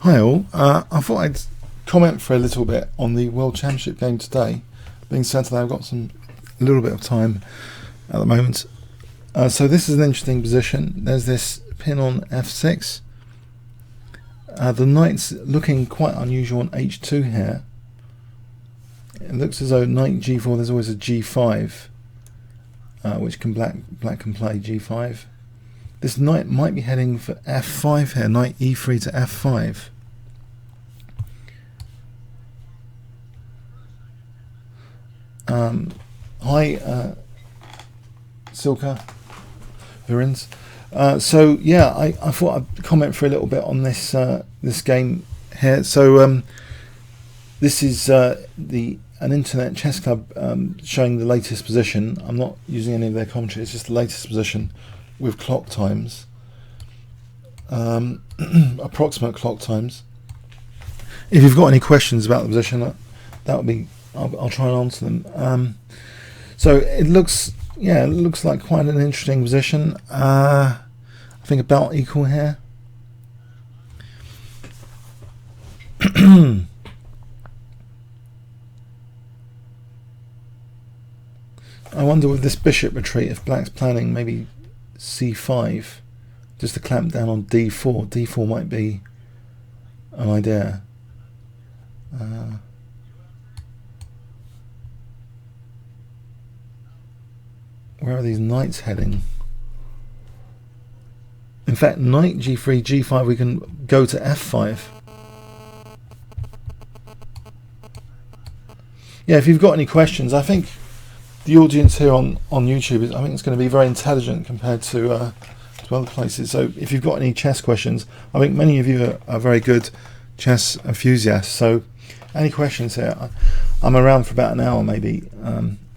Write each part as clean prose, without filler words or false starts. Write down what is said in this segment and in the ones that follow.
Hi all, I thought I'd comment for a little bit on the World Championship game today. Being Saturday, I've got a little bit of time at the moment. So this is an interesting position. There's this pin on f6. The knight's looking quite unusual on h2 here. It looks as though knight g4, there's always a g5, which black can play g5. This knight might be heading for f5 here, knight e3 to f5. Hi, Silka, Virins. So yeah, I thought I'd comment for a little bit on this this game here. So this is an internet chess club showing the latest position. I'm not using any of their commentary. It's just the latest position with clock times, approximate clock times. If you've got any questions about the position, that would be. I'll try and answer them. So it looks like quite an interesting position. I think about equal here. I wonder with this bishop retreat if black's planning maybe c5 just to clamp down on d4. d4 might be an idea. Where are these knights heading? In fact, knight g3, g5, we can go to f5. Yeah, if you've got any questions, I think the audience here on YouTube, I think it's going to be very intelligent compared to other places. So if you've got any chess questions, I think many of you are very good chess enthusiasts. So any questions here? I'm around for about an hour maybe.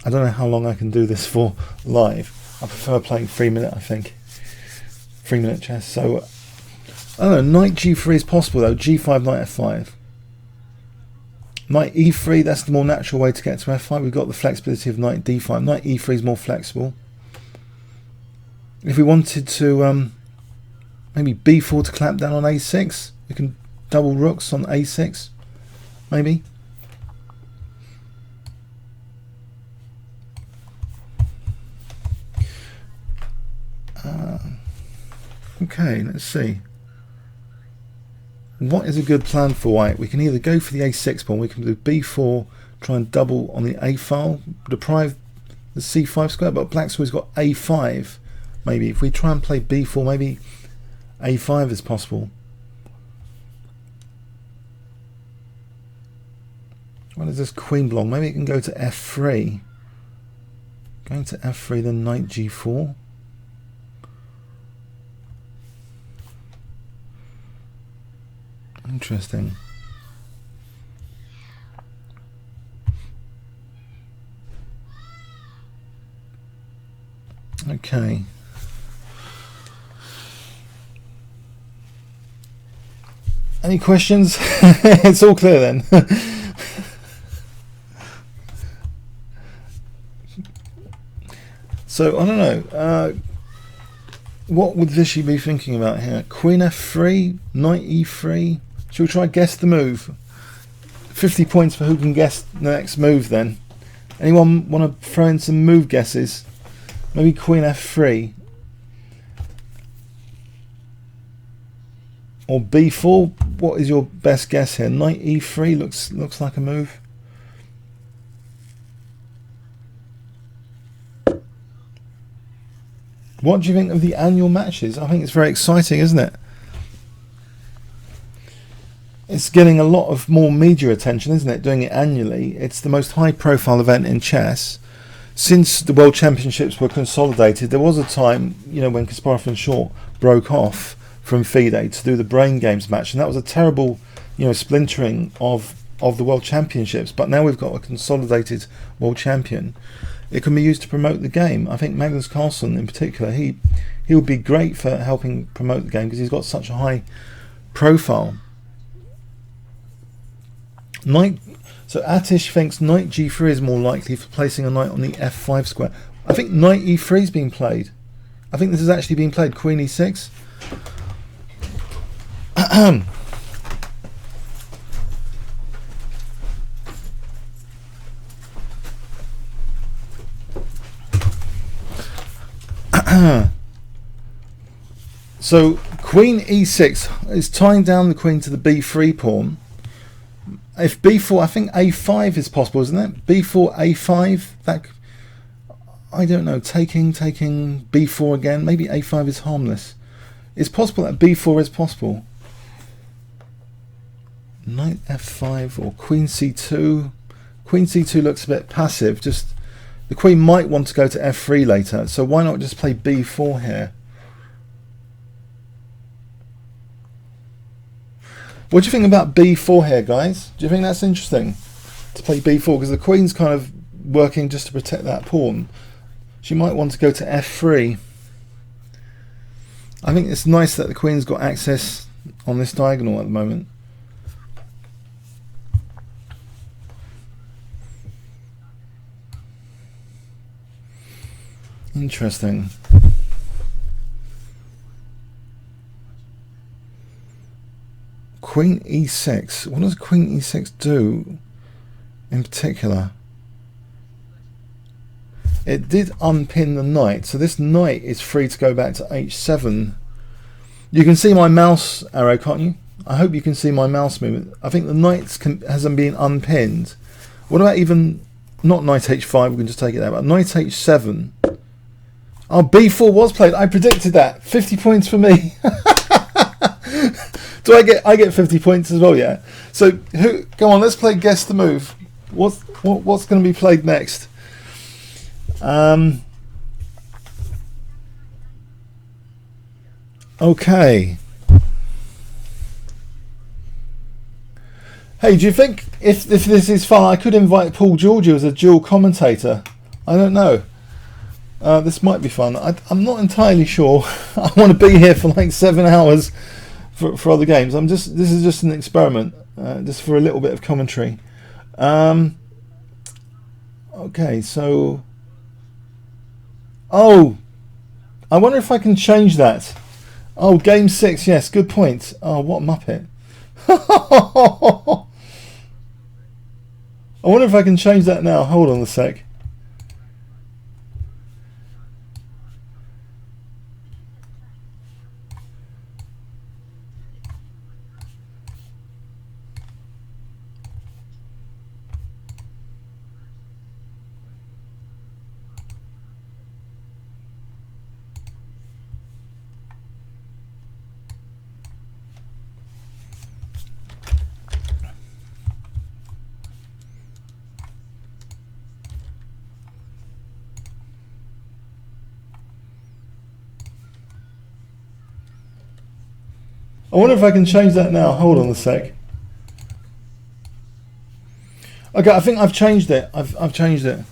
I don't know how long I can do this for live. I prefer playing 3 minute, I think. 3 minute chess. So, I don't know, knight g3 is possible though. g5, knight f5. Knight e3, that's the more natural way to get to f5. We've got the flexibility of knight d5. Knight e3 is more flexible. If we wanted to maybe b4 to clamp down on a6, we can double rooks on a6, maybe. Okay, let's see. What is a good plan for white? We can either go for the a6 pawn, we can do b4, try and double on the a file, deprive the c5 square, but black's always got a5. Maybe if we try and play b4, maybe a5 is possible. Where does this queen belong? Maybe it can go to f3. Going to f3, then knight g4. Interesting. Okay. Any questions? It's all clear then. So I don't know. What would Vichy be thinking about here? Queen f3, knight e3. Shall we try guess the move? 50 points for who can guess the next move then. Anyone want to throw in some move guesses? Maybe queen f3. Or b4. What is your best guess here? Knight e3 looks like a move. What do you think of the annual matches? I think it's very exciting, isn't it? It's getting a lot of more media attention, isn't it? Doing it annually. It's the most high-profile event in chess. Since the World Championships were consolidated, there was a time, when Kasparov and Short broke off from FIDE to do the Brain Games match, and that was a terrible, splintering of the World Championships. But now we've got a consolidated World Champion. It can be used to promote the game. I think Magnus Carlsen in particular, he would be great for helping promote the game because he's got such a high profile. So Atish thinks knight g3 is more likely for placing a knight on the f5 square. I think knight e3 is being played. I think this is actually being played. Queen e6. So queen e6 is tying down the queen to the b3 pawn. If b4, I think a5 is possible, isn't it? b4, a5. That, I don't know. Taking b4 again. Maybe a5 is harmless. It's possible that b4 is possible. Knight f5 or queen c2. Queen c2 looks a bit passive. Just the queen might want to go to f3 later. So why not just play b4 here? What do you think about b4 here, guys? Do you think that's interesting to play b4? Because the queen's kind of working just to protect that pawn. She might want to go to f3. I think it's nice that the queen's got access on this diagonal at the moment. Interesting. Queen e6. What does queen e6 do in particular? It did unpin the knight, so this knight is free to go back to h7. You can see my mouse arrow, can't you? I hope you can see my mouse movement. I think the knight hasn't been unpinned. What about even not knight h5? We can just take it there, but knight h7. Oh, b4 was played. I predicted that. 50 points for me. Do I get 50 points as well? Yeah. So who? Go on. Let's play guess the move. What's going to be played next? Okay. Hey, do you think if this is fun, I could invite Paul Giorgio as a dual commentator? I don't know. This might be fun. I'm not entirely sure. I want to be here for like 7 hours for other games. This is just an experiment, just for a little bit of commentary. Okay, so oh, I wonder if I can change that. Oh, game 6. Yes, good point. Oh, what a muppet. I wonder if I can change that now. Hold on a sec. I wonder if I can change that now. Hold on a sec. Okay, I think I've changed it. I've changed it.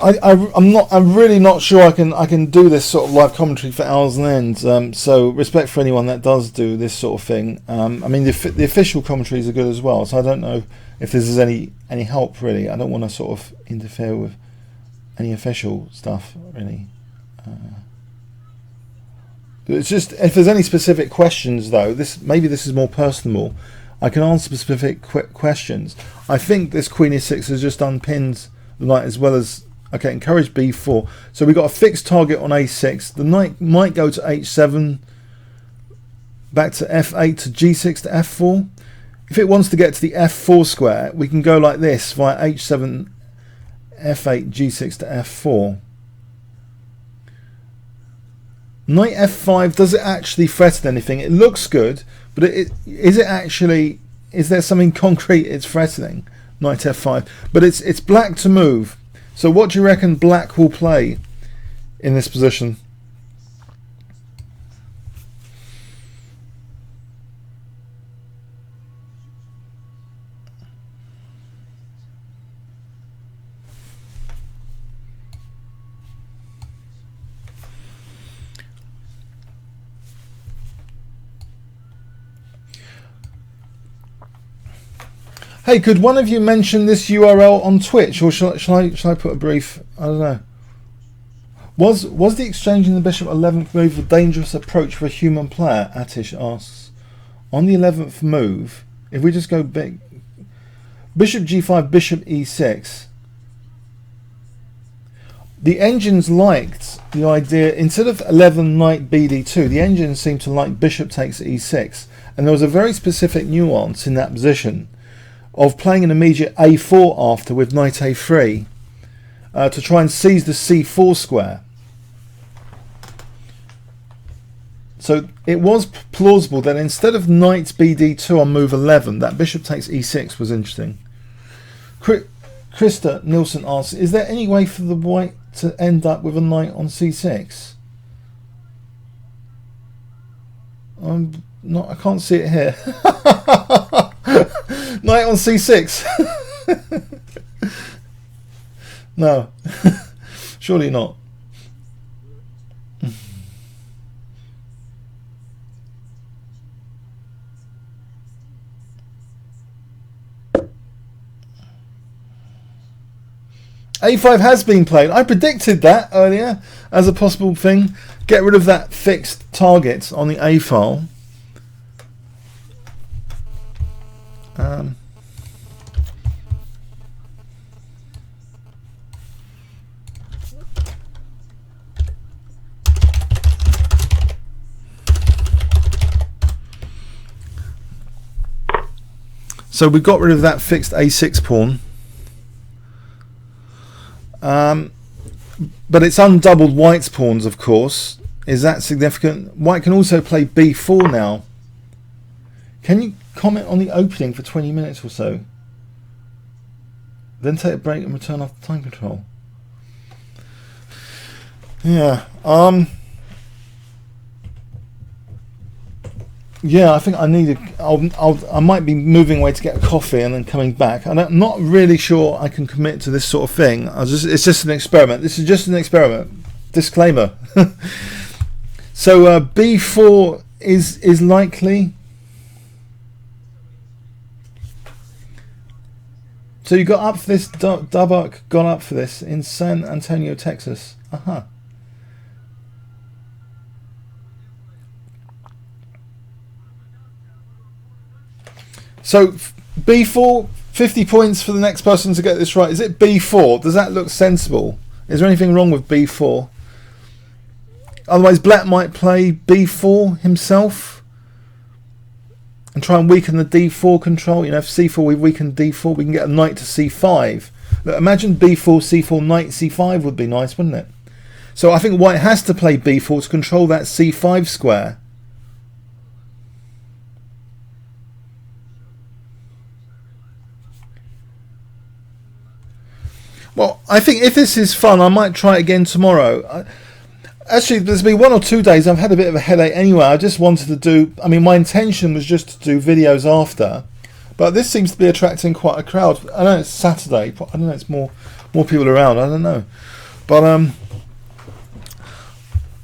I'm really not sure I can do this sort of live commentary for hours on end. So respect for anyone that does do this sort of thing. I mean the official commentaries are good as well. So I don't know if this is any help really. I don't want to sort of interfere with any official stuff really. It's just if there's any specific questions though. Maybe this is more personal. I can answer specific questions. I think this queen e6 has just unpinned the knight as well as. Okay, encourage b4. So we've got a fixed target on a6. The knight might go to h7, back to f8 to g6 to f4. If it wants to get to the f4 square, we can go like this via h7, f8, g6 to f4. Knight f5, does it actually threaten anything? It looks good, but is there something concrete it's threatening? Knight f5. But it's black to move. So what do you reckon black will play in this position? Hey, could one of you mention this URL on Twitch, or shall I put a brief? I don't know. Was the exchanging the bishop 11th move a dangerous approach for a human player? Atish asks. on the 11th move, if we just go big, bishop g5, bishop e6, the engines liked the idea, instead of 11 knight bd2, the engines seemed to like bishop takes e6, and there was a very specific nuance in that position of playing an immediate a4 after with knight a3 to try and seize the c4 square. So it was plausible that instead of knight bd2 on move 11, that bishop takes e6 was interesting. Krista Nilsson asks, is there any way for the white to end up with a knight on c6? I can't see it here. Knight on c6. No. Surely not. A5 has been played. I predicted that earlier as a possible thing. Get rid of that fixed target on the A file. So we got rid of that fixed A6 pawn. But it's undoubled white's pawns, of course. Is that significant? White can also play b4 now. Can you comment on the opening for 20 minutes or so? Then take a break and return after time control. Yeah. Yeah, I think I need I might be moving away to get a coffee and then coming back. I'm not really sure I can commit to this sort of thing. It's just an experiment. This is just an experiment. Disclaimer. So b4 is likely. So you got up for this. Dubbuck got up for this in San Antonio, Texas. So b4, 50 points for the next person to get this right. Is it b4? Does that look sensible? Is there anything wrong with b4? Otherwise black might play b4 himself and try and weaken the d4 control. You know, if c4 we weaken d4, we can get a knight to c5. But imagine b4, c4, knight c5 would be nice, wouldn't it? So I think white has to play b4 to control that c5 square. Well, I think if this is fun, I might try it again tomorrow. Actually, there's been 1 or 2 days I've had a bit of a headache anyway. I just wanted to do... I mean, my intention was just to do videos after. But this seems to be attracting quite a crowd. I know it's Saturday. But I don't know, it's more people around. I don't know. But,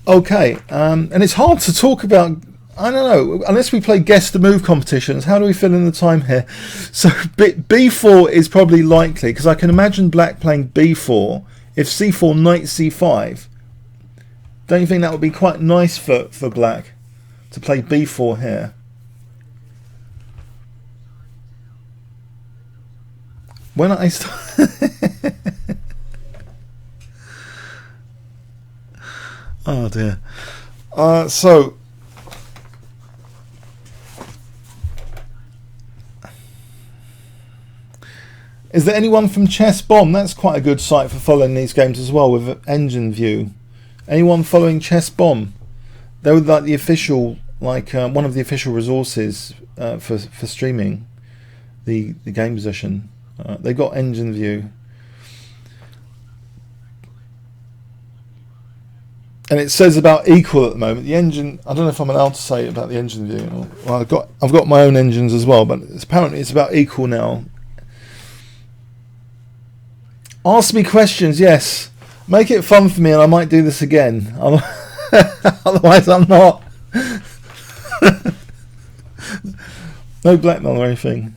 okay. And it's hard to talk about... I don't know, unless we play guess the move competitions. How do we fill in the time here? So b4 is probably likely, because I can imagine black playing b4 if c4 knight c5. Don't you think that would be quite nice for black to play b4 here? When I start... Oh dear. So... Is there anyone from Chess Bomb? That's quite a good site for following these games as well, with engine view. Anyone following Chess Bomb? They were like the official, one of the official resources for streaming the game position. They got engine view, and it says about equal at the moment. The engine. I don't know if I'm allowed to say about the engine view. Well, I've got my own engines as well, but apparently it's about equal now. Ask me questions, yes. Make it fun for me and I might do this again. Otherwise I'm not. No blackmail or anything.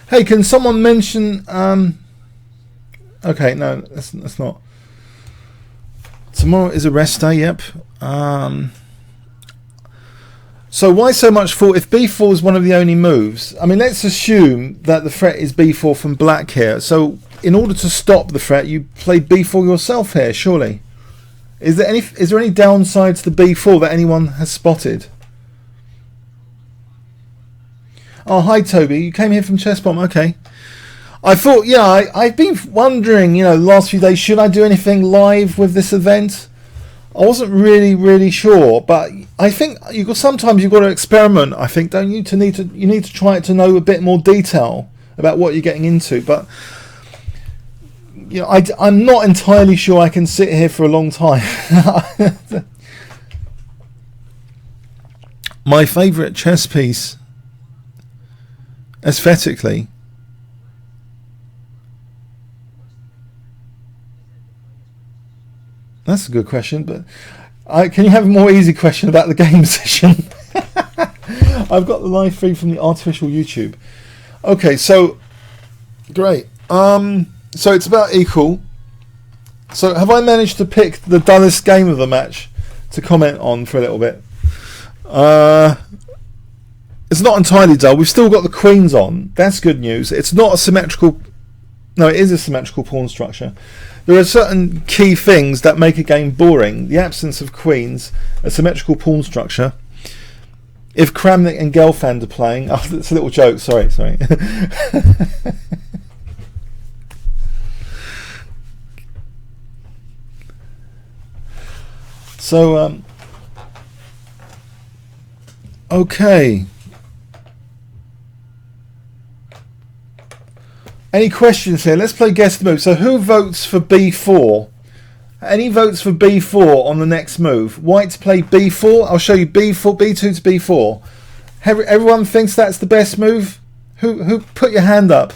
Hey, can someone mention... okay, no, that's not... Tomorrow is a rest day, yep. So why so much thought if b4 is one of the only moves? I mean, let's assume that the threat is b4 from black here. So in order to stop the threat, you play b4 yourself here, surely. Is there any downside to the b4 that anyone has spotted? Oh, hi Toby, you came here from Chess Bomb, okay. I thought, yeah, I've been wondering, you know, the last few days, should I do anything live with this event? I wasn't really sure, but I think sometimes you've got to experiment. I think, don't you? You need to try it to know a bit more detail about what you're getting into. But you know, I'm not entirely sure I can sit here for a long time. My favourite chess piece, aesthetically. That's a good question, but can you have a more easy question about the game session? I've got the live feed from the artificial YouTube. Okay, so great. So it's about equal. So have I managed to pick the dullest game of the match to comment on for a little bit? It's not entirely dull. We've still got the queens on. That's good news. It's not a symmetrical... No, it is a symmetrical pawn structure. There are certain key things that make a game boring. The absence of queens, a symmetrical pawn structure. If Kramnik and Gelfand are playing... Oh, that's a little joke. Sorry. So, okay. Any questions here? Let's play guess the move. So who votes for b4? Any votes for b4 on the next move? White to play b4. I'll show you b4, b2 to b4. Everyone thinks that's the best move? Who put your hand up?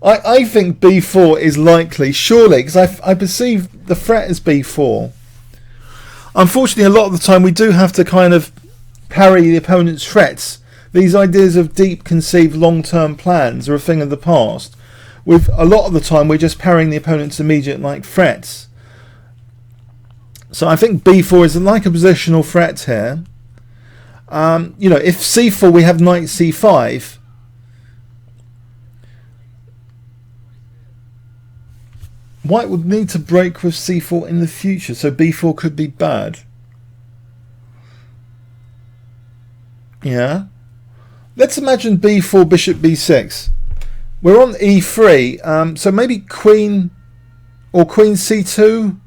I think b4 is likely, surely, because I perceive the threat as b4. Unfortunately, a lot of the time we do have to kind of parry the opponent's threats. These ideas of deep conceived long-term plans are a thing of the past. With a lot of the time we're just parrying the opponent's immediate threats. So I think b4 is like a positional threat here. You know, if c4 we have knight c5. White would need to break with c4 in the future, so b4 could be bad. Yeah. Let's imagine b4, bishop b6. We're on e3, so maybe queen or queen c2,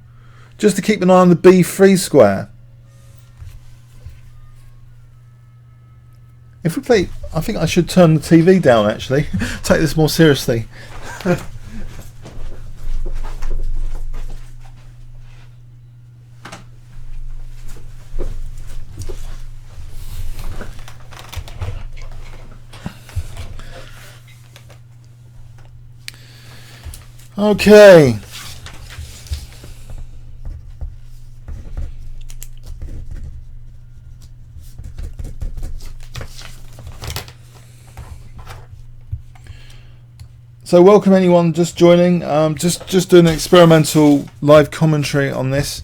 just to keep an eye on the b3 square. If we play, I think I should turn the TV down actually, take this more seriously. Okay. So welcome anyone just joining. Just doing an experimental live commentary on this.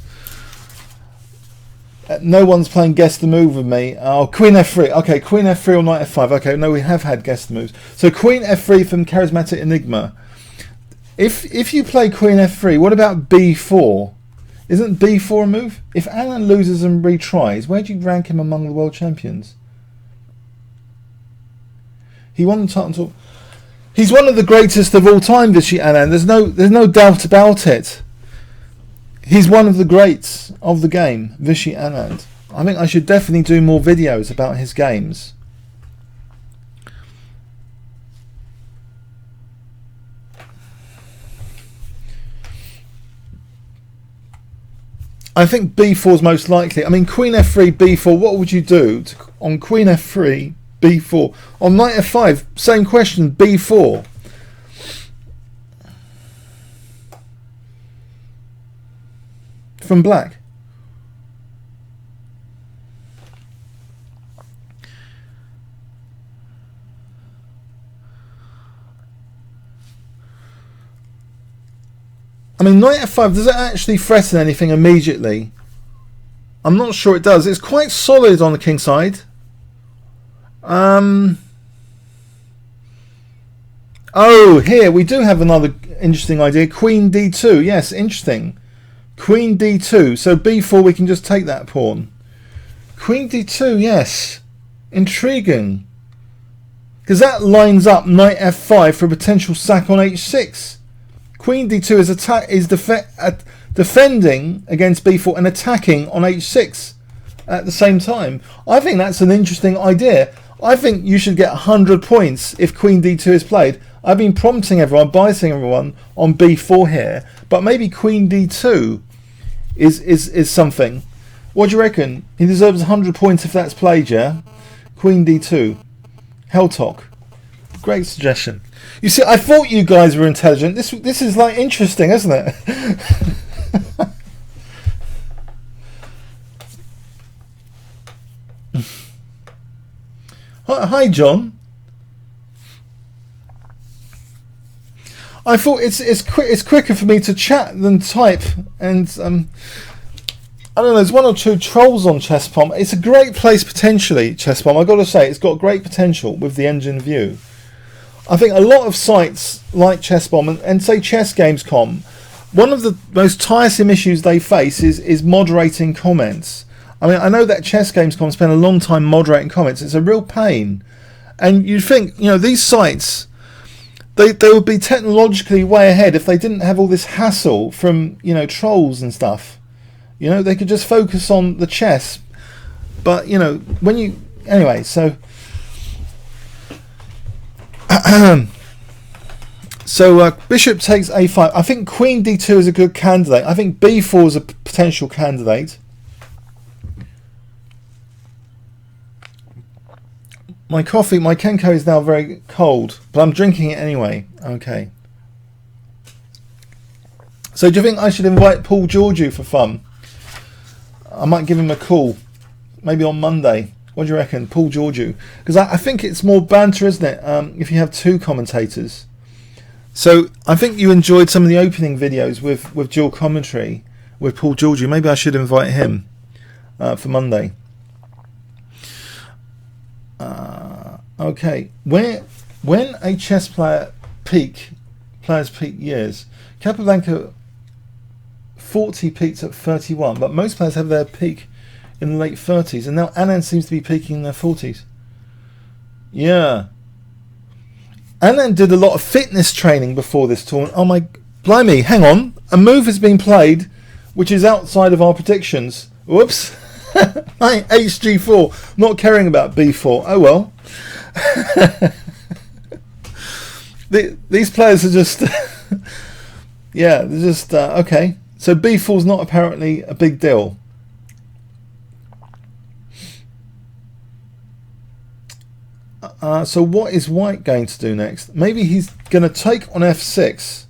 No one's playing guess the move with me. Oh, queen f3. Okay, queen f3 or knight f5. Okay, no, we have had guess the moves. So queen f3 from Charismatic Enigma. If you play queen f3, what about b4? Isn't b4 a move? If Alan loses and retries, where do you rank him among the world champions? He won the title. He's one of the greatest of all time, Vichy Anand. There's no doubt about it. He's one of the greats of the game, Vichy Anand. I think I should definitely do more videos about his games. I think b4 is most likely. I mean, queen f3, b4, what would you do on queen f3, b4? On knight f5, same question, b4. From black. I mean, knight f5, does it actually threaten anything immediately? I'm not sure it does. It's quite solid on the king side. Oh, here we do have another interesting idea. Queen d2. Yes, interesting. Queen d2. So b4, we can just take that pawn. Queen d2, yes. Intriguing. Because that lines up knight f5 for a potential sack on h6. Queen d2 is defending against b4 and attacking on h6 at the same time. I think that's an interesting idea. I think you should get 100 points if Queen d2 is played. I've been prompting everyone, biasing everyone on b4 here, but maybe Queen d2 is something. What do you reckon? He deserves 100 points if that's played, yeah? Queen d2. Helltalk. Great suggestion. You see, I thought you guys were intelligent. This is like interesting, isn't it? Hi, John. I thought it's quicker for me to chat than type, and I don't know. There's one or two trolls on Chess.com. It's a great place potentially. Chess.com. I've got to say, it's got great potential with the engine view. I think a lot of sites like Chess.com and say ChessGames.com, one of the most tiresome issues they face is moderating comments. I mean, I know that ChessGames.com spend a long time moderating comments. It's a real pain. And you'd think, these sites, they would be technologically way ahead if they didn't have all this hassle from, trolls and stuff. They could just focus on the chess. But, anyway, so... So bishop takes a5. I think Queen d2 is a good candidate. I think b4 is a potential candidate. My Kenko is now very cold, but I'm drinking it anyway. Okay. So do you think I should invite Paul Georgiou for fun? I might give him a call, maybe on Monday. What do you reckon, Paul Georgiou? Because I think it's more banter, isn't it, if you have two commentators. So I think you enjoyed some of the opening videos with dual commentary with Paul Georgiou. Maybe I should invite him for Monday. Okay, when a chess players peak years, Capablanca 40 peaked at 31, but most players have their peak in the late 30s, and now Anand seems to be peaking in their 40s. Yeah. Anand did a lot of fitness training before this tournament. Oh my, blimey, hang on. A move has been played which is outside of our predictions. Whoops. HG4. Not caring about B4. Oh well. These players are just... yeah, they're just... okay. So B4 is not apparently a big deal. So what is White going to do next? Maybe he's going to take on f6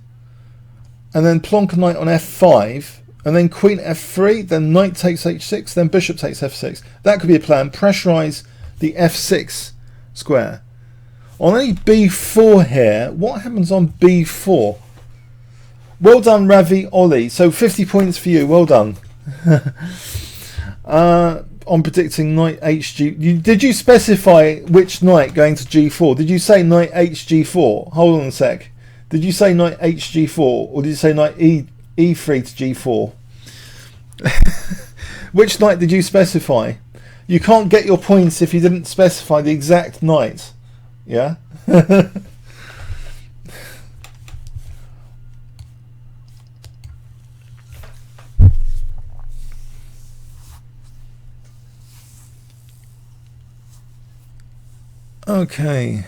and then plonk a knight on f5 and then queen f3, then knight takes h6, then bishop takes f6. That could be a plan. Pressurize the f6 square. On any b4 here, what happens on b4? Well done, Ravi Oli. So 50 points for you. Well done. On predicting knight hg. Did you specify which knight going to g4? Did you say knight hg4? Hold on a sec. Did you say knight hg4 or did you say knight e3 to g4? Which knight did you specify? You can't get your points if you didn't specify the exact knight. Yeah? Okay.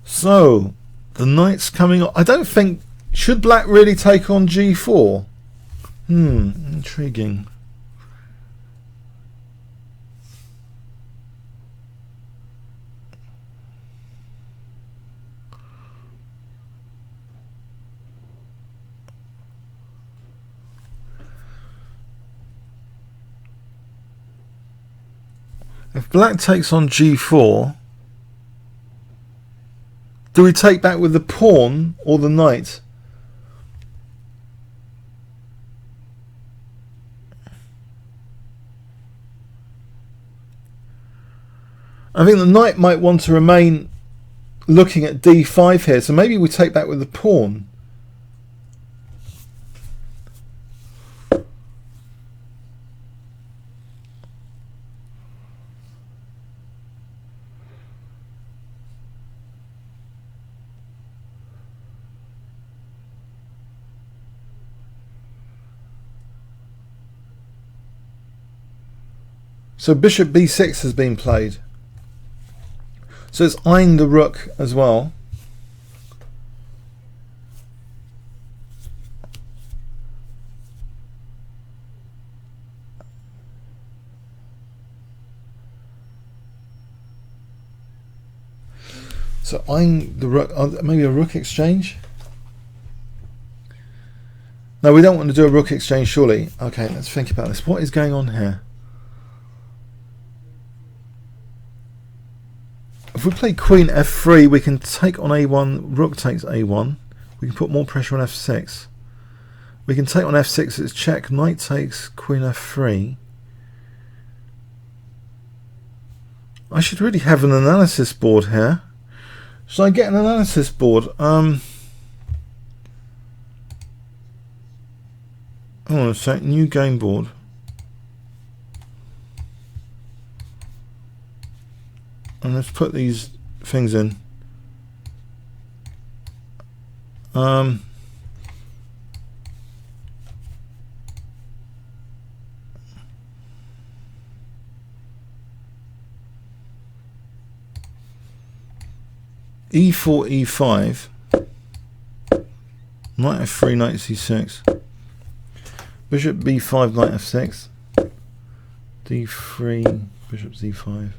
So, the knight's coming on. I don't think... Should black really take on g4? Intriguing. If black takes on g4, Do we take back with the pawn or the knight? I think the knight might want to remain looking at d5 here, so maybe we take back with the pawn. So bishop b6 has been played. So it's eyeing the rook as well. So eyeing the rook, maybe a rook exchange? No, we don't want to do a rook exchange, surely. Okay, let's think about this. What is going on here? If we play queen f3, we can take on a1, rook takes a1. We can put more pressure on f6. We can take on f6, it's check, knight takes queen f3. I should really have an analysis board here. Should I get an analysis board? Hold on a sec, new game board. And let's put these things in. E4, E5, knight f3, knight c6, bishop b5, knight f6, d3, bishop c5,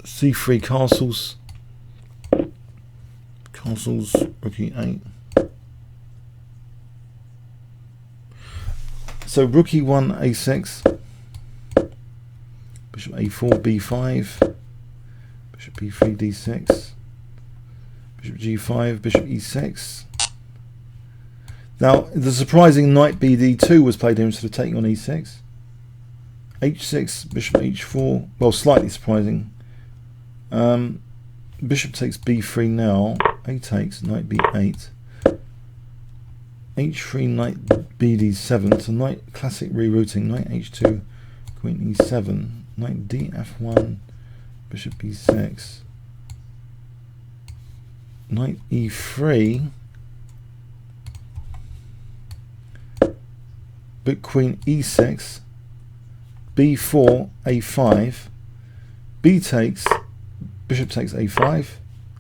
c3 castles, rook e8. So rook e1, a6, bishop a4, b5, bishop b3, d6, bishop g5, bishop e6. Now the surprising knight bd2 was played here instead of taking on e6. h6, bishop h4, well, slightly surprising. Bishop takes b3 now, a takes, knight b8, h3, knight bd7, so knight classic rerouting, knight h2, queen e7, knight df1, bishop b6, knight e3, but queen e6, b4, a5, b takes, bishop takes a5,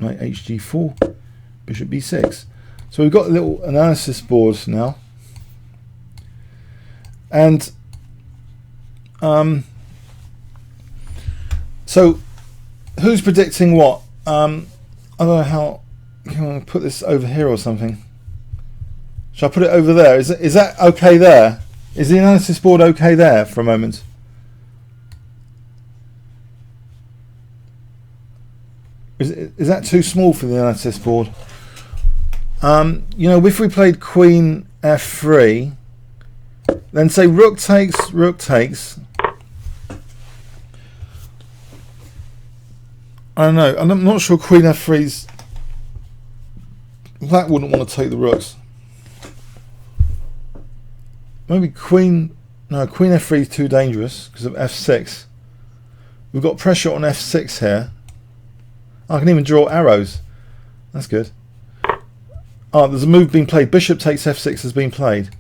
knight hg4, bishop b6. So we've got a little analysis board now, and so who's predicting what? I don't know how. Can I put this over here or something? Shall I put it over there? Is that okay there? Is the analysis board okay there for a moment? Is that too small for the analysis board? You know, if we played queen f3, then say rook takes, I don't know, I'm not sure queen f3's, that wouldn't want to take the rooks. Maybe queen f3 is too dangerous because of f6. We've got pressure on f6 here. I can even draw arrows. That's good. Oh, there's a move being played. Bishop takes f6 has been played.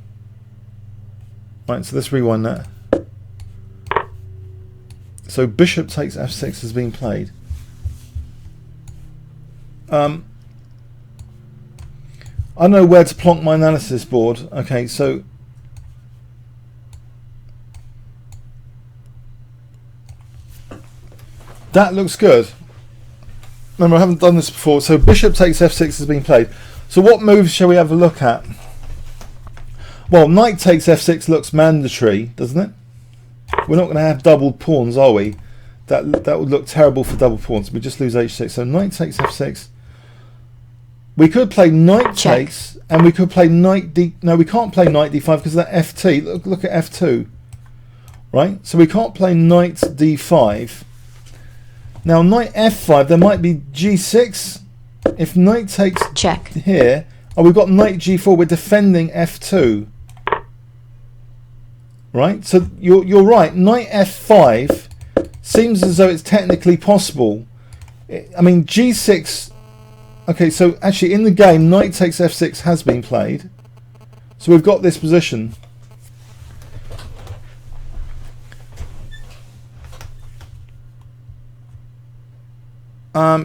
Right, so let's rewind that. So bishop takes f6 has been played. I know where to plonk my analysis board. Okay, so that looks good. Remember, I haven't done this before. So bishop takes f6 has been played. So what moves shall we have a look at? Well, knight takes f6 looks mandatory, doesn't it? We're not going to have doubled pawns, are we? that would look terrible for double pawns. We just lose h6. So knight takes f6. We could play knight takes, and we could play knight d. No, we can't play knight d5 because of that ft. Look at f2, right? So we can't play knight d5. Now knight f5. There might be g6. If knight takes check here, oh, we've got knight g4. We're defending f2, right? So you're right. Knight f5 seems as though it's technically possible. I mean g6. Okay, so actually in the game, knight takes f6 has been played. So we've got this position.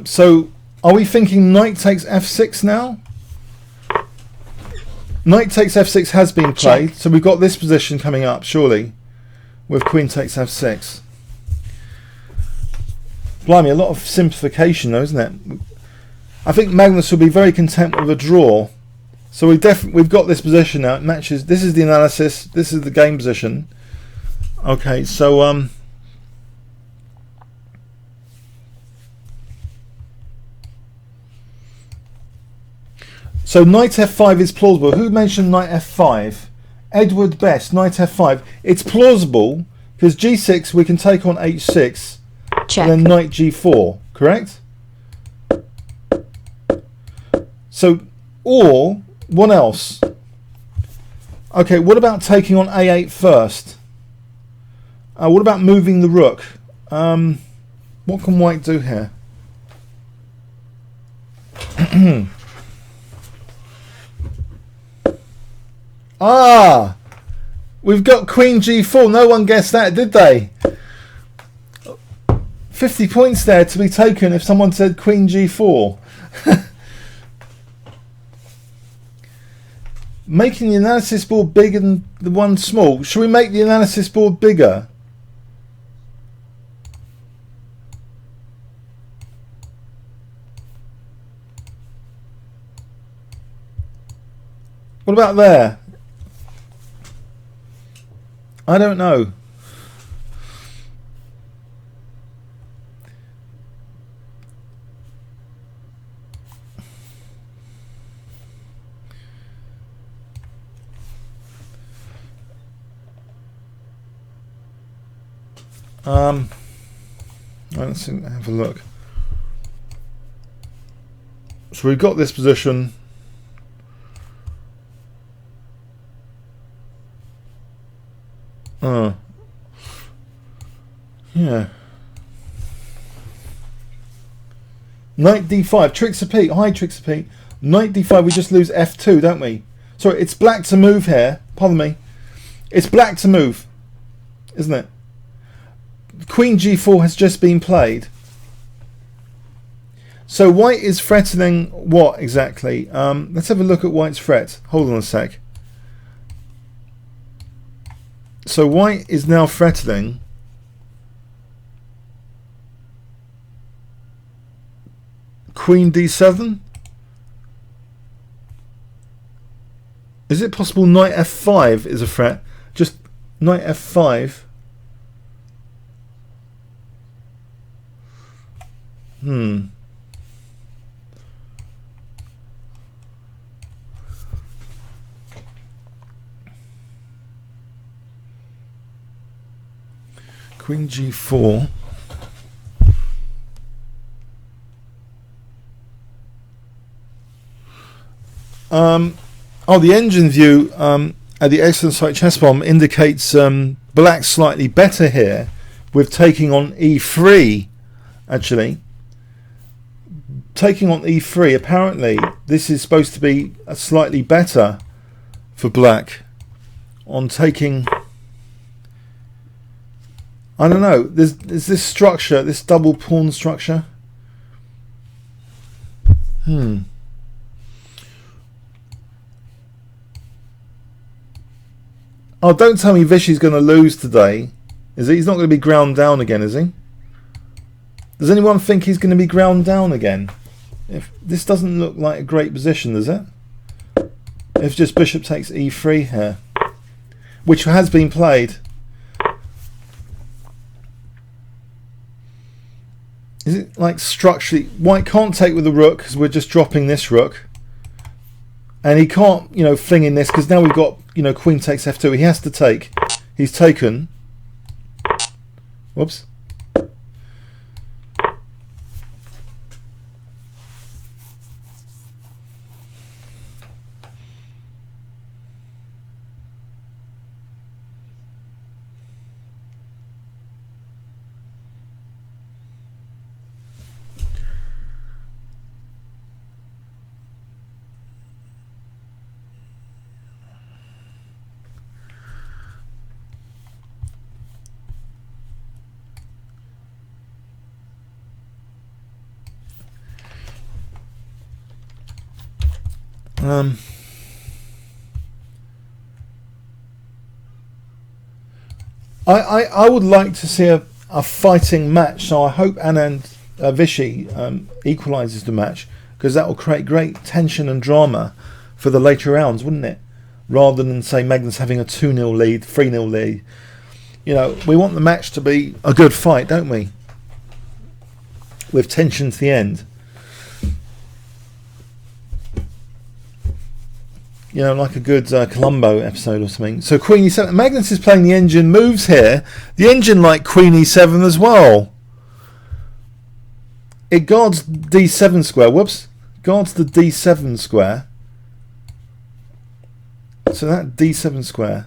So are we thinking knight takes f6 now? Knight takes f6 has been played. Check. So we've got this position coming up, surely, with queen takes f6. Blimey, a lot of simplification though, isn't it? I think Magnus will be very content with a draw. So we've got this position now. It matches. This is the analysis. This is the game position. Okay, so so knight f5 is plausible. Who mentioned knight f5? Edward Best. Knight f5. It's plausible because g6 we can take on h6. Check. And then knight g4. Correct. So, or what else? Okay, what about taking on a8 first? What about moving the rook? What can white do here? Ah, we've got queen g4. No one guessed that, did they? 50 points there to be taken if someone said queen g4. Making the analysis board bigger than the one small. Should we make the analysis board bigger? What about there? I don't know. Let's have a look. So we've got this position. Yeah. Knight d5. Trixie Pete. Hi, Trixie Pete. Knight d5. We just lose f2, don't we? Sorry, it's black to move here. Pardon me. It's black to move, isn't it? Queen g4 has just been played. So white is threatening what exactly? Let's have a look at white's threat. Hold on a sec. So white is now threatening queen d7. Is it possible knight f5 is a threat? Just knight f5. Queen g4. The engine view at the excellent site chessbomb indicates black's slightly better here with taking on e3. Actually, taking on e3. Apparently, this is supposed to be a slightly better for black on taking. I don't know. There's this structure, this double pawn structure. Oh, don't tell me Vishy's going to lose today. Is he? He's not going to be ground down again, is he? Does anyone think he's going to be ground down again? If this doesn't look like a great position, does it? If just bishop takes e3 here, which has been played. Is it like structurally white can't take with the rook because we're just dropping this rook, and he can't, you know, fling in this because now we've got, you know, queen takes f2. He has to take. He's taken. Whoops. I would like to see a fighting match, so I hope Anand Vichy equalises the match, because that will create great tension and drama for the later rounds, wouldn't it? Rather than, say, Magnus having a 2-0 lead, 3-0 lead. You know, we want the match to be a good fight, don't we? With tension to the end. You know, like a good Columbo episode or something. So Queen e7. Magnus is playing the engine moves here. The engine like Queen e7 as well. It guards d7 square. Whoops. Guards the d7 square. So that d7 square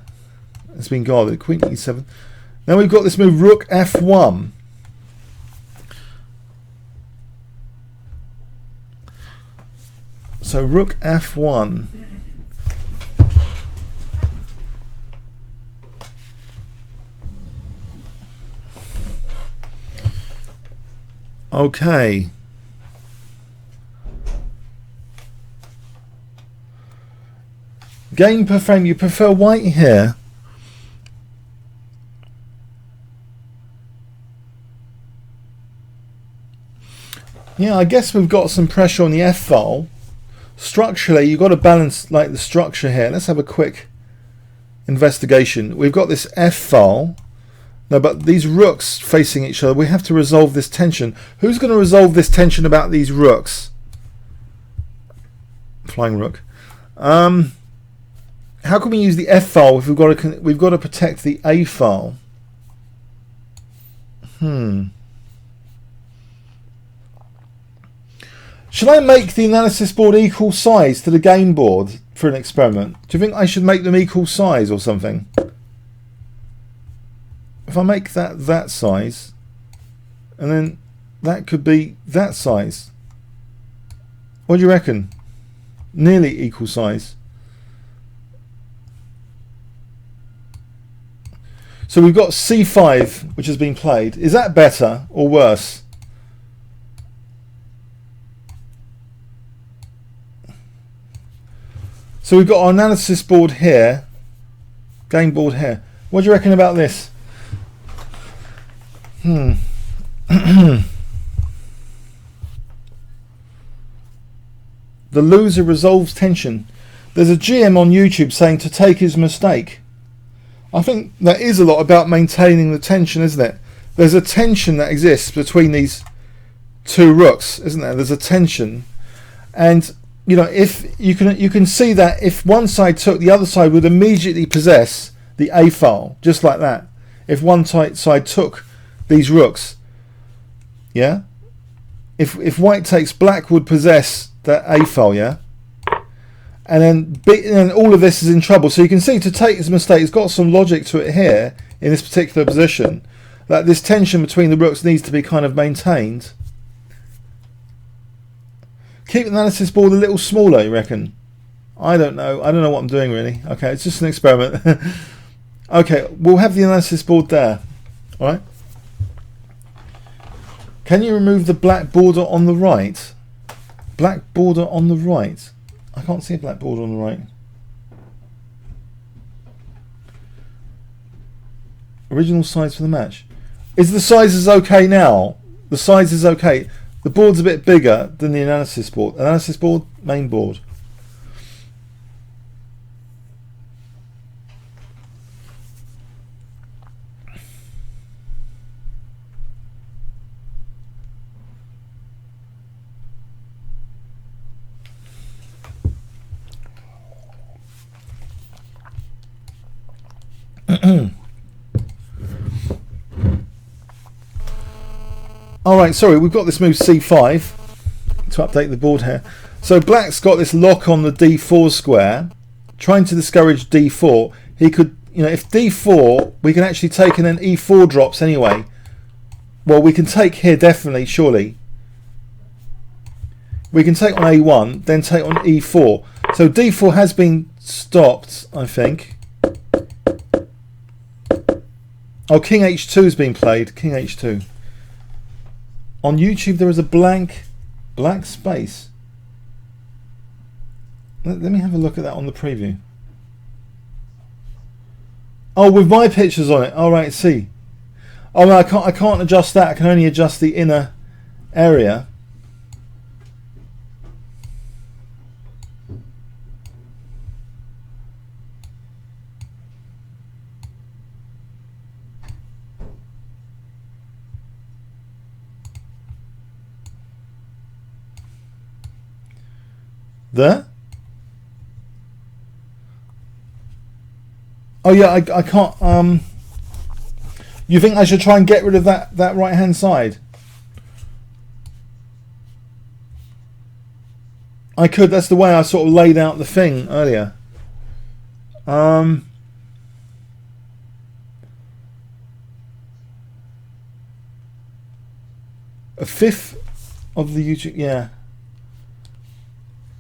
has been guarded. Queen e7. Now we've got this move rook f1. So rook f1. Okay. Game per frame. You prefer white here? Yeah, I guess we've got some pressure on the F file. Structurally, you've got to balance like the structure here. Let's have a quick investigation. We've got this F file. No, but these rooks facing each other, we have to resolve this tension. Who's going to resolve this tension about these rooks? Flying rook. How can we use the F file if we've got to protect the A file? Should I make the analysis board equal size to the game board for an experiment? Do you think I should make them equal size or something? If I make that size, and then that could be that size. What do you reckon? Nearly equal size. So we've got c5, which has been played. Is that better or worse? So we've got our analysis board here, game board here. What do you reckon about this? The loser resolves tension. There's a GM on YouTube saying to take his mistake. I think that is a lot about maintaining the tension, isn't it? There's a tension that exists between these two rooks, isn't there? There's a tension, and you know, if you can see that if one side took, the other side would immediately possess the A file, just like that. If one side took these rooks, yeah. If white takes, black would possess that A file, yeah. And then all of this is in trouble. So you can see to take his mistake, it's got some logic to it here in this particular position. That this tension between the rooks needs to be kind of maintained. Keep the analysis board a little smaller, you reckon? I don't know. I don't know what I'm doing really. Okay, it's just an experiment. Okay, we'll have the analysis board there. All right. Can you remove the black border on the right? Black border on the right. I can't see a black border on the right. Original size for the match. Is the sizes okay now? The size is okay. The board's a bit bigger than the analysis board. Analysis board, main board. Alright, sorry, we've got this move c5 to update the board here. So black's got this lock on the d4 square, trying to discourage d4. He could, you know, if d4, we can actually take and then e4 drops anyway. Well, we can take here definitely, surely. We can take on a1, then take on e4. So d4 has been stopped, I think. Oh, king h2 has been played. King h2. On YouTube, there is a black space. Let me have a look at that on the preview. Oh, with my pictures on it. All right, see. Oh no, I can't adjust that. I can only adjust the inner area. There. Oh yeah, I can't. You think I should try and get rid of that right hand side? I could. That's the way I sort of laid out the thing earlier. A fifth of the YouTube. Yeah.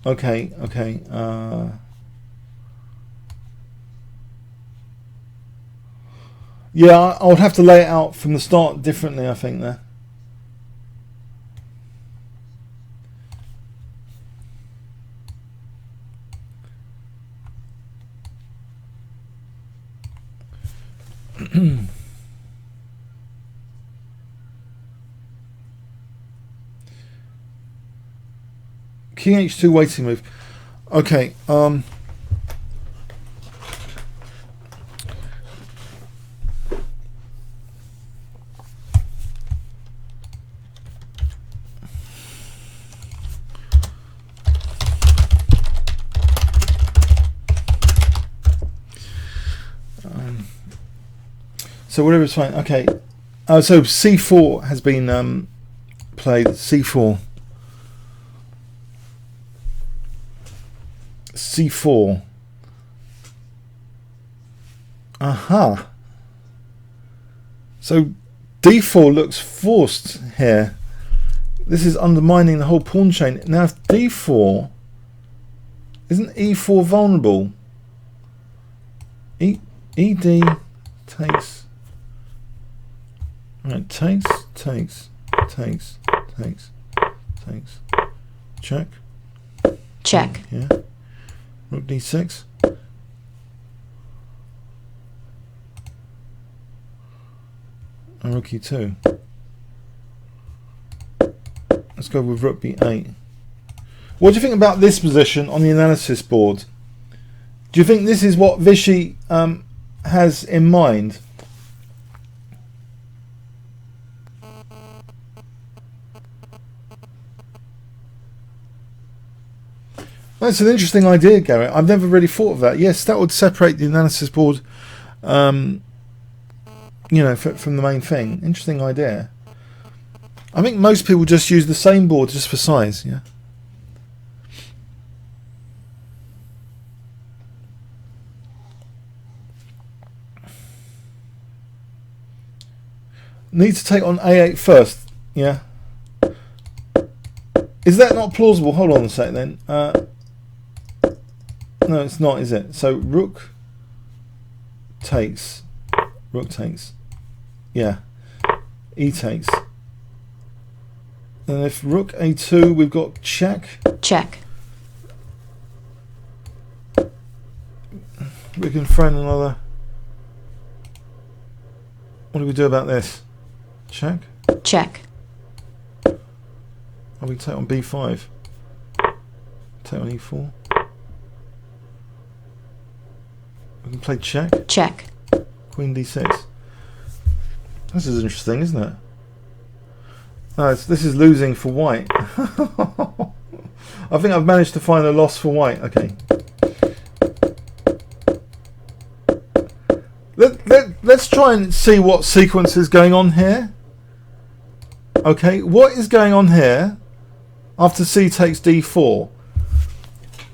Okay. Okay. Yeah, I would have to lay it out from the start differently, I think, there. King h2 waiting move. Okay, so whatever is fine. Okay, so c4 has been played. C4. C4. Aha. So d4 looks forced here. This is undermining the whole pawn chain. Now if d4, isn't e4 vulnerable? Ed takes. Right, takes. Check. Check. Yeah. Rook d6. And rook e2. Let's go with rook b8. What do you think about this position on the analysis board? Do you think this is what Vichy has in mind? That's an interesting idea, Garrett. I've never really thought of that. Yes, that would separate the analysis board, you know, from the main thing. Interesting idea. I think most people just use the same board just for size. Yeah. Need to take on a8 first. Yeah. Is that not plausible? Hold on a sec then. No, it's not, is it? So rook takes. Yeah. E takes. And if rook a2, we've got check. Check. We can throw in another. What do we do about this? Check. Check. Oh, we take on b5. Take on e4. We can play check. Check. Queen d6. This is interesting, isn't it? No, this is losing for white. I think I've managed to find a loss for white. Okay. Let's try and see what sequence is going on here. Okay, what is going on here after c takes d4?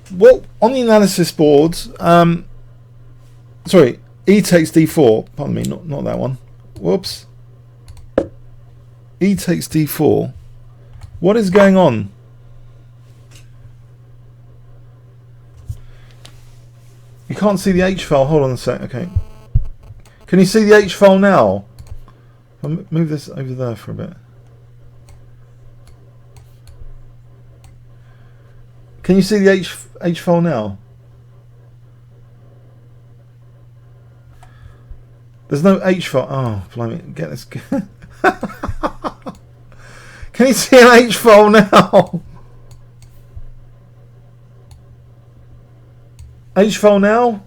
What on the analysis board? Sorry, e takes d4. Pardon me, not that one. Whoops. E takes d4. What is going on? You can't see the H file. Hold on a sec. Okay. Can you see the H file now? I'll move this over there for a bit. Can you see the H file now? There's no H file. Oh, blimey. Get this. Can you see an H file now? H file now?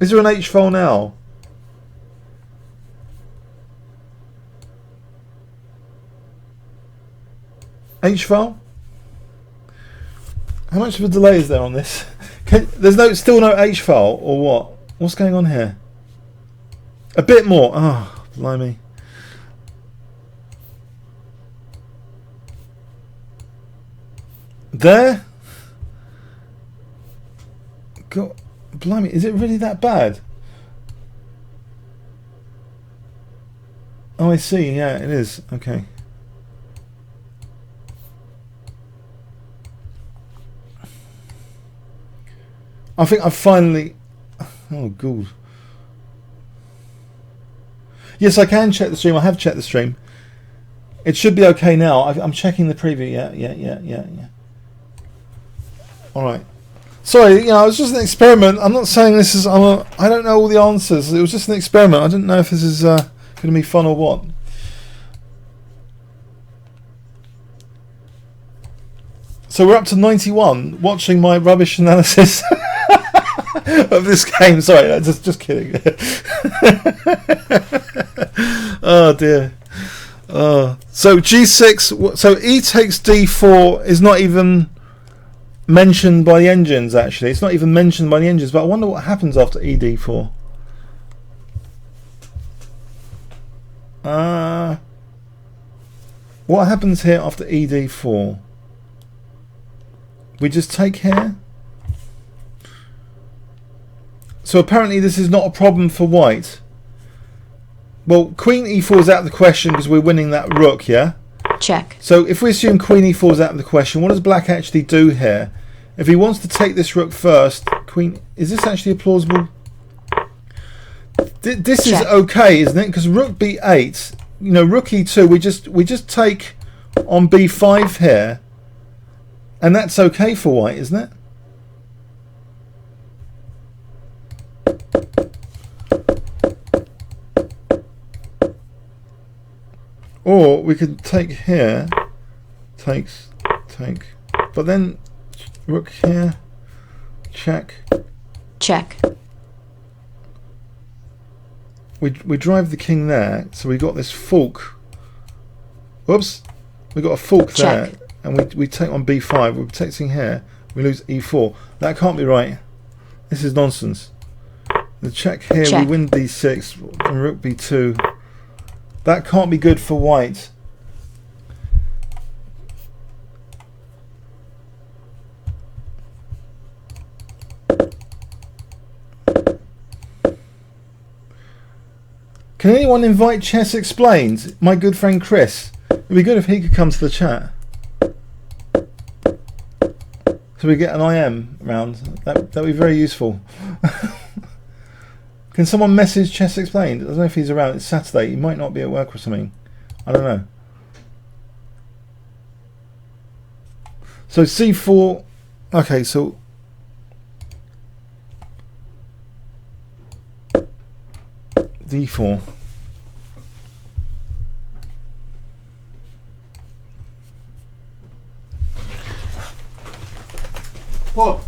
Is there an H file now? H file? How much of a delay is there on this? There's still no H file or what? What's going on here? A bit more. Oh, blimey. There? God, blimey, is it really that bad? Oh, I see. Yeah, it is. Okay. I think I've finally... Oh, God. Yes, I can check the stream. I have checked the stream. It should be okay now. I'm checking the preview. Yeah. All right. Sorry, it was just an experiment. I'm not saying this is... I don't know all the answers. It was just an experiment. I didn't know if this is going to be fun or what. So we're up to 91, watching my rubbish analysis of this game. Sorry, just kidding. Oh dear. So G6. So E takes D4 is not even mentioned by the engines. Actually, it's not even mentioned by the engines. But I wonder what happens after ED4. What happens here after ED4? We just take here. So apparently this is not a problem for white. Well, Queen E4 is out of the question because we're winning that rook, yeah? Check. So if we assume Queen E4 is out of the question, what does black actually do here? If he wants to take this rook first, Queen... Is this actually a plausible... This is okay, isn't it? Because rook B8, rook E2, we just take on B5 here. And that's okay for white, isn't it? Or we could take here, take, but then rook here, check. We drive the king there, so we got this fork. Oops, we got a fork there, and we take on b5. We're protecting here. We lose e4. That can't be right. This is nonsense. The check here, we win d6 and rook b2. That can't be good for white. Can anyone invite Chess Explained? My good friend Chris. It'd be good if he could come to the chat. So we get an IM round. That'd be very useful. Can someone message Chess Explained? I don't know if he's around. It's Saturday. He might not be at work or something. I don't know. So C4. Okay, so D4. What?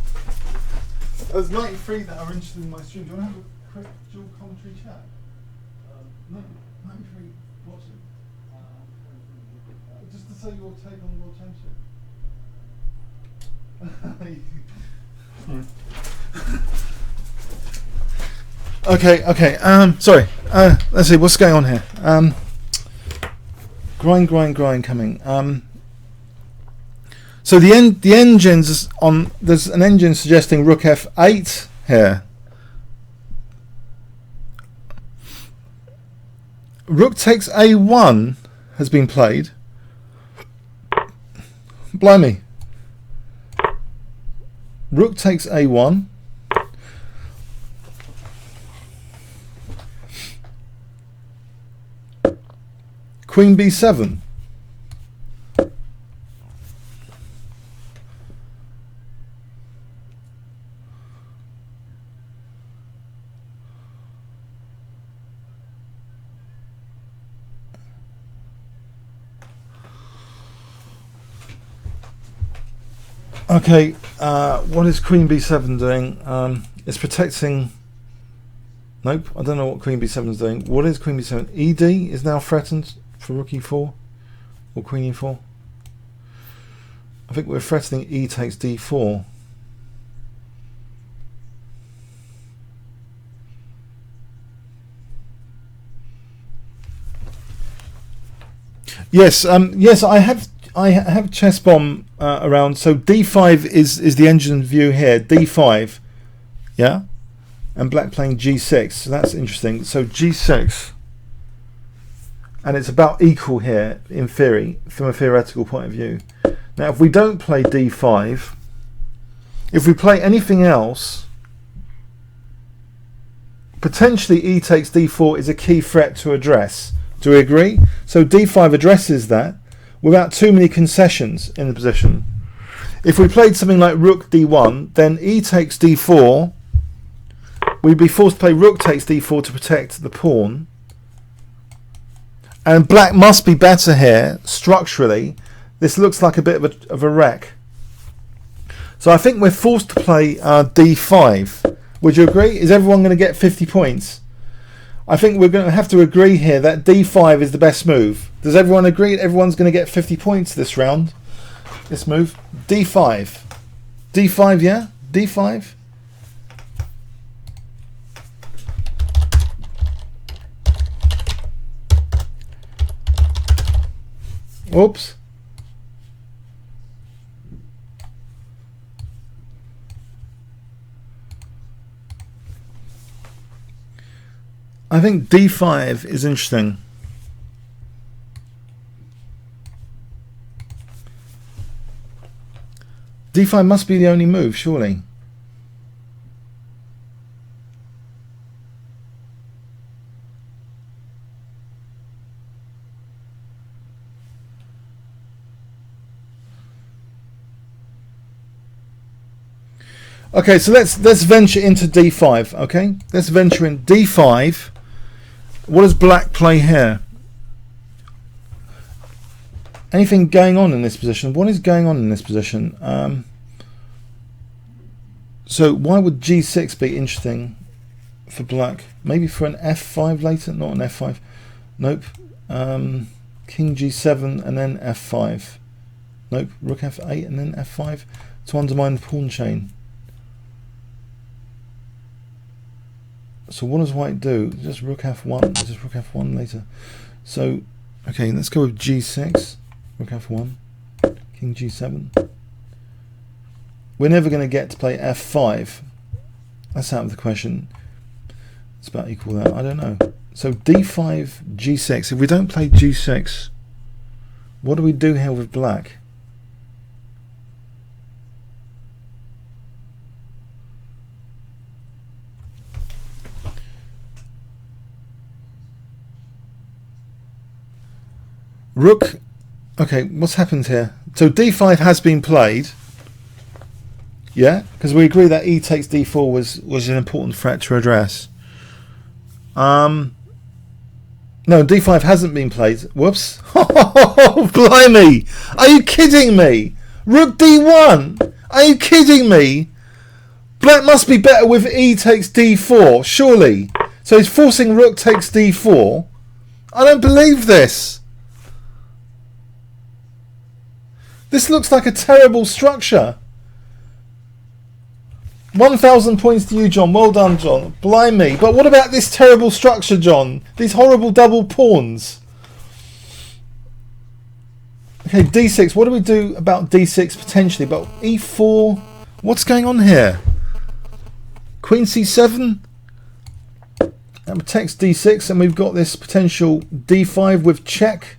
There's 93 that are interested in my stream. Do you want to have a quick dual commentary chat? No, 93 watching. Just to say your take on the World Championship. Okay. Sorry. Let's see what's going on here. Grind coming. So the engine's on. There's an engine suggesting rook f8 here. Rook takes a1 has been played. Blimey. Rook takes a1. Queen b7. Okay, what is Queen b7 doing? It's protecting... Nope, I don't know what Queen b7 is doing. What is Queen b7? Ed is now threatened for Rook e4 or Queen e4. I think we're threatening E takes d4. Yes, yes, I have chess bomb around. So d5 is the engine view here. d5, yeah, and black playing g6. So that's interesting. So g6, and it's about equal here in theory, from a theoretical point of view. Now, if we don't play d5, if we play anything else, potentially E takes d4 is a key threat to address. Do we agree? So d5 addresses that without too many concessions in the position. If we played something like rook d1, then E takes d4, we'd be forced to play rook takes d4 to protect the pawn. And black must be better here structurally. This looks like a bit of a wreck. So I think we're forced to play d5. Would you agree? Is everyone going to get 50 points? I think we're going to have to agree here that d5 is the best move. Does everyone agree everyone's going to get 50 points this round? This move? d5. d5, yeah? d5? Oops. I think d5 is interesting. d5 must be the only move, surely. Okay, so let's venture into d5. Okay, let's venture in d5. What does black play here? Anything going on in this position? What is going on in this position? So why would g6 be interesting for black? Maybe for an f5 later? Not an f5. Nope. King g7 and then f5. Nope. Rook f8 and then f5 to undermine the pawn chain. So what does white do? Just rook f1. Just rook f1 later. So, okay, let's go with g6. Rook f1. King g7. We're never going to get to play f5. That's out of the question. It's about equal that. I don't know. So d5, g6. If we don't play g6, what do we do here with black? Rook, okay, what's happened here? So d5 has been played, yeah, because we agree that E takes d4 was an important threat to address. No, d5 hasn't been played. Whoops! Oh, blimey! Are you kidding me? Rook d1! Are you kidding me? Black must be better with E takes d4, surely. So he's forcing rook takes d4. I don't believe this. This looks like a terrible structure. 1,000 points to you, John. Well done, John. Blimey. But what about this terrible structure, John? These horrible double pawns. Okay, d6. What do we do about d6 potentially? But e4. What's going on here? Queen c7. That protects d6, and we've got this potential d5 with check.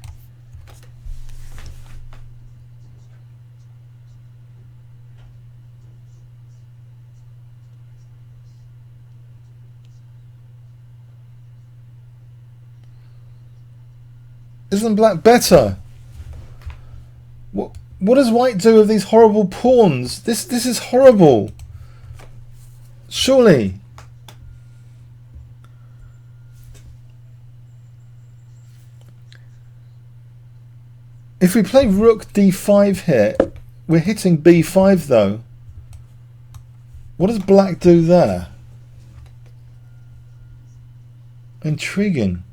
Isn't black better? What does white do with these horrible pawns? This is horrible. Surely. If we play rook d5 here, we're hitting b5 though. What does black do there? Intriguing.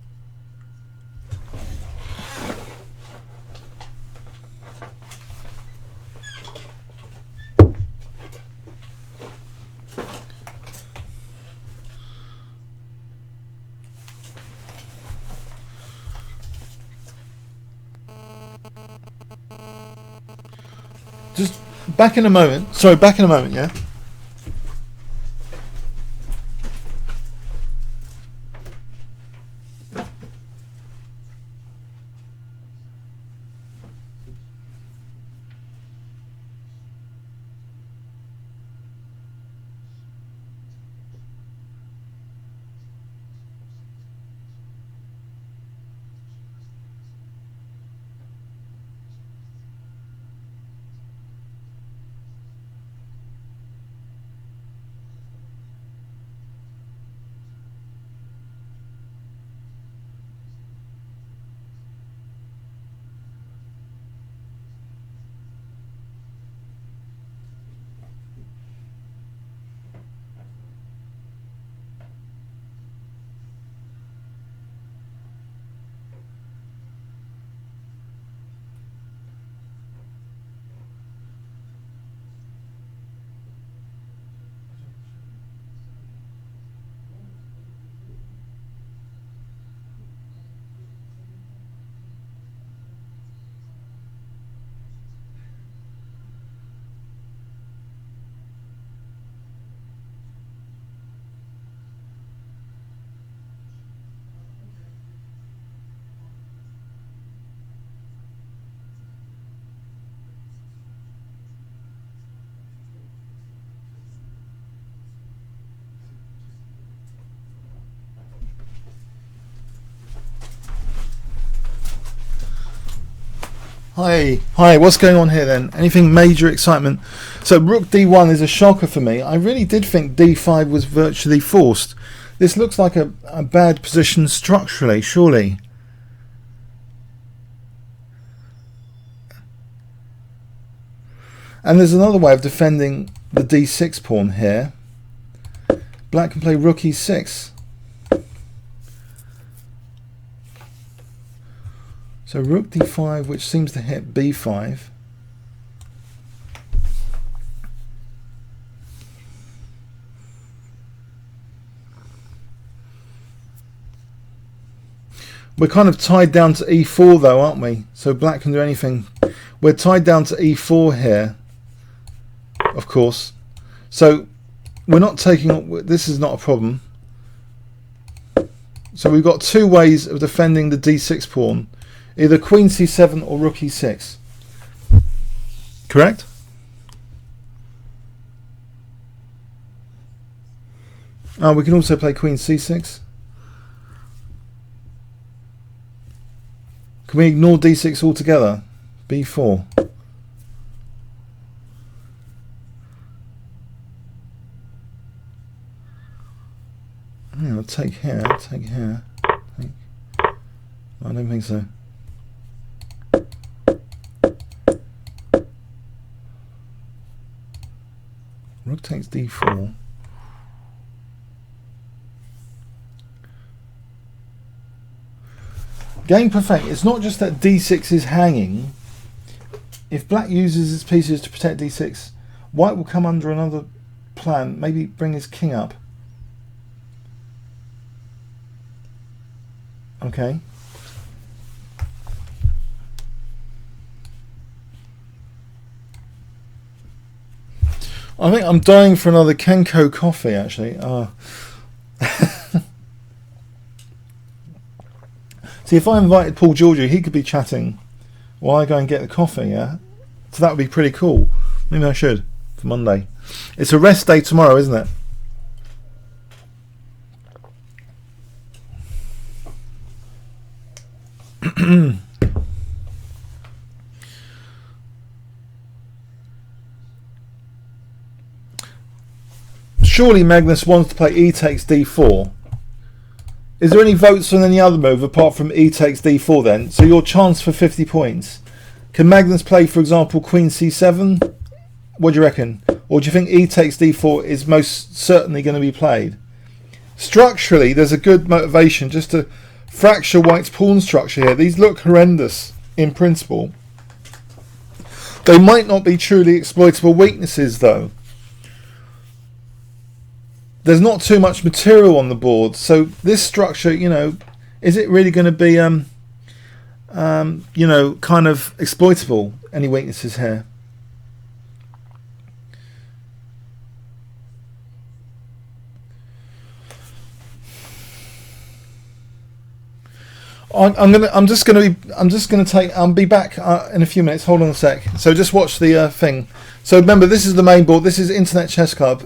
Just back in a moment. Sorry, back in a moment, yeah? Hi, what's going on here then? Anything major excitement? So rook d1 is a shocker for me. I really did think d5 was virtually forced. This looks like a bad position structurally, surely. And there's another way of defending the d6 pawn here. Black can play rook e6. So rook d5, which seems to hit b5. We're kind of tied down to e4 though, aren't we? So black can do anything. We're tied down to e4 here, of course. So we're not taking, this is not a problem. So we've got two ways of defending the d6 pawn. Either queen c7 or rook e6. Correct? Oh, we can also play queen c6. Can we ignore d6 altogether? b4. Yeah, I'll take here, take here. I don't think so. Rook takes d4. Game perfect. It's not just that d6 is hanging. If black uses its pieces to protect d6, white will come under another plan. Maybe bring his king up. Okay. I think I'm dying for another Kenko coffee, actually. See, if I invited Paul Giorgio, he could be chatting while I go and get the coffee, yeah? So that would be pretty cool. Maybe I should, for Monday. It's a rest day tomorrow, isn't it? Surely Magnus wants to play e takes d4. Is there any votes on any other move apart from e takes d4 then? So your chance for 50 points. Can Magnus play, for example, queen c7? What do you reckon? Or do you think e takes d4 is most certainly going to be played? Structurally, there's a good motivation just to fracture White's pawn structure here. These look horrendous in principle. They might not be truly exploitable weaknesses, though. There's not too much material on the board, so this structure, you know, is it really going to be, you know, kind of exploitable? Any weaknesses here? I'm just gonna take. I'll be back in a few minutes. Hold on a sec. So just watch the thing. So remember, this is the main board. This is Internet Chess Club.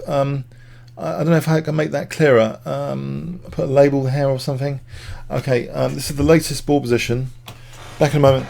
I don't know if I can make that clearer. Put a label here or something. Okay, this is the latest ball position. Back in a moment.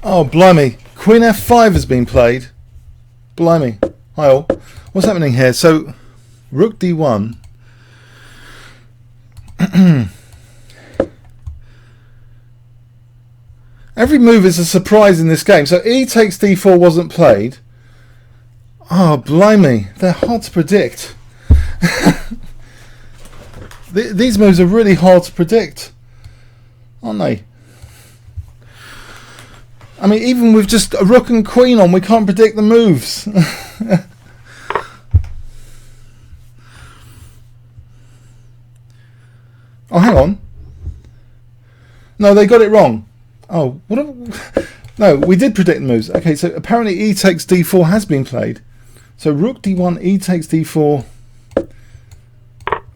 Oh, blimey. Queen f5 has been played. Blimey. Hi all. What's happening here? So, rook d1. Every move is a surprise in this game. So, e takes d4 wasn't played. Oh, blimey. They're hard to predict. These moves are really hard to predict, aren't they? I mean, even with just a rook and queen on, we can't predict the moves. Oh, hang on. No, they got it wrong. Oh, no, we did predict the moves. Okay, so apparently e takes d4 has been played. So rook d1, e takes d4.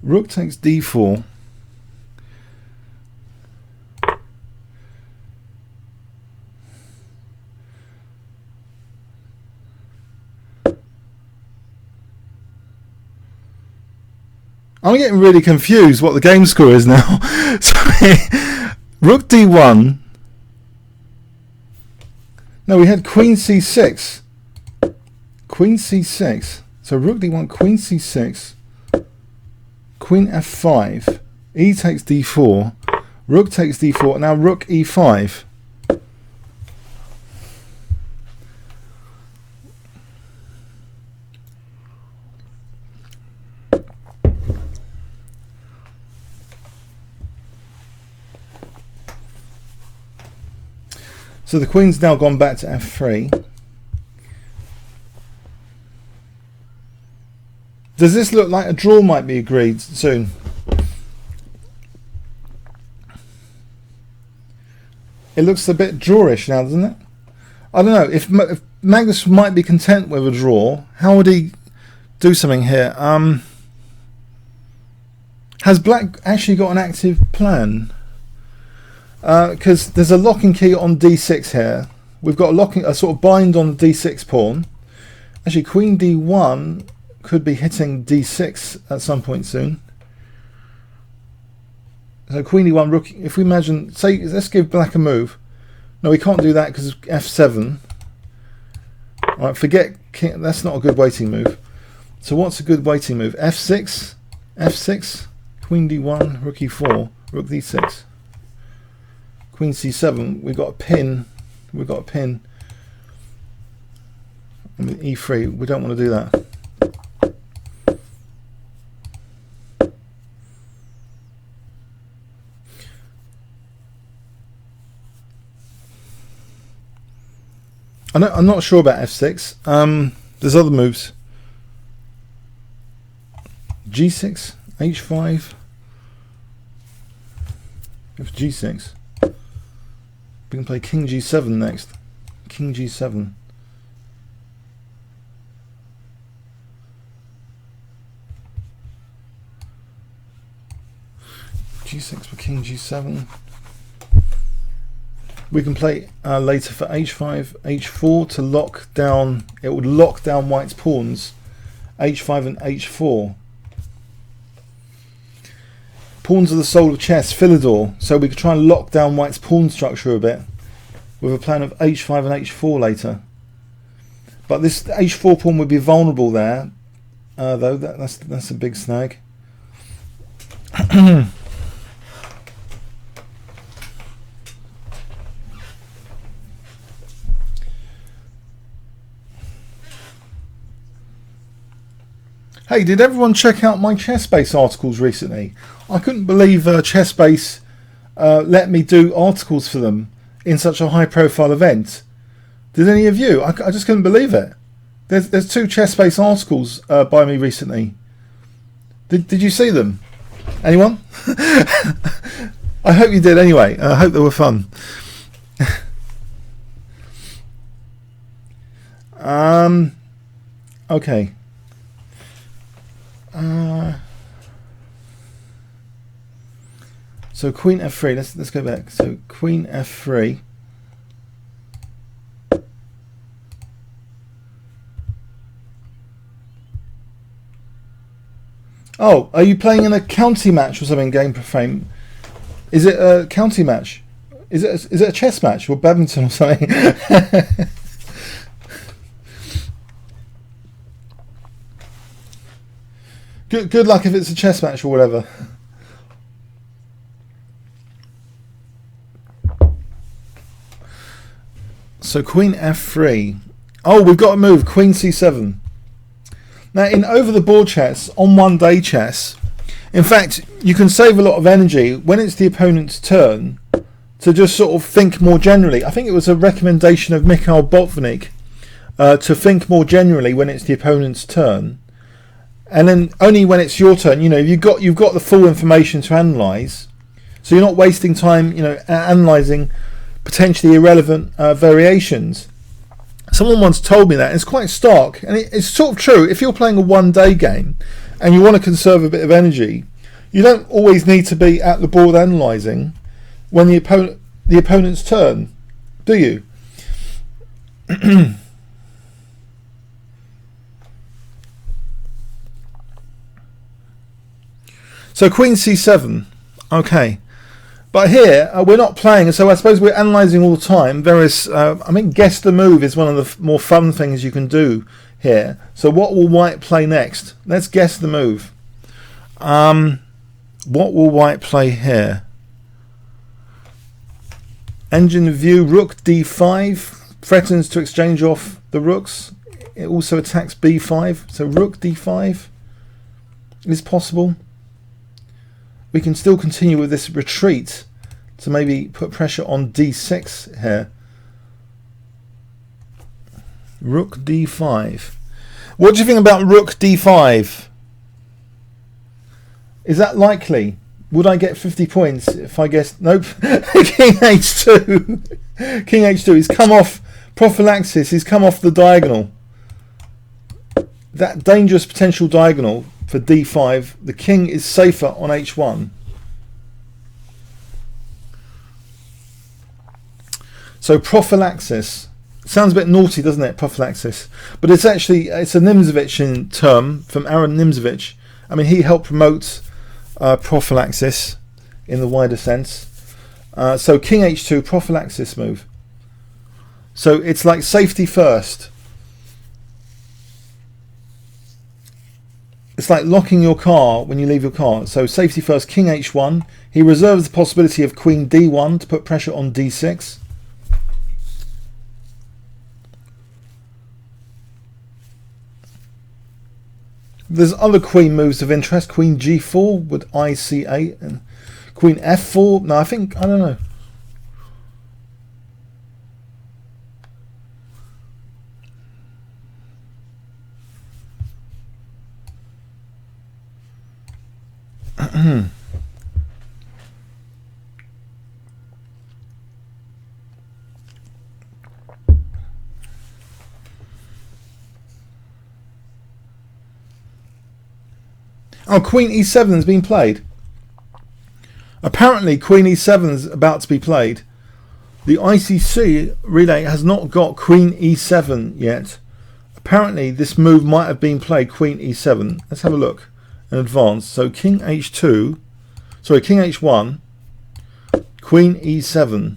Rook takes d4. I'm getting really confused what the game score is now. Sorry. Rook d1. No, we had queen c6. Queen c6. So rook d1, queen c6. Queen f5. E takes d4. Rook takes d4. Now rook e5. So the queen's now gone back to f3. Does this look like a draw might be agreed soon? It looks a bit drawish now, doesn't it? I don't know. If Magnus might be content with a draw, how would he do something here? Has Black actually got an active plan? Because there's a lock and key on d6 here. We've got a sort of bind on the d6 pawn. Actually, queen d1 could be hitting d6 at some point soon. So queen d1, rook. If we imagine, say, let's give Black a move. No, we can't do that because f7. All right, forget king. That's not a good waiting move. So what's a good waiting move? f6, f6, queen d1, rook e4, rook d6. Queen c7, we've got a pin. We've got a pin. I mean, e3, we don't want to do that. I'm not sure about f6. There's other moves. g6, h5, if g6. We can play king g7 next. King g7. g6 for king g7. We can play later for h5, h4 to lock down. It would lock down white's pawns. h5 and h4. Pawns are the soul of chess, Philidor. So we could try and lock down white's pawn structure a bit with a plan of h5 and h4 later. But this h4 pawn would be vulnerable there, though. That's a big snag. Hey, did everyone check out my ChessBase articles recently? I couldn't believe ChessBase let me do articles for them in such a high-profile event. Did any of you? I just couldn't believe it. There's 2 ChessBase articles by me recently. Did you see them? Anyone? I hope you did anyway. I hope they were fun. Okay. So queen f3. Let's go back. So queen f3. Oh, are you playing in a county match or something? Game per frame. Is it a county match? Is it a chess match or badminton or something? Good luck if it's a chess match or whatever. So Queen F3. Oh, we've got to move Queen C7. Now in over the board chess, on one day chess, in fact you can save a lot of energy when it's the opponent's turn to just sort of think more generally. I think it was a recommendation of Mikhail Botvinnik to think more generally when it's the opponent's turn. And then only when it's your turn, you've got the full information to analyse, so you're not wasting time, analysing potentially irrelevant variations. Someone once told me that, and it's quite stark, and it's sort of true. If you're playing a one-day game and you want to conserve a bit of energy, you don't always need to be at the board analysing when the opponent's turn, do you? So Queen C7, okay, but here we're not playing, so I suppose we're analysing all the time. Various, guess the move is one of the more fun things you can do here. So what will White play next? Let's guess the move. What will White play here? Engine view, Rook D5 threatens to exchange off the rooks. It also attacks B5, so Rook D5 is possible. We can still continue with this retreat to maybe put pressure on D6 here. Rook D5. What do you think about Rook D5? Is that likely? Would I get 50 points if I guessed? Nope. King H2. King H2. He's come off prophylaxis. He's come off the diagonal. That dangerous potential diagonal for D5. The king is safer on H1. So prophylaxis. Sounds a bit naughty, doesn't it? Prophylaxis. But it's a Nimzovich term from Aaron Nimzovich. I mean, he helped promote prophylaxis in the wider sense. So King H2, prophylaxis move. So it's like safety first. It's like locking your car when you leave your car. So safety first, King H1. He reserves the possibility of Queen D1 to put pressure on D6. There's other queen moves of interest. Queen G4 with IC8 and Queen F4. No, I don't know. Oh, Queen E7 has been played. Apparently Queen E7 is about to be played. The ICC relay has not got Queen E7 yet. Apparently this move might have been played, Queen E7. Let's have a look in advance. So King H2, sorry, King H1, Queen E7.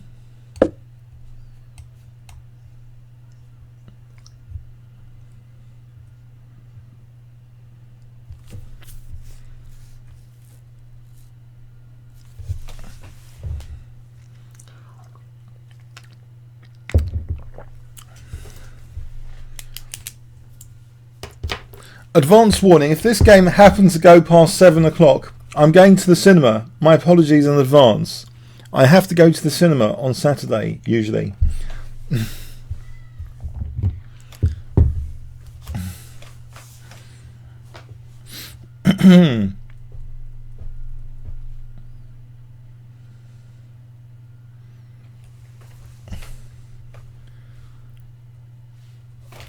Advance warning, if this game happens to go past 7 o'clock, I'm going to the cinema. My apologies in advance. I have to go to the cinema on Saturday, usually.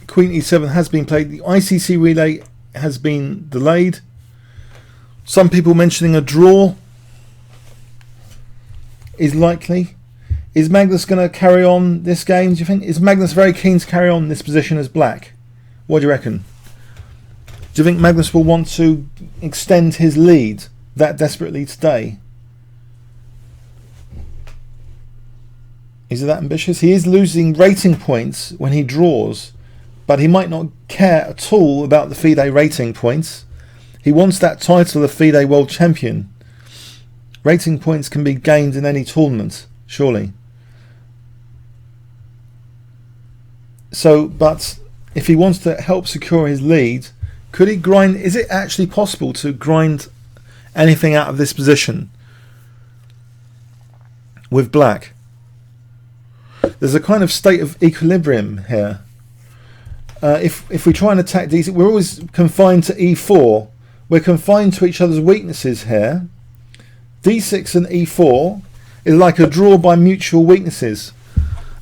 Queen E7 has been played. The ICC relay has been delayed. Some people mentioning a draw is likely. Is Magnus going to carry on this game, do you think? Is Magnus very keen to carry on this position as black? What do you reckon? Do you think Magnus will want to extend his lead that desperately today? Is he that ambitious? He is losing rating points when he draws, but he might not care at all about the FIDE rating points. He wants that title of FIDE World Champion. Rating points can be gained in any tournament, surely. So, but if he wants to help secure his lead, could he grind? Is it actually possible to grind anything out of this position with black? There's a kind of state of equilibrium here. If we try and attack D6, we're always confined to E4. We're confined to each other's weaknesses here. D6 and E4 is like a draw by mutual weaknesses.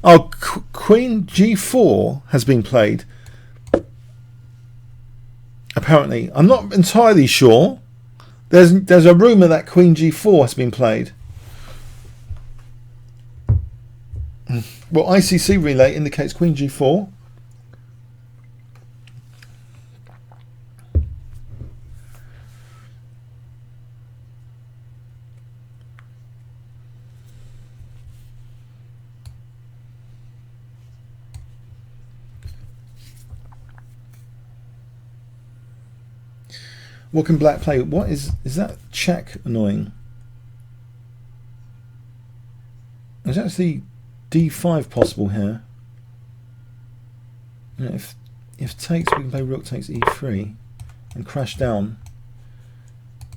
Oh, Queen G4 has been played. Apparently, I'm not entirely sure. There's a rumour that Queen G4 has been played. Well, ICC relay indicates Queen G4. What can black play? What is that check annoying? There's actually D5 possible here. You know, if takes, we can play rook takes E3 and crash down.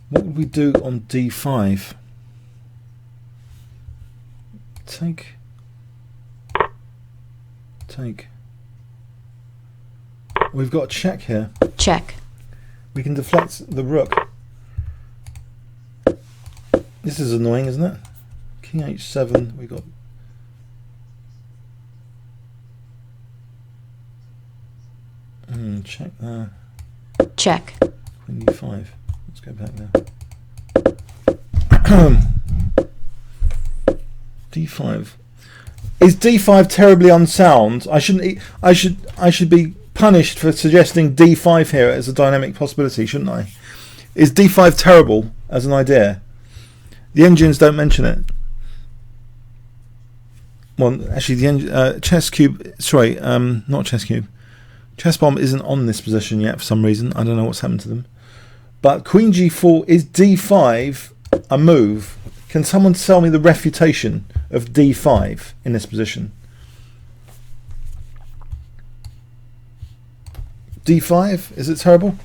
What would we do on D5? Take. We've got a check here. Check. We can deflect the rook. This is annoying, isn't it? King H7. We got. Check there. Check. Queen E5. Let's go back there. D5. Is D5 terribly unsound? I should be punished for suggesting D5 here as a dynamic possibility, shouldn't I? Is D5 terrible as an idea? The engines don't mention it. Well, actually, the chess cube. Sorry, not chess cube. Chess bomb isn't on this position yet for some reason. I don't know what's happened to them. But Queen G4, is D5 a move? Can someone tell me the refutation of D5 in this position? D5, is it terrible?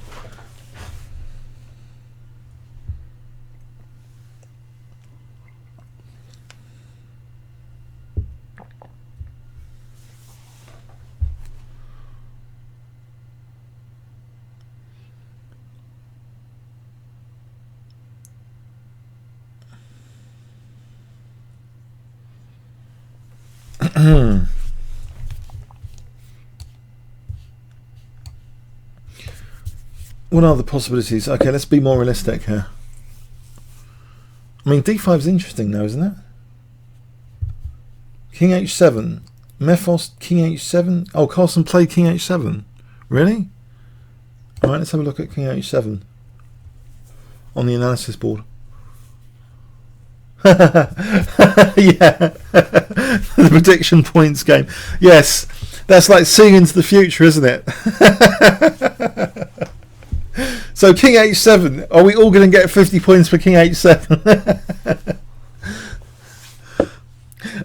What are the possibilities? Okay, let's be more realistic here. I mean, D5 is interesting though, isn't it? King H7. Mephos, King H7. Oh, Carlson played King H7. Really? Alright, let's have a look at King H7 on the analysis board. Yeah. The prediction points game. Yes, that's like seeing into the future, isn't it? So King H7, are we all going to get 50 points for King H7?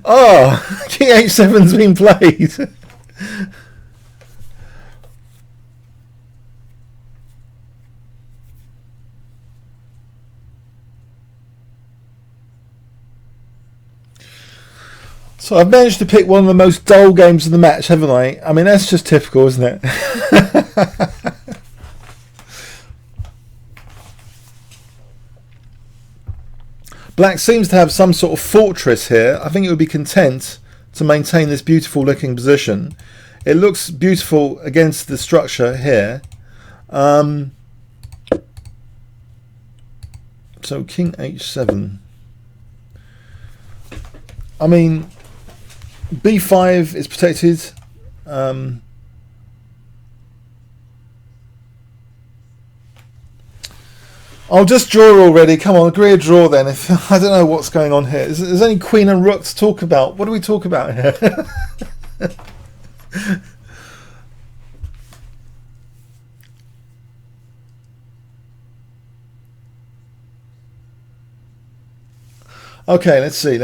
Oh, King H7's been played. So I've managed to pick one of the most dull games of the match, haven't I? I mean, that's just typical, isn't it? Black seems to have some sort of fortress here. I think it would be content to maintain this beautiful looking position. It looks beautiful against the structure here. So King H7. I mean, B5 is protected. I'll just draw already. Come on, agree a draw then. If I don't know what's going on here. There's only queen and rook to talk about. What do we talk about here? Okay, let's see.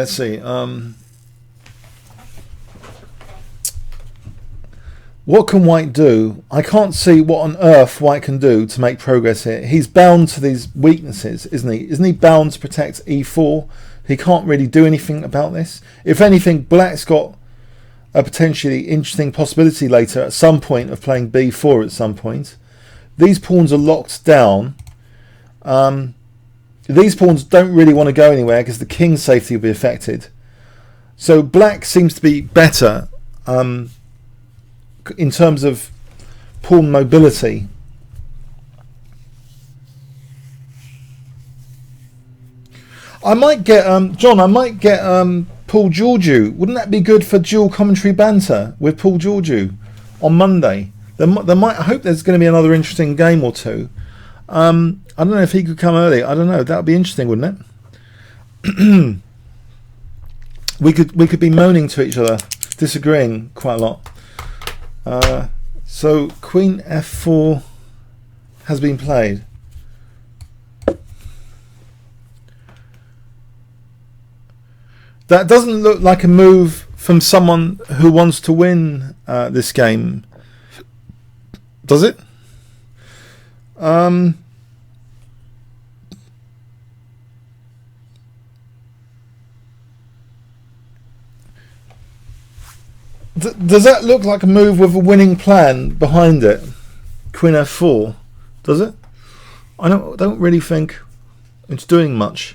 What can white do? I can't see what on earth white can do to make progress here. He's bound to these weaknesses, isn't he? Isn't he bound to protect e4? He can't really do anything about this. If anything, black's got a potentially interesting possibility later at some point of playing b4 at some point. These pawns are locked down. These pawns don't really want to go anywhere because the king's safety will be affected. So black seems to be better in terms of pawn mobility. I might get John. I might get Paul Georgiou. Wouldn't that be good for dual commentary banter with Paul Georgiou on Monday? There might. I hope there's going to be another interesting game or two. I don't know if he could come early. I don't know. That would be interesting, wouldn't it? we could be moaning to each other, disagreeing quite a lot. So Queen f4 has been played. That doesn't look like a move from someone who wants to win this game, does it? Does that look like a move with a winning plan behind it? Queen f4, does it? I don't really think it's doing much.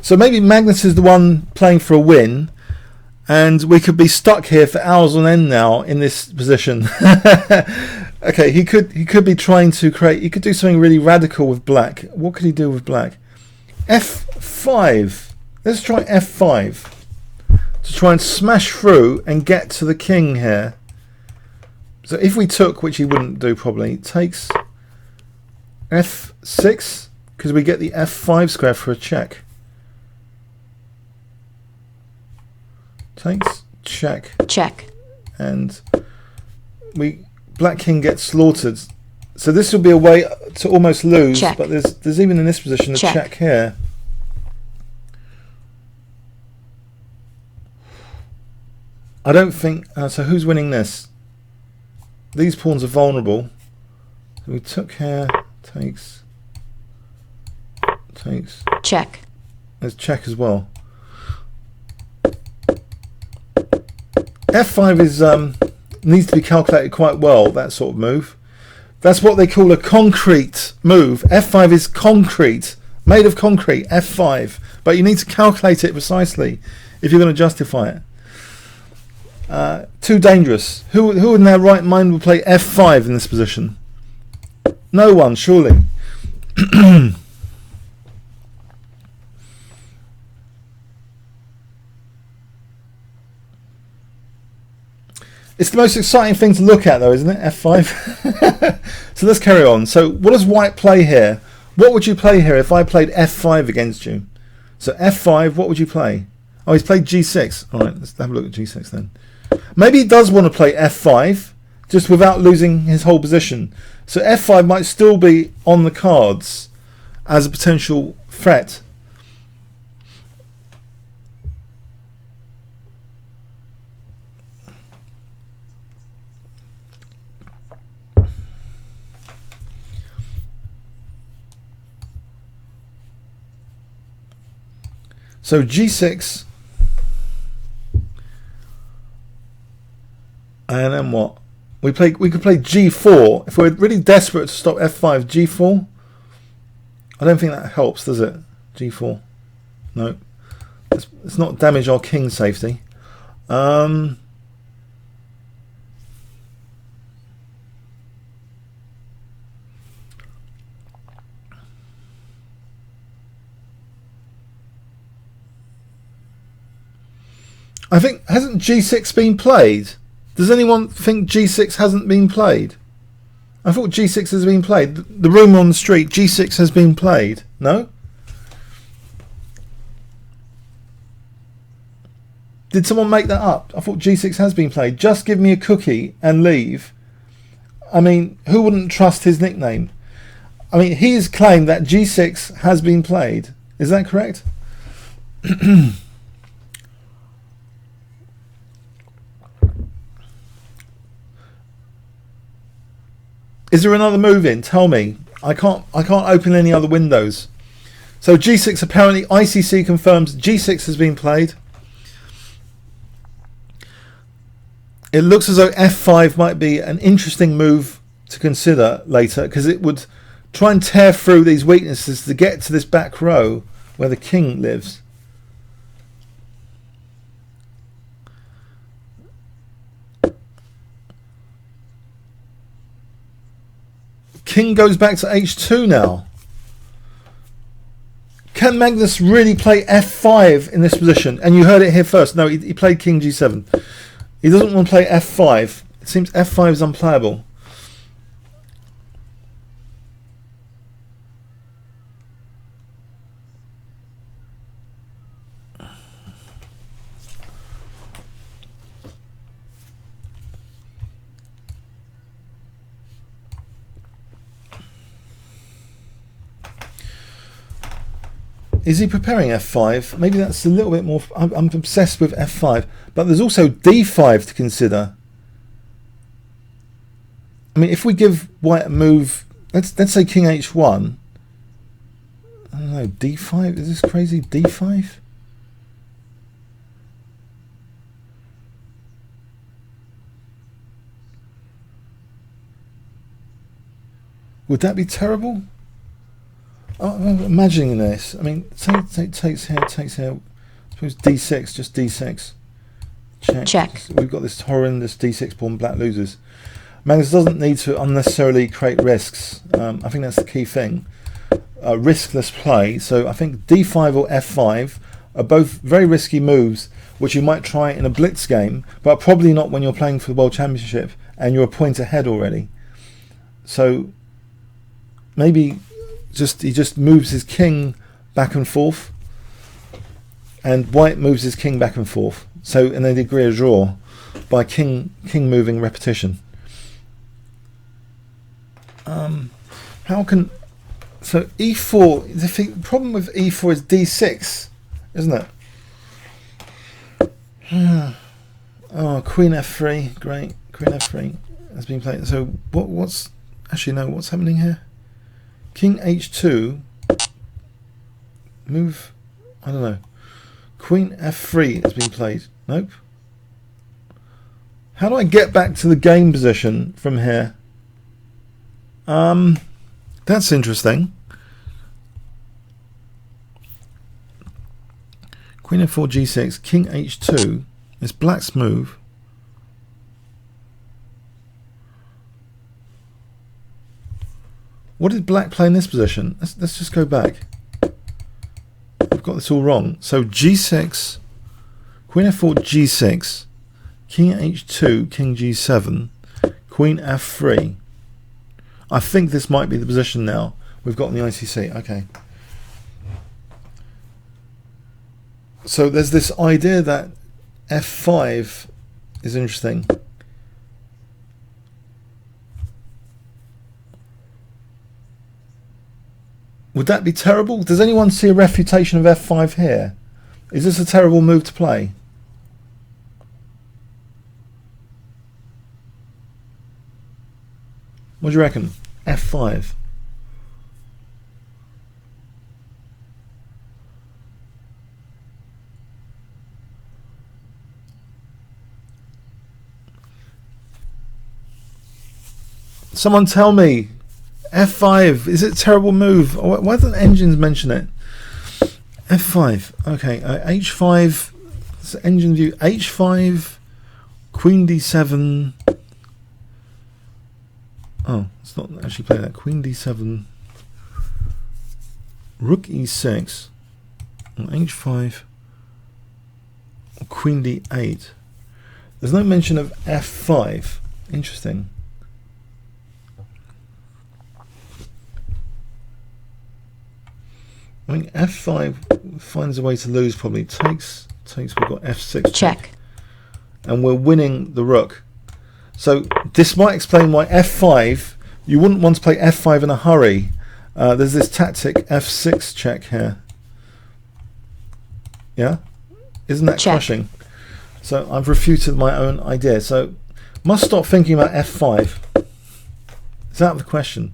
So maybe Magnus is the one playing for a win, and we could be stuck here for hours on end now in this position. Okay, he could be trying to create. He could do something really radical with black. What could he do with black? f5. Let's try f5 to try and smash through and get to the king here. So if we took, which he wouldn't do probably, takes f6 because we get the f5 square for a check. Takes, check. Check. And black king gets slaughtered. So this will be a way to almost lose, check. But there's even in this position a check here. I don't think so. Who's winning this? These pawns are vulnerable. So we took here, takes, check. There's check as well. f5 is needs to be calculated quite well, that sort of move. That's what they call a concrete move. f5 is concrete, made of concrete, f5. But you need to calculate it precisely if you're going to justify it. Too dangerous. Who in their right mind would play f5 in this position? No one, surely. It's the most exciting thing to look at though, isn't it? f5. So let's carry on. So what does white play here? What would you play here if I played f5 against you? So f5, what would you play? Oh, he's played g6. Alright, let's have a look at g6 then. Maybe he does want to play f5 just without losing his whole position. So f5 might still be on the cards as a potential threat. So g6, and then what? We could play g4 if we're really desperate to stop f5. G4. I don't think that helps, does it? G4. No. Let's not damage our king safety. I think, hasn't g6 been played? Does anyone think g6 hasn't been played? I thought g6 has been played. The rumour on the street, g6 has been played. No? Did someone make that up? I thought g6 has been played. Just give me a cookie and leave. I mean, who wouldn't trust his nickname? I mean, he has claimed that g6 has been played. Is that correct? Is there another move in? Tell me. I can't open any other windows. So g6 apparently ICC confirms g6 has been played. It looks as though f5 might be an interesting move to consider later, because it would try and tear through these weaknesses to get to this back row where the king lives. King goes back to h2 now. Can Magnus really play f5 in this position? And you heard it here first. No, he played king g7. He doesn't want to play f5. It seems f5 is unplayable. Is he preparing f5? Maybe that's a little bit more. I'm obsessed with f5, but there's also d5 to consider. I mean, if we give white a move, let's say king h1. I don't know, d5. Is this crazy? d5. Would that be terrible? I'm imagining this. I mean, takes here. Suppose d6, just d6. Check. We've got this horrendous d6 pawn, black loses. Magnus doesn't need to unnecessarily create risks. I think that's the key thing. Riskless play. So I think d5 or f5 are both very risky moves, which you might try in a blitz game, but probably not when you're playing for the World Championship and you're a point ahead already. So maybe he just moves his king back and forth, and white moves his king back and forth. So, and they agree a draw by king moving repetition. How can so e4? The problem with e4 is d6, isn't it? Oh, queen f3, great. Queen f3 has been played. So what's actually no? What's happening here? King h2, move, I don't know. Queen f3 has been played. Nope. How do I get back to the game position from here? That's interesting. Queen f4, g6, king h2 is black's move. What did black play in this position? Let's just go back. I've got this all wrong. So g6, queen f4, g6, king h2, king g7, queen f3. I think this might be the position now we've got in the ICC. Okay. So there's this idea that f5 is interesting. Would that be terrible? Does anyone see a refutation of f5 here? Is this a terrible move to play? What do you reckon? f5. Someone tell me. f5, is it a terrible move? Why don't engines mention it? f5, okay, h5, so engine view, h5, queen d7, oh, it's not actually playing that, queen d7, rook e6, h5, queen d8. There's no mention of f5. Interesting. I think f5 finds a way to lose probably. Takes, we've got f6 check. And we're winning the rook. So this might explain why f5, you wouldn't want to play f5 in a hurry. There's this tactic f6 check here. Yeah? Isn't that check. crushing? So I've refuted my own idea. So must stop thinking about f5. It's out of the question.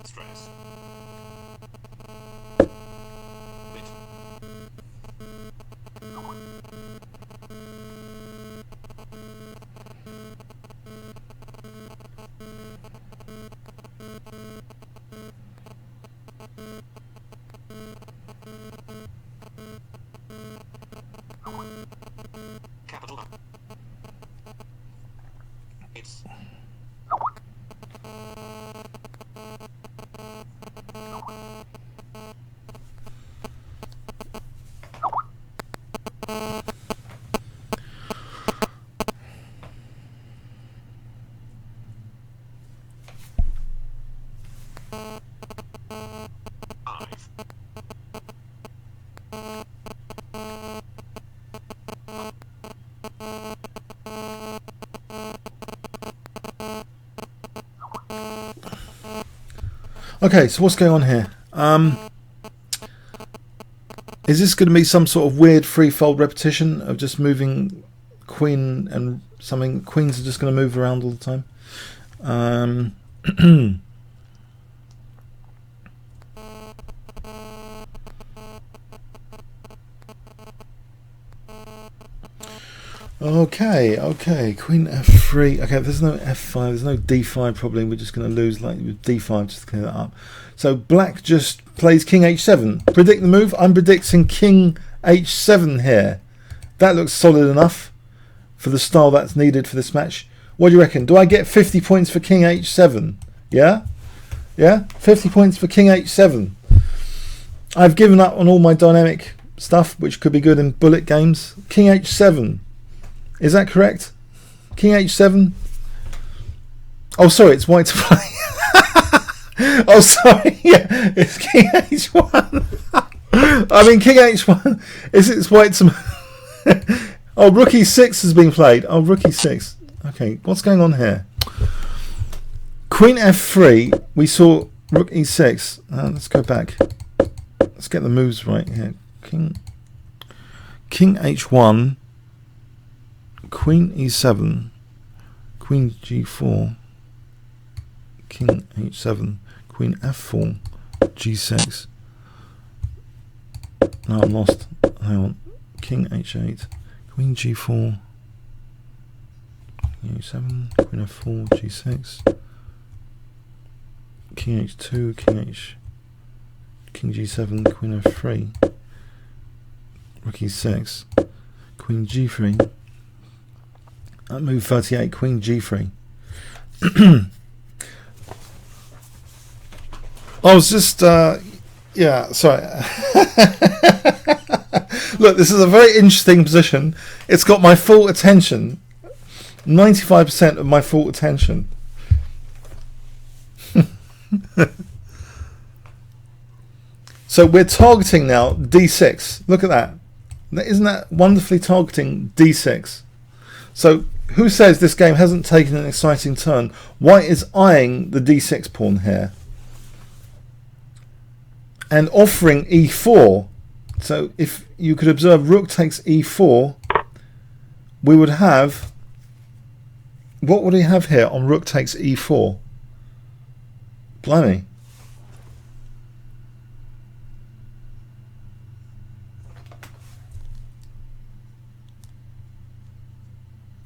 Stress. Capital. It's Okay, so what's going on here? Is this going to be some sort of weird threefold repetition of just moving queen and something? Queens are just going to move around all the time. Okay, queen f3. Okay, there's no f5, there's no d5 probably. We're just going to lose like with d5 just to clear that up. So black just plays king h7. Predict the move. I'm predicting king h7 here. That looks solid enough for the style that's needed for this match. What do you reckon? Do I get 50 points for king h7? Yeah? Yeah? 50 points for king h7. I've given up on all my dynamic stuff, which could be good in bullet games. King h7. Is that correct? King h7. Oh, sorry, it's white to play. Oh, sorry. Yeah, it's king h1. I mean, king h1. It's white to. Oh, rook e6 has been played. Oh, rook e6. Okay, what's going on here? Queen f3. We saw rook e6. Let's go back. Let's get the moves right here. King h1. Queen e7, queen g4, king h7, queen f4, g6. No, I'm lost. Hang on. King h8, queen g4, king h7, queen f4, g6, king h2, king g7, queen f3, rook e6, queen g3. At move 38, queen g3. I was just, yeah, sorry. Look, this is a very interesting position. It's got my full attention. 95% of my full attention. So we're targeting now d6. Look at that. Isn't that wonderfully targeting d6? So who says this game hasn't taken an exciting turn? White is eyeing the d6 pawn here and offering e4. So if you could observe rook takes e4, we would have, what would we have here on rook takes e4? Blimey.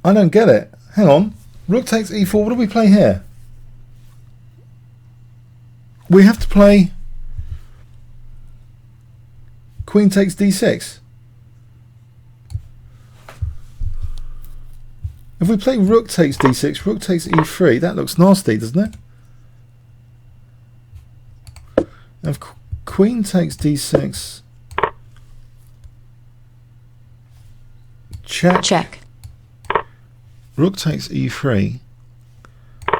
I don't get it. Hang on. Rook takes e4. What do we play here? We have to play queen takes d6. If we play rook takes d6, rook takes e3, that looks nasty, doesn't it? If queen takes d6, check. Rook takes e3.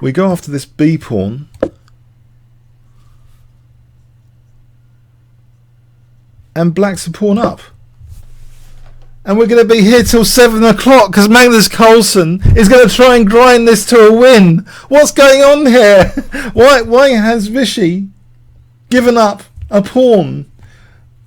We go after this b pawn. And black's a pawn up. And we're going to be here till 7 o'clock because Magnus Carlsen is going to try and grind this to a win. What's going on here? Why has Vichy given up a pawn?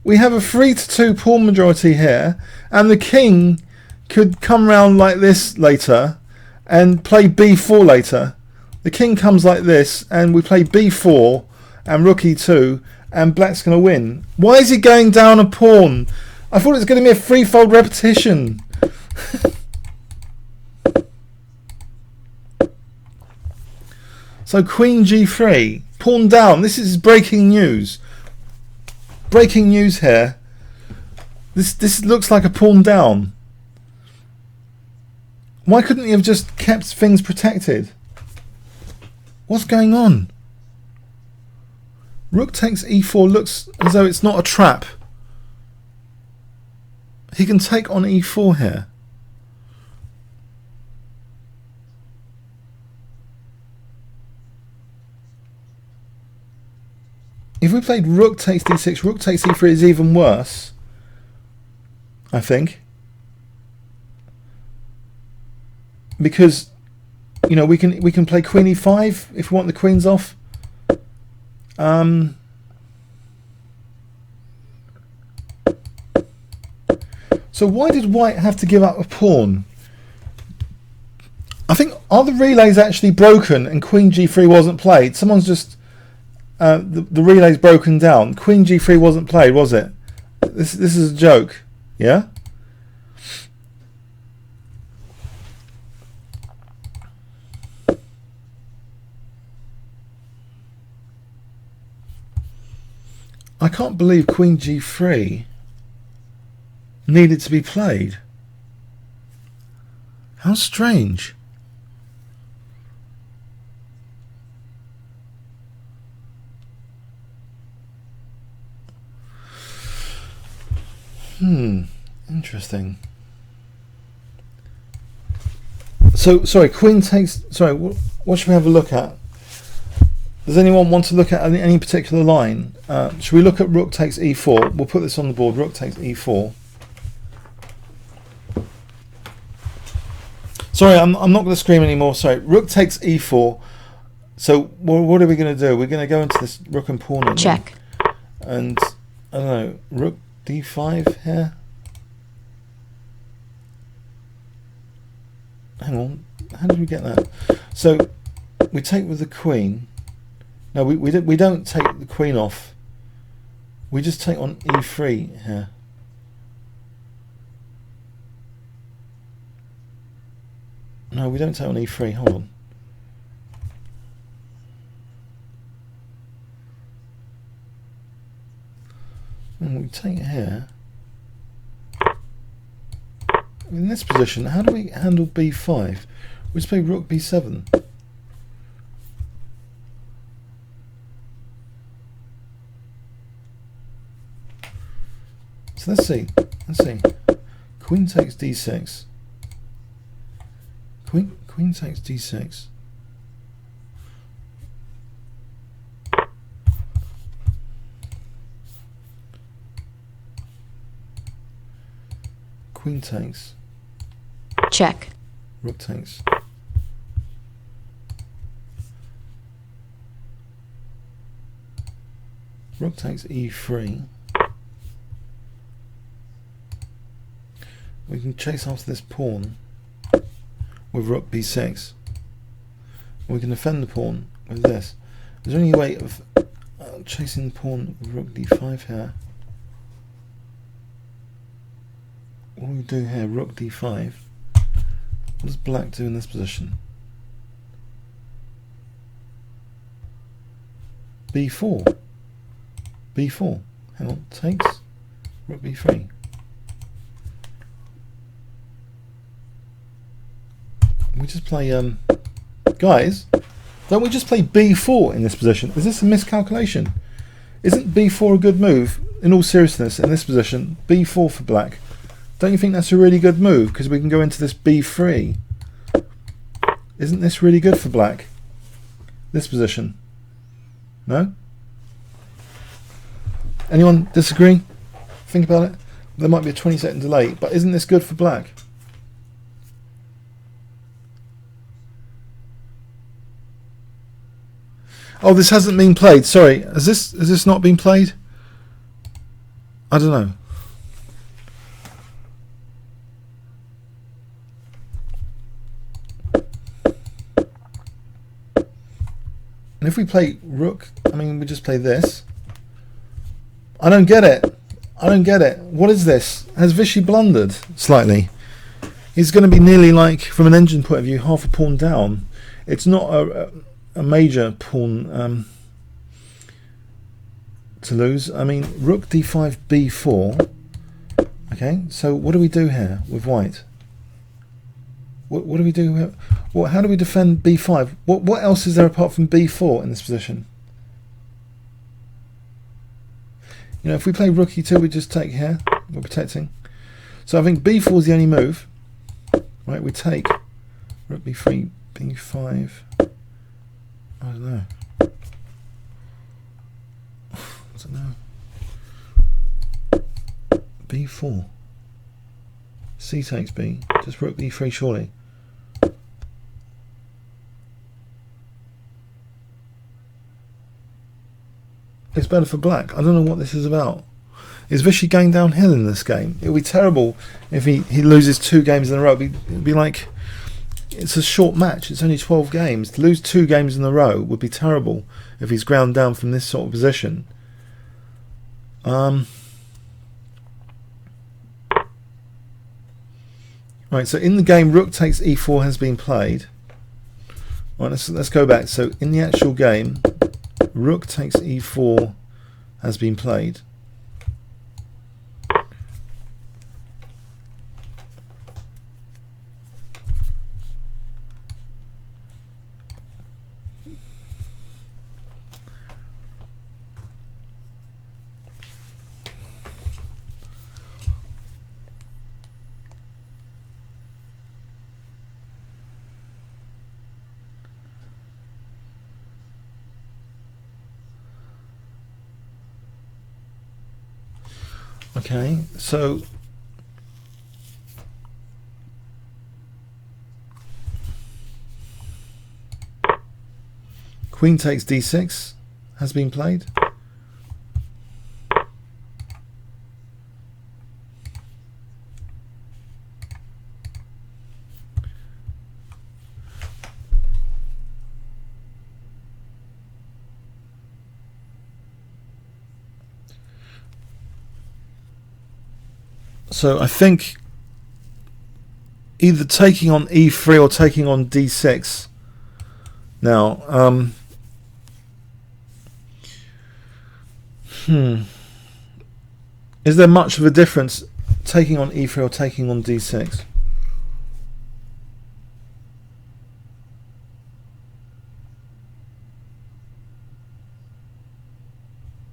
We have a 3-2 pawn majority here, and the king could come round like this later and play b4 later. The king comes like this, and we play b4 and rook e2, and black's going to win. Why is he going down a pawn? I thought it was going to be a threefold repetition. So queen g3, pawn down. This is breaking news. Breaking news here. This looks like a pawn down. Why couldn't he have just kept things protected? What's going on? Rook takes e4 looks as though it's not a trap. He can take on e4 here. If we played rook takes d6, rook takes e3 is even worse, I think. Because, you know, we can play queen e5 if we want the queens off. So why did white have to give up a pawn? I think, are the relays actually broken and queen g3 wasn't played? Someone's just the relay's broken down. Queen g3 wasn't played, was it? This is a joke. Yeah. I can't believe queen g3 needed to be played. How strange. Interesting. So, sorry, queen takes... Sorry, what should we have a look at? Does anyone want to look at any particular line? Should we look at rook takes e4? We'll put this on the board. Rook takes e4. Sorry, I'm not going to scream anymore. Sorry, rook takes e4. So what are we going to do? We're going to go into this rook and pawn. Check. And, I don't know, rook d5 here? Hang on, how did we get that? So, we take with the queen. No, we don't take the queen off. We just take on e3 here. No, we don't take on e3. Hold on. And we take it here. In this position, how do we handle b5? We just play rook b7. So let's see. Queen takes d6. Queen takes d6. Queen takes. Check. Rook takes. Rook takes e3. We can chase after this pawn with rook b6. We can defend the pawn with this. Is there any way of chasing the pawn with rook d5 here? What do we do here? Rook d5. What does black do in this position? b4. b4. Hang on. Takes. Rook b3. We just play... guys, don't we just play b4 in this position? Is this a miscalculation? Isn't b4 a good move? In all seriousness, in this position, b4 for black. Don't you think that's a really good move? Because we can go into this b3. Isn't this really good for black? This position. No? Anyone disagree? Think about it. There might be a 20-second delay, but isn't this good for black? Oh, this hasn't been played. Sorry, has this not been played? I don't know. And if we play rook, I mean, we just play this. I don't get it. I don't get it. What is this? Has Vichy blundered slightly? He's going to be nearly like, from an engine point of view, half a pawn down. It's not a major pawn to lose. I mean, rook d5, b4. Okay, so what do we do here with white? What do we do? How do we defend b5? What else is there apart from b4 in this position? You know, if we play rook e2, we just take here. We're protecting. So I think b4 is the only move. Right, we take rook b3, b5. I don't know. I don't know. b4. C takes b. Just rook b3 surely. It's better for black. I don't know what this is about. Is Vichy going downhill in this game? It would be terrible if he loses 2 games in a row. It'd be like, it's a short match. It's only 12 games. To lose 2 games in a row would be terrible if he's ground down from this sort of position. Right, so in the game, rook takes e4 has been played. Right, let's go back. So in the actual game, rook takes e4 has been played. Okay, so queen takes d6 has been played. So I think either taking on e3 or taking on d6. Now, is there much of a difference taking on e3 or taking on d6?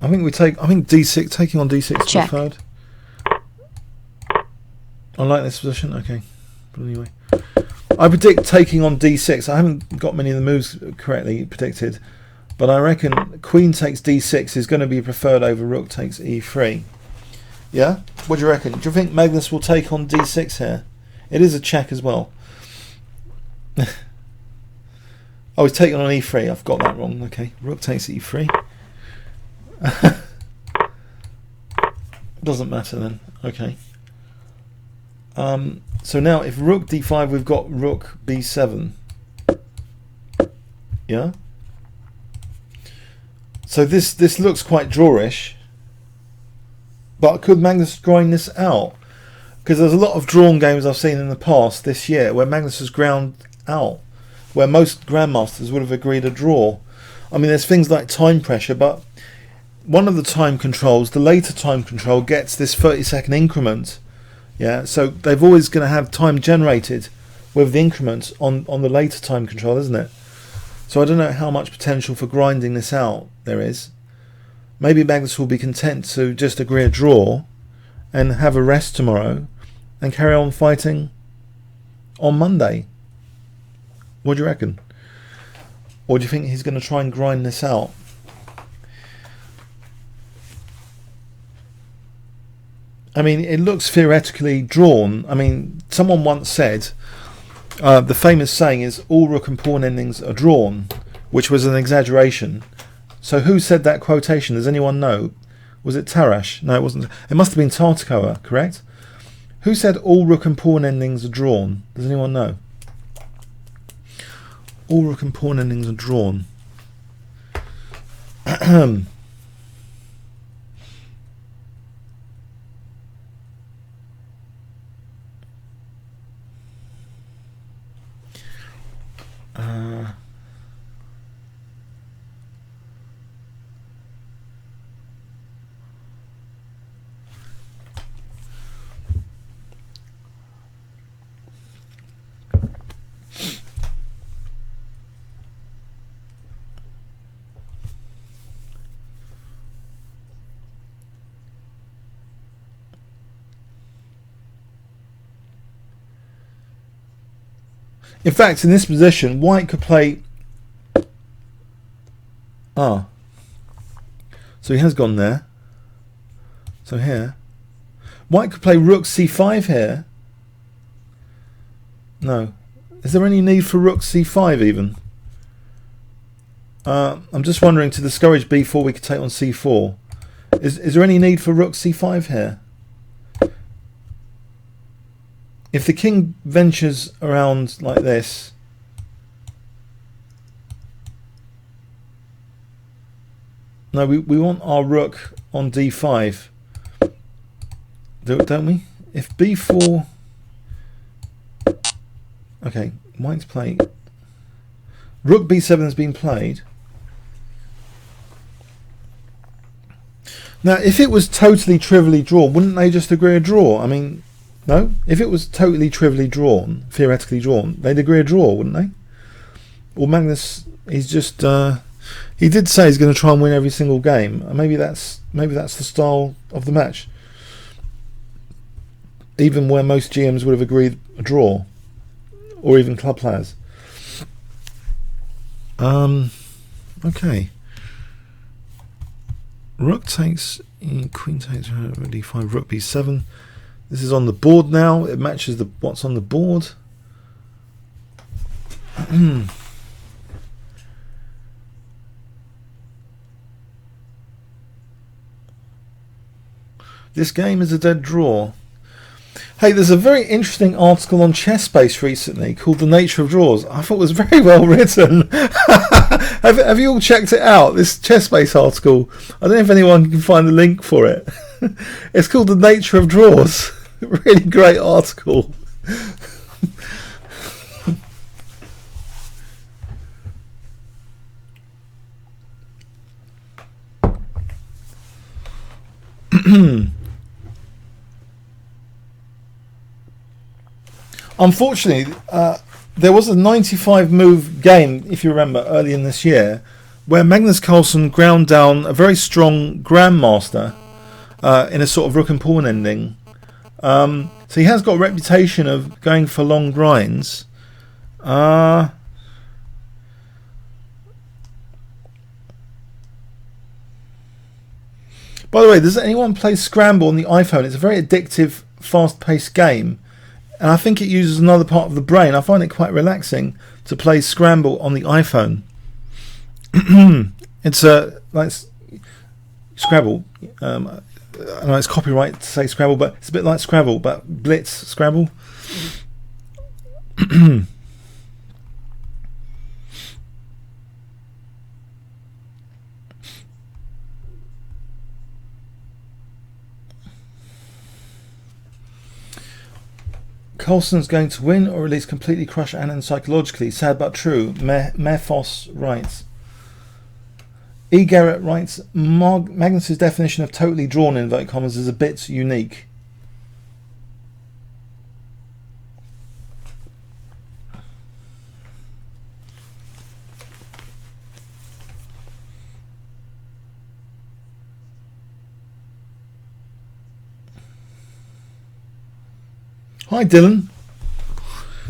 I think d6, taking on d6 is Check. preferred. I like this position. Okay, but anyway, I predict taking on d6. I haven't got many of the moves correctly predicted, but I reckon queen takes d6 is going to be preferred over rook takes e3. Yeah, what do you reckon? Do you think Magnus will take on d6 here? It is a check as well. Oh, he's taking on e3. I've got that wrong. Okay, rook takes e3. Doesn't matter then. Okay. So now if rook d5, we've got rook b7. Yeah. So this looks quite drawish, but could Magnus grind this out? Because there's a lot of drawn games I've seen in the past this year where Magnus has ground out, where most grandmasters would have agreed a draw. I mean, there's things like time pressure, but one of the time controls, the later time control, gets this 30-second increment. Yeah, so they've always going to have time generated with the increments on the later time control, isn't it? So I don't know how much potential for grinding this out there is. Maybe Magnus will be content to just agree a draw and have a rest tomorrow and carry on fighting on Monday. What do you reckon? Or do you think he's going to try and grind this out? I mean, it looks theoretically drawn. I mean, someone once said, the famous saying is, all rook and pawn endings are drawn, which was an exaggeration. So who said that quotation? Does anyone know? Was it Tarash? No, it wasn't. It must have been Tartakoa, correct? Who said all rook and pawn endings are drawn? Does anyone know? All rook and pawn endings are drawn. In fact, in this position, white could play... So he has gone there. So here. White could play rook c5 here. No. Is there any need for rook c5 even? I'm just wondering, to discourage b4 we could take on c4. Is there any need for rook c5 here? If the king ventures around like this, no, we want our rook on d5, don't we? If b4, okay, white's playing. Rook b7 has been played. Now, if it was totally trivially drawn, wouldn't they just agree a draw? I mean, no? If it was totally trivially drawn, theoretically drawn, they'd agree a draw, wouldn't they? Well, Magnus, he's just... he did say he's going to try and win every single game. Maybe that's the style of the match. Even where most GMs would have agreed a draw. Or even club players. Okay. Rook takes... Queen takes d5, rook b7. This is on the board now. It matches what's on the board. This game is a dead draw. Hey, there's a very interesting article on ChessBase recently called The Nature of Draws. I thought it was very well written. Have you all checked it out, this ChessBase article? I don't know if anyone can find the link for it. It's called The Nature of Draws. Really great article. Unfortunately, there was a 95 move game, if you remember, early in this year, where Magnus Carlsen ground down a very strong grandmaster in a sort of rook and pawn ending. So he has got a reputation of going for long grinds. By the way, does anyone play Scramble on the iPhone? It's a very addictive, fast-paced game. And I think it uses another part of the brain. I find it quite relaxing to play Scramble on the iPhone. It's like Scrabble. I know it's copyright to say Scrabble, but it's a bit like Scrabble, but Blitz Scrabble. Coulson's going to win or at least completely crush Annan psychologically. Sad but true. Mephos writes. E. Garrett writes, Magnus's definition of totally drawn in inverted commas is a bit unique. Hi Dylan.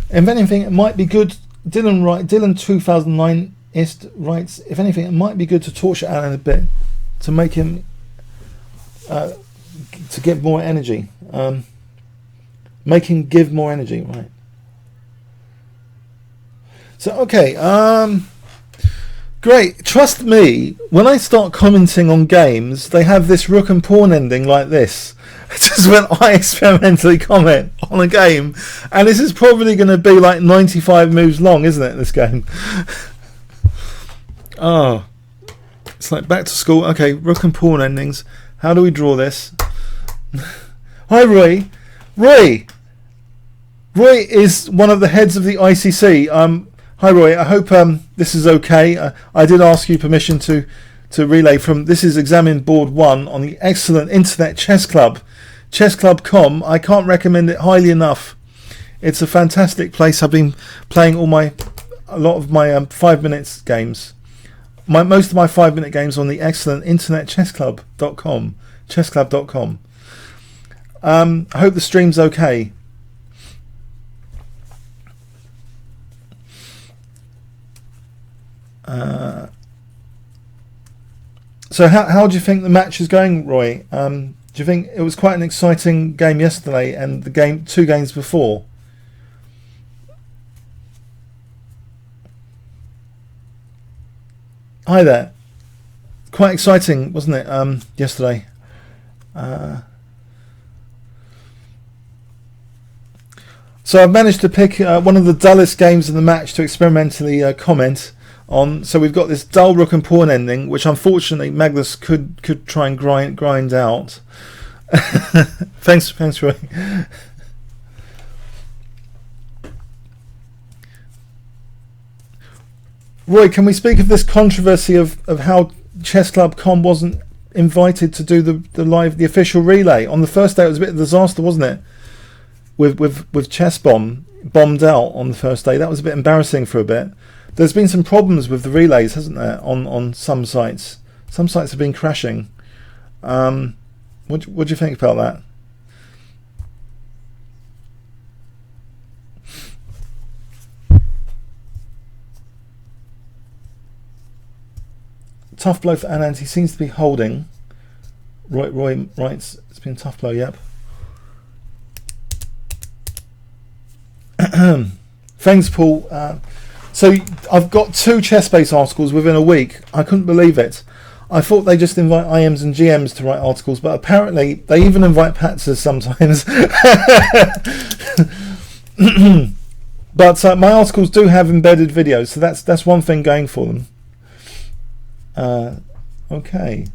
If anything, it might be good. Dylan 2009 ist writes, if anything, it might be good to torture Alan a bit to make him to get more energy. Make him give more energy, right? So okay, great. Trust me, when I start commenting on games, they have this rook and pawn ending like this. Just when I experimentally comment on a game, and this is probably going to be like 95 moves long, isn't it, this game? Oh, it's like back to school. Okay, rook and pawn endings. How do we draw this? Hi Roy. Roy is one of the heads of the ICC. Hi Roy, I hope this is okay. I did ask you permission to relay from, this is Examine Board 1 on the excellent internet chess club, chessclub.com. I can't recommend it highly enough. It's a fantastic place. I've been playing a lot of my 5 minutes games. Most of my 5 minute games on the excellent internet chessclub.com, chessclub.com. I hope the stream's okay. So how do you think the match is going, Roy? Do you think it was quite an exciting game yesterday and the two games before? Hi there. Quite exciting, wasn't it, yesterday? So I've managed to pick one of the dullest games of the match to experimentally comment on. So we've got this dull rook and pawn ending, which unfortunately Magnus could try and grind out. Thanks Roy. Roy, can we speak of this controversy of how chessclub.com wasn't invited to do the official relay? On the first day it was a bit of a disaster, wasn't it? With Chess bombed out on the first day. That was a bit embarrassing for a bit. There's been some problems with the relays, hasn't there, on some sites? Some sites have been crashing. What do you think about that? Tough blow for Anand. He seems to be holding. Roy writes, it's been a tough blow, yep. Thanks, Paul. So I've got 2 chess-based articles within a week. I couldn't believe it. I thought they just invite IMs and GMs to write articles, but apparently they even invite Patzers sometimes. But my articles do have embedded videos, so that's one thing going for them. Okay.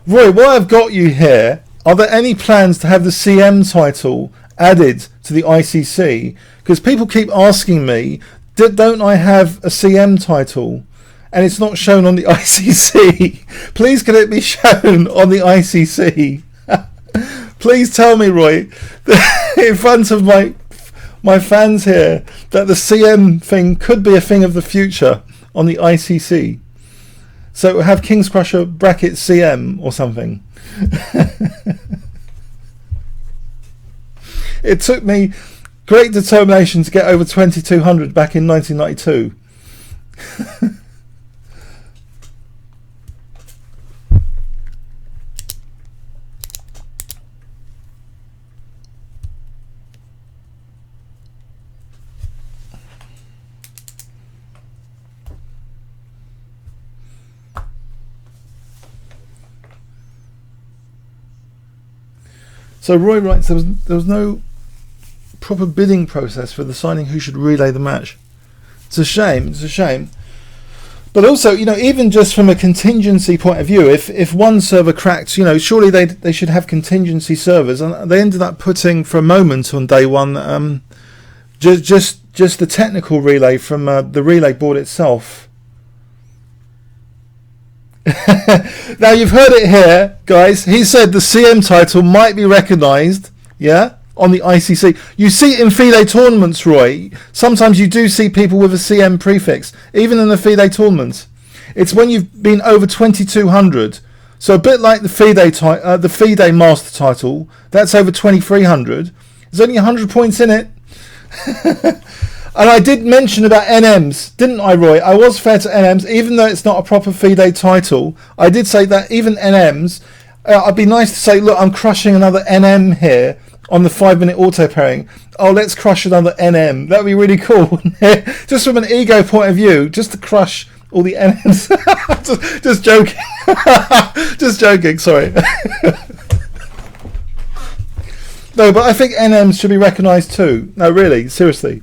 Roy, while I've got you here, are there any plans to have the CM title added to the ICC? Because people keep asking me, don't I have a CM title? And it's not shown on the ICC. Please can it be shown on the ICC? Please tell me, Roy, in front of my fans here, that the CM thing could be a thing of the future on the ICC. So have kingscrusher bracket CM or something. It took me great determination to get over 2200 back in 1992. So Roy writes, there was no proper bidding process for deciding who should relay the match. It's a shame. But also, you know, even just from a contingency point of view, if one server cracks, you know, surely they should have contingency servers. And they ended up putting for a moment on day one just the technical relay from the relay board itself. Now you've heard it here, guys. He said the CM title might be recognised, yeah, on the ICC. You see it in FIDE tournaments, Roy. Sometimes you do see people with a CM prefix, even in the FIDE tournaments. It's when you've been over 2200. So a bit like the FIDE master title, that's over 2300. There's only 100 points in it. And I did mention about NMs, didn't I, Roy? I was fair to NMs, even though it's not a proper FIDE title. I did say that even NMs, I'd be nice to say, look, I'm crushing another NM here on the 5-minute auto pairing. Oh, let's crush another NM. That would be really cool, wouldn't it? Just from an ego point of view, just to crush all the NMs. just joking. Just joking, sorry. No, but I think NMs should be recognised too. No, really, seriously.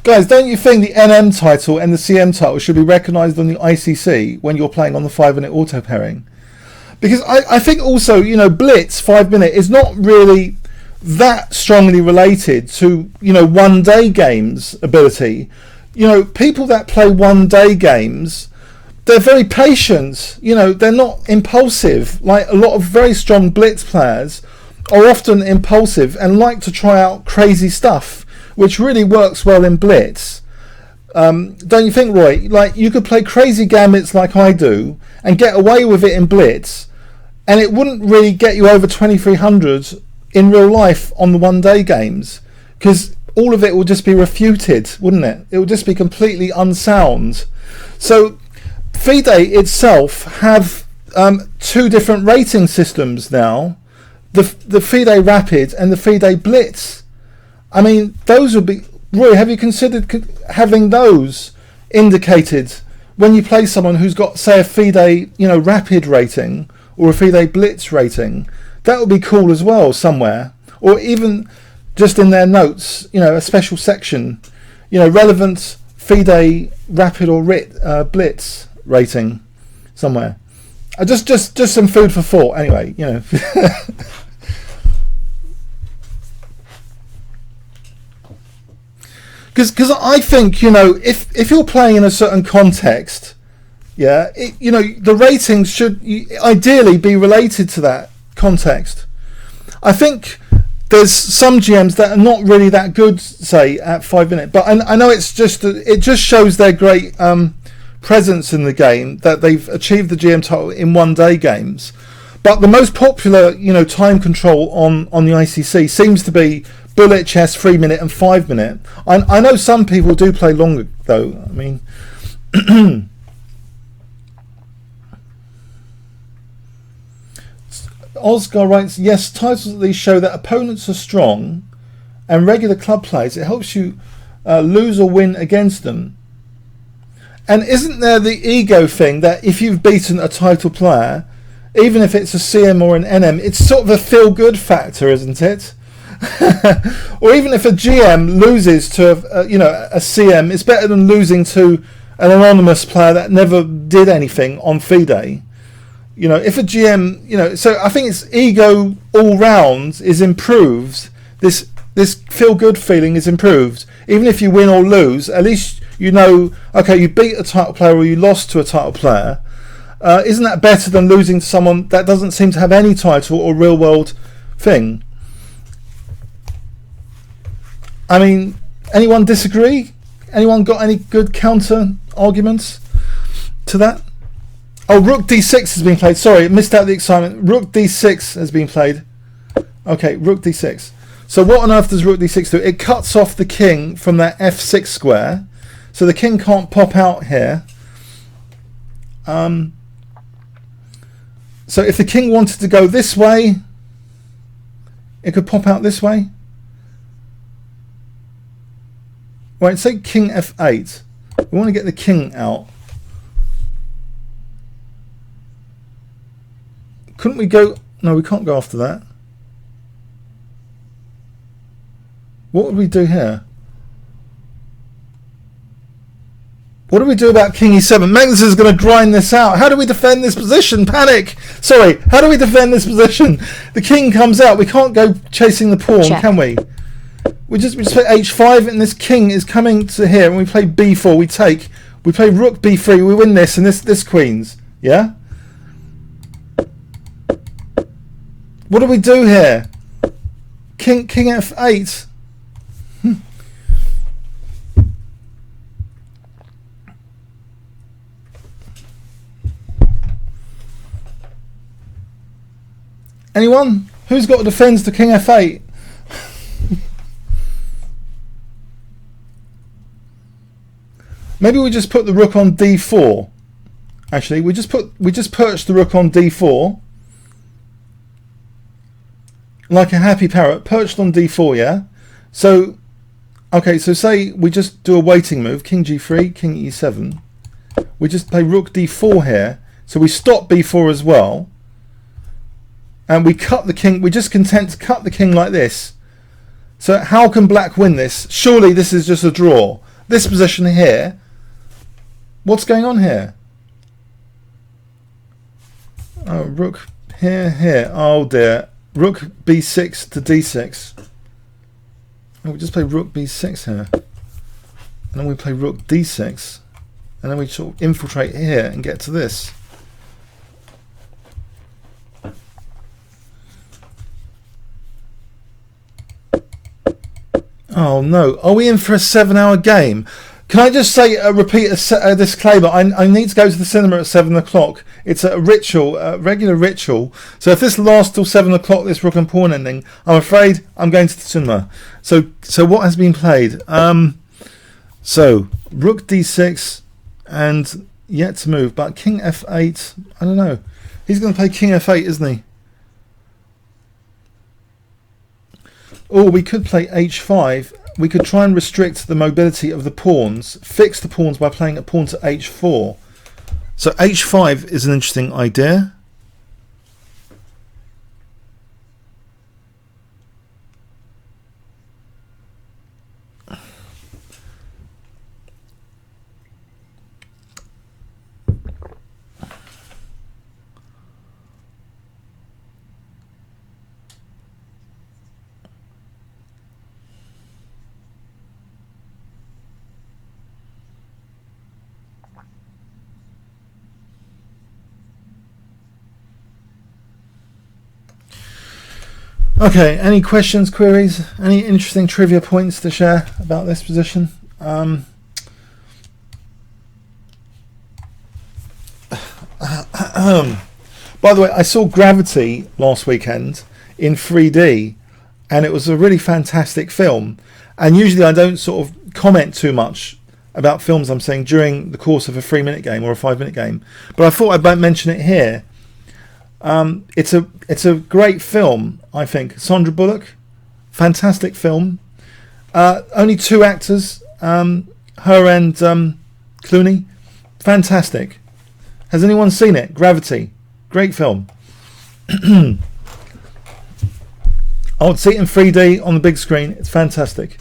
Guys, don't you think the NM title and the CM title should be recognised on the ICC when you're playing on the 5-minute auto pairing? Because I think also, you know, Blitz 5-minute is not really that strongly related to, you know, one-day games ability. You know, people that play one-day games, they're very patient, you know, they're not impulsive. Like a lot of very strong Blitz players are often impulsive and like to try out crazy stuff, which really works well in Blitz. Don't you think, Roy? Like, you could play crazy gambits like I do and get away with it in Blitz, and it wouldn't really get you over 2300 in real life on the one-day games, because all of it will just be refuted, wouldn't it? It would just be completely unsound. So FIDE itself have two different rating systems now, the FIDE Rapid and the FIDE Blitz. I mean, those would be... Roy, have you considered having those indicated when you play someone who's got, say, a FIDE, you know, Rapid rating or a FIDE Blitz rating? That would be cool as well somewhere. Or even just in their notes, you know, a special section, you know, relevant FIDE Rapid or Blitz rating somewhere. Just some food for thought anyway, you know. Because I think, you know, if you're playing in a certain context, yeah, you know, the ratings should ideally be related to that context. I think there's some GMs that are not really that good, say, at 5-minute, but I know it just shows their great presence in the game that they've achieved the GM title in one-day games. But the most popular, you know, time control on the ICC seems to be bullet chess, 3-minute and 5-minute. I know some people do play longer though. I mean, Oscar writes, yes, titles of these show that opponents are strong and regular club players. It helps you lose or win against them. And isn't there the ego thing that if you've beaten a title player, even if it's a CM or an NM, it's sort of a feel-good factor, isn't it? Or even if a GM loses to a CM, it's better than losing to an anonymous player that never did anything on FIDE. You know, if a GM, you know, so I think it's ego all round is improved. This feel good feeling is improved. Even if you win or lose, at least you know, okay, you beat a title player or you lost to a title player. Isn't that better than losing to someone that doesn't seem to have any title or real world thing? I mean, anyone disagree? Anyone got any good counter arguments to that? Oh, Rook D6 has been played. Sorry, missed out the excitement. Rook D6 has been played. Okay, Rook D6. So what on earth does Rook D6 do? It cuts off the king from that F6 square. So the king can't pop out here. So if the king wanted to go this way, it could pop out this way. Right, say king F8. We want to get the king out. Couldn't we go... No, we can't go after that. What would we do here? What do we do about king e7? Magnus is going to grind this out. How do we defend this position? Panic! Sorry, how do we defend this position? The king comes out. We can't go chasing the pawn, Check. can we? We just play h5 and this king is coming to here and we play b4. We take. We play rook b3. We win this and this queens. Yeah? What do we do here? King f8. Anyone? Who's got defense to king f8? Maybe we just put the rook on d4. Actually, we just perch the rook on d4. Like a happy parrot, perched on d4, yeah? So, okay, so say we just do a waiting move, king g3, king e7. We just play rook d4 here. So we stop b4 as well. And we cut the king. We're just content to cut the king like this. So how can black win this? Surely this is just a draw. This position here. What's going on here? Oh, rook here. Oh dear. Rook b6 to d6. And we just play rook b6 here. And then we play rook d6. And then we sort of infiltrate here and get to this. Oh no, are we in for a 7-hour game? Can I just say, repeat a disclaimer, I need to go to the cinema at 7 o'clock. It's a ritual, a regular ritual. So if this lasts till 7 o'clock, this rook and pawn ending, I'm afraid I'm going to the cinema. So what has been played? So, rook d6 and yet to move, but king f8, I don't know. He's going to play king f8, isn't he? Or we could play h5. We could try and restrict the mobility of the pawns, fix the pawns by playing a pawn to h4. So h5 is an interesting idea. Okay, any questions, queries, any interesting trivia points to share about this position? By the way, I saw Gravity last weekend in 3D and it was a really fantastic film, and usually I don't sort of comment too much about films I'm seeing during the course of a 3-minute game or a 5-minute game, but I thought I'd mention it here. It's a great film, I think. Sandra Bullock, fantastic film. Only 2 actors, her and Clooney, fantastic. Has anyone seen it? Gravity, great film. I would see it in 3D on the big screen. It's fantastic.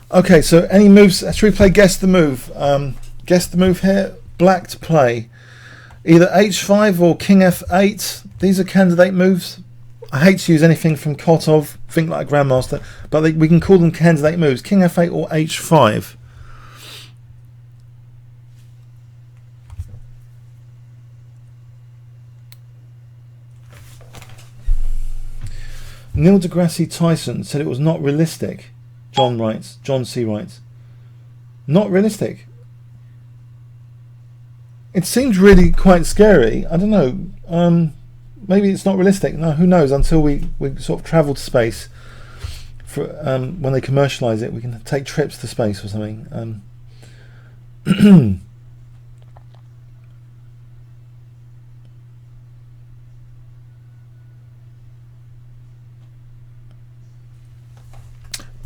Okay, so any moves? Should we play guess the move? Guess the move here. Black to play either h5 or king f8. These are candidate moves. I hate to use anything from Kotov, think like a grandmaster, but we can call them candidate moves. King f8 or h5. Neil deGrasse Tyson said it was not realistic. John C. writes, not realistic. It seems really quite scary. I don't know. Maybe it's not realistic. No, who knows? Until we sort of travel to space. For when they commercialise it, we can take trips to space or something.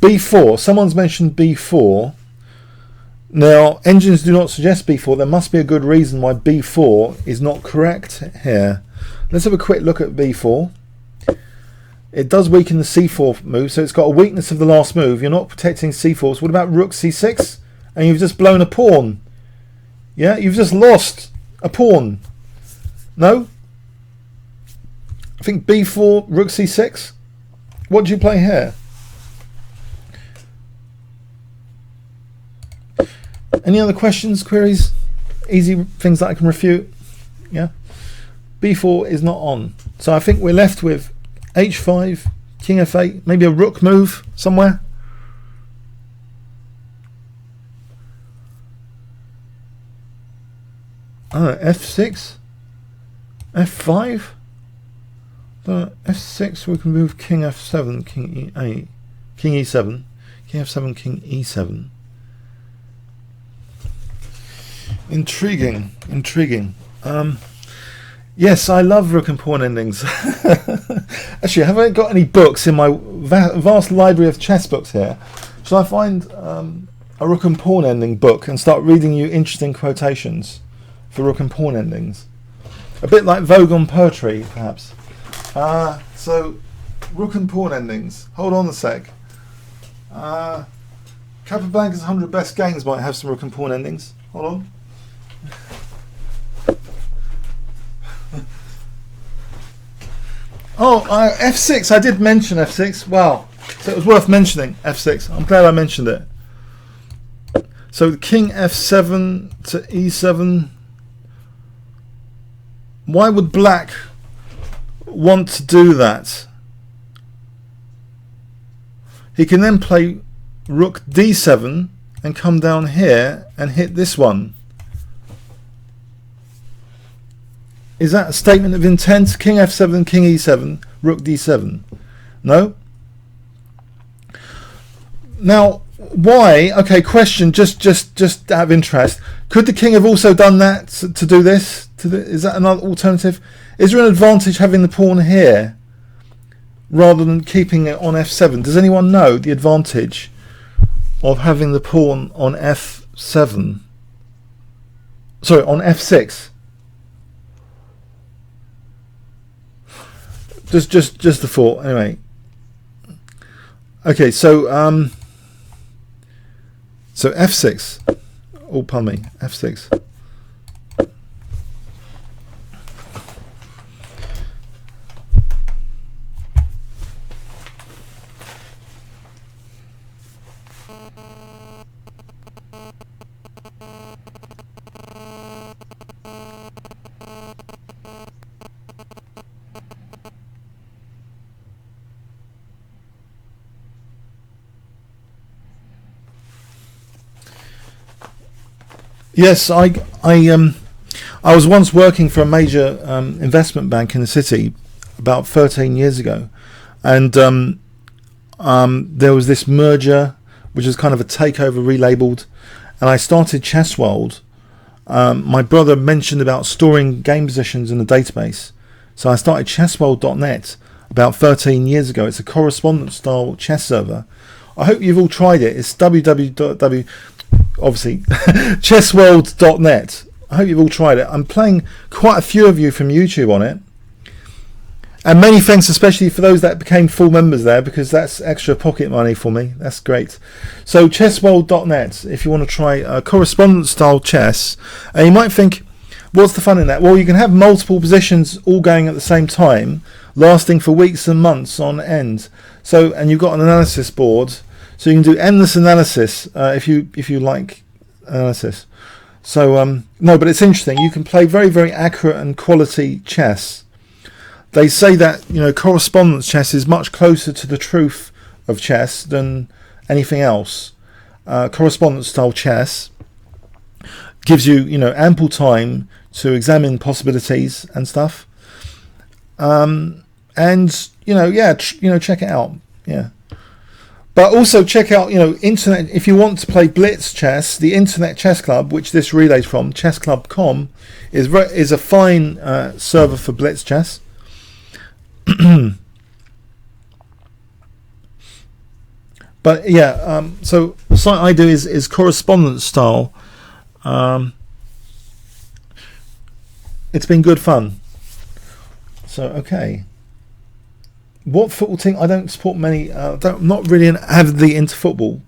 B4. Someone's mentioned B4. Now, engines do not suggest B4. There must be a good reason why B4 is not correct here. Let's have a quick look at B4. It does weaken the C4 move, so it's got a weakness of the last move. You're not protecting C4. So what about Rook C6? And you've just blown a pawn. Yeah, you've just lost a pawn. No? I think B4, Rook C6. What do you play here? Any other questions, queries? Easy things that I can refute? Yeah. B4 is not on. So I think we're left with H5, King F8, maybe a Rook move somewhere. F6, F5. F6 we can move King F7, King E8, King E7, King F7, King E7. Intriguing. Yes, I love rook and pawn endings. Actually, have I got any books in my vast library of chess books here? Shall I find a rook and pawn ending book and start reading you interesting quotations for rook and pawn endings? A bit like Vogue on poetry, perhaps. So, rook and pawn endings. Hold on a sec. Capablanca's 100 Best Games might have some rook and pawn endings. Hold on. Oh, F6. I did mention F6. Wow. So it was worth mentioning F6. I'm glad I mentioned it. So King F7 to E7. Why would Black want to do that? He can then play Rook D7 and come down here and hit this one. Is that a statement of intent? King F7, King E7, Rook D7. No? Now, why? Okay, question, just out of interest. Could the king have also done that to do this? Is that another alternative? Is there an advantage having the pawn here rather than keeping it on F7? Does anyone know the advantage of having the pawn on F7? Sorry, on F6. Just the thought. Anyway. Okay, so F6. Oh, pardon me. F6. Yes, I was once working for a major investment bank in the city about 13 years ago, and there was this merger, which was kind of a takeover relabeled, and I started Chess World. My brother mentioned about storing game positions in a database, so I started chessworld.net about 13 years ago. It's a correspondence style chess server. I hope you've all tried it. It's www. Obviously, chessworld.net. I hope you've all tried it. I'm playing quite a few of you from YouTube on it. And many thanks especially for those that became full members there, because that's extra pocket money for me. That's great. So chessworld.net, if you want to try correspondence style chess. And you might think, what's the fun in that? Well, you can have multiple positions all going at the same time, lasting for weeks and months on end. So, and you've got an analysis board. So you can do endless analysis if you like analysis. So no, but it's interesting. You can play very, very accurate and quality chess. They say that correspondence chess is much closer to the truth of chess than anything else. Correspondence style chess gives you ample time to examine possibilities and stuff. And check it out. Yeah. But also check out, internet. If you want to play blitz chess, the Internet Chess Club, which this relays from, chessclub.com, is a fine server for blitz chess. But yeah, so the site I do is correspondence style. It's been good fun. So okay, what football team? I don't support many. Not really avidly into football,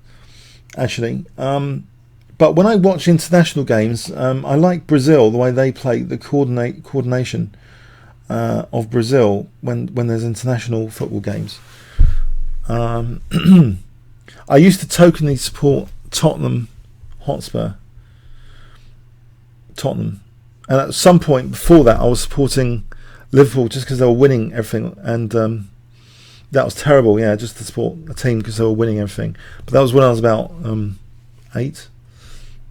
actually. But when I watch international games, I like Brazil, the way they play, the coordination of Brazil when there's international football games. I used to tokenly support Tottenham Hotspur. Tottenham. And at some point before that, I was supporting Liverpool just because they were winning everything. And that was terrible, yeah, just to support a team because they were winning everything. But that was when I was about 8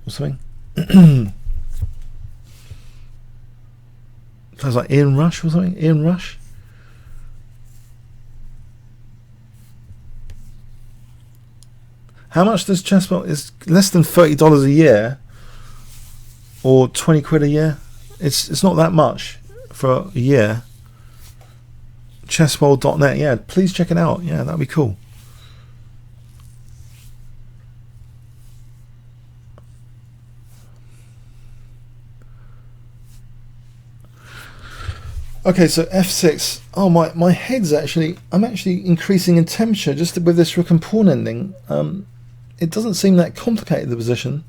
or something. Sounds like Ian Rush or something. Ian Rush. How much does chessball? It's less than $30 a year, or 20 quid a year. It's not that much for a year. Chessball.net. Yeah, please check it out. Yeah, that'd be cool. Okay, so F6. Oh, my head's actually. I'm actually increasing in temperature just with this rook and pawn ending. It doesn't seem that complicated, the position.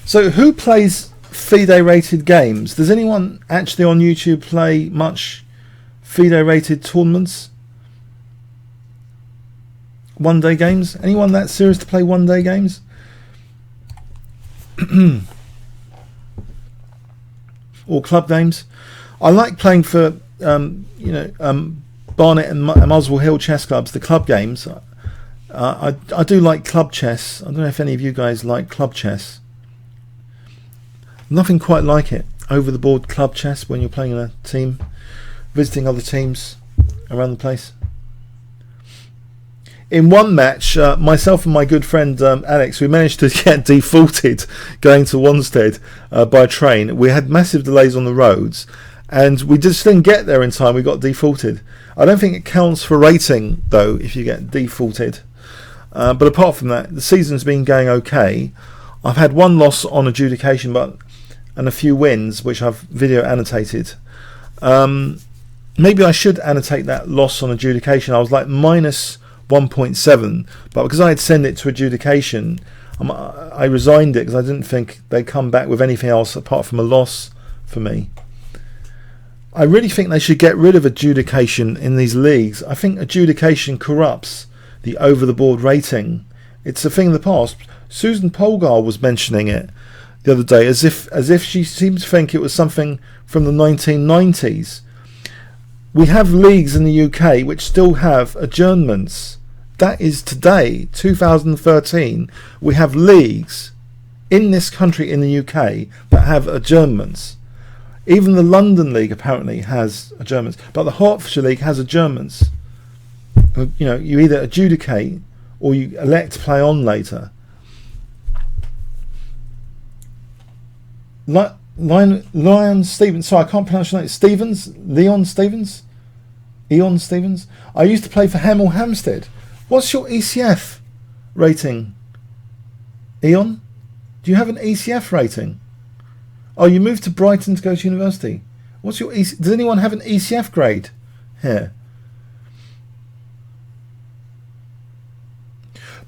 So who plays FIDE rated games? Does anyone actually on YouTube play much FIDE rated tournaments? One day games? Anyone that serious to play one day games? Or club games? I like playing for Barnet and Muswell Hill chess clubs, the club games. I do like club chess. I don't know if any of you guys like club chess. Nothing quite like it. Over the board club chess when you're playing in a team, visiting other teams around the place. In one match, myself and my good friend Alex, we managed to get defaulted going to Wanstead by train. We had massive delays on the roads, and we just didn't get there in time. We got defaulted. I don't think it counts for rating, though, if you get defaulted. But apart from that, the season's been going okay. I've had one loss on adjudication, and a few wins, which I've video annotated. Maybe I should annotate that loss on adjudication. I was like minus 1.7, but because I had sent it to adjudication, I resigned it because I didn't think they'd come back with anything else apart from a loss for me. I really think they should get rid of adjudication in these leagues. I think adjudication corrupts the over-the-board rating. It's a thing of the past. Susan Polgar was mentioning it the other day as if she seemed to think it was something from the 1990s. We have leagues in the UK which still have adjournments. That is today, 2013. We have leagues in this country, in the UK, that have adjournments. Even the London League apparently has adjournments, but the Hertfordshire League has adjournments. You either adjudicate or you elect to play on later. Leon Stevens. Sorry, I can't pronounce your name. Stevens? Leon Stevens? Eon Stevens? I used to play for Hemel Hempstead. What's your ECF rating? Eon? Do you have an ECF rating? Oh, you moved to Brighton to go to university. What's your does anyone have an ECF grade here?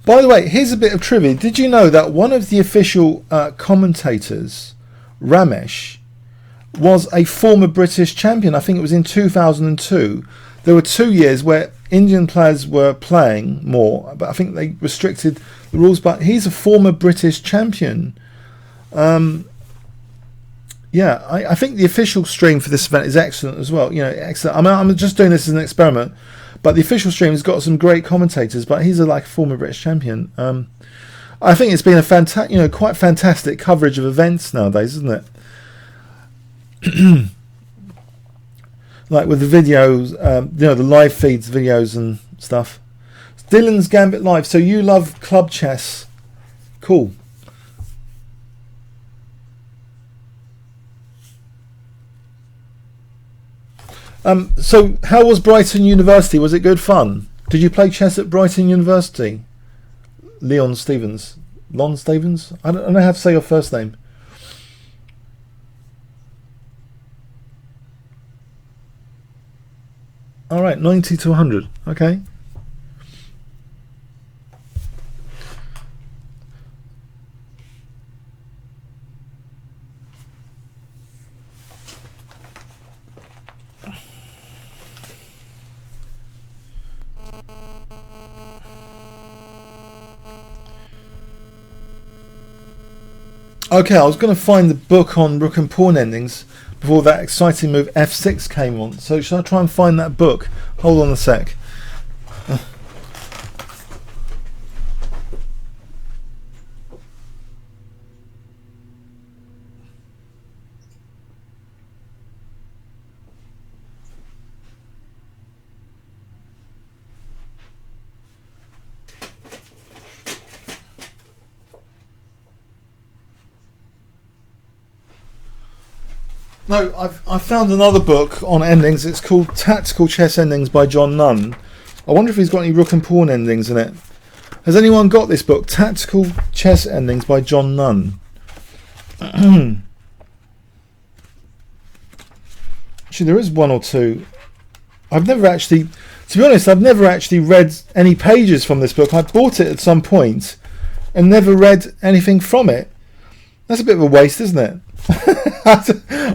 By the way, here's a bit of trivia. Did you know that one of the official commentators, Ramesh, was a former British champion? I think it was in 2002. There were 2 years where Indian players were playing more, but I think they restricted the rules. But he's a former British champion. Yeah, I think the official stream for this event is excellent as well. Excellent. I'm just doing this as an experiment, but the official stream has got some great commentators. But he's a former British champion. I think it's been a quite fantastic coverage of events nowadays, isn't it? Like with the videos, the live feeds, videos and stuff. Dylan's Gambit Live. So you love club chess? Cool. So how was Brighton University? Was it good fun? Did you play chess at Brighton University? Leon Stevens. Lon Stevens? I don't know how to say your first name. Alright, 90 to 100. Okay. Okay, I was going to find the book on rook and pawn endings before that exciting move f6 came on. So shall I try and find that book? Hold on a sec. No, I've found another book on endings. It's called Tactical Chess Endings by John Nunn. I wonder if he's got any rook and pawn endings in it. Has anyone got this book, Tactical Chess Endings by John Nunn? Actually, there is one or two. I've never actually, to be honest, I've never actually read any pages from this book. I bought it at some point and never read anything from it. That's a bit of a waste, isn't it?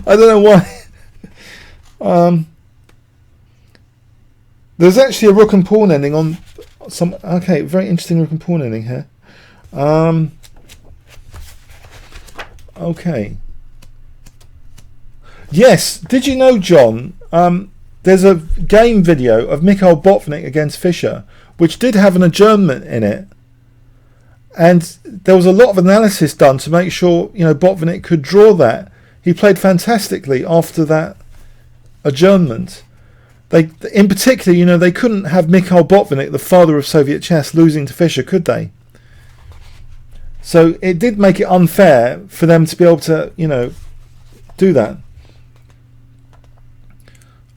I don't know why. There's actually a rook and pawn ending on some. Okay, very interesting rook and pawn ending here. Okay. Yes, did you know, John? There's a game video of Mikhail Botvinnik against Fischer, which did have an adjournment in it. And there was a lot of analysis done to make sure, Botvinnik could draw that. He played fantastically after that adjournment. In particular, they couldn't have Mikhail Botvinnik, the father of Soviet chess, losing to Fischer, could they? So it did make it unfair for them to be able to, do that.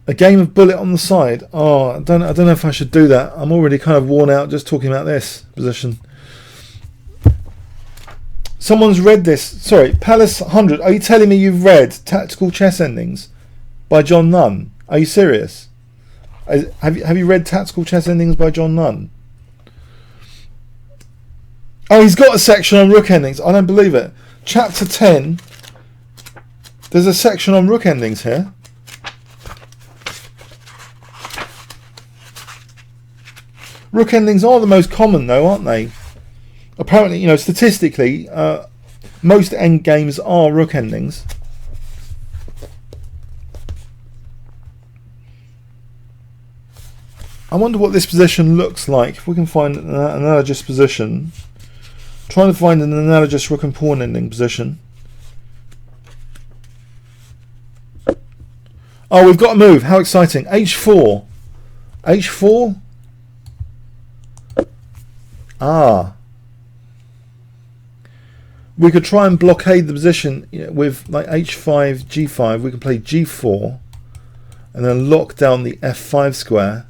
A game of bullet on the side. Oh, I don't know if I should do that. I'm already kind of worn out just talking about this position. Someone's read this. Sorry, Palace 100. Are you telling me you've read Tactical Chess Endings by John Nunn? Are you serious? Have you read Tactical Chess Endings by John Nunn? Oh, he's got a section on rook endings. I don't believe it. Chapter 10. There's a section on rook endings here. Rook endings are the most common, though, aren't they? Apparently, statistically, most endgames are rook endings. I wonder what this position looks like. If we can find an analogous position. Trying to find an analogous rook and pawn ending position. Oh, we've got a move. How exciting. H4. H4? Ah. We could try and blockade the position with like h5, g5. We could play g4 and then lock down the f5 square.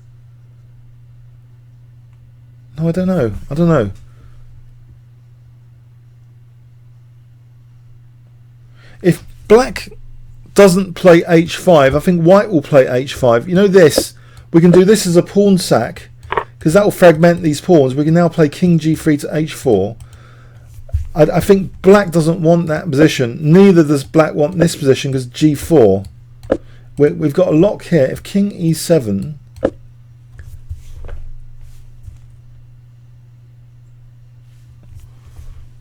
No, I don't know. If black doesn't play h5, I think white will play h5. This. We can do this as a pawn sack because that will fragment these pawns. We can now play king g3 to h4. I think black doesn't want that position. Neither does black want this position because g4. We've got a lock here. If king e7.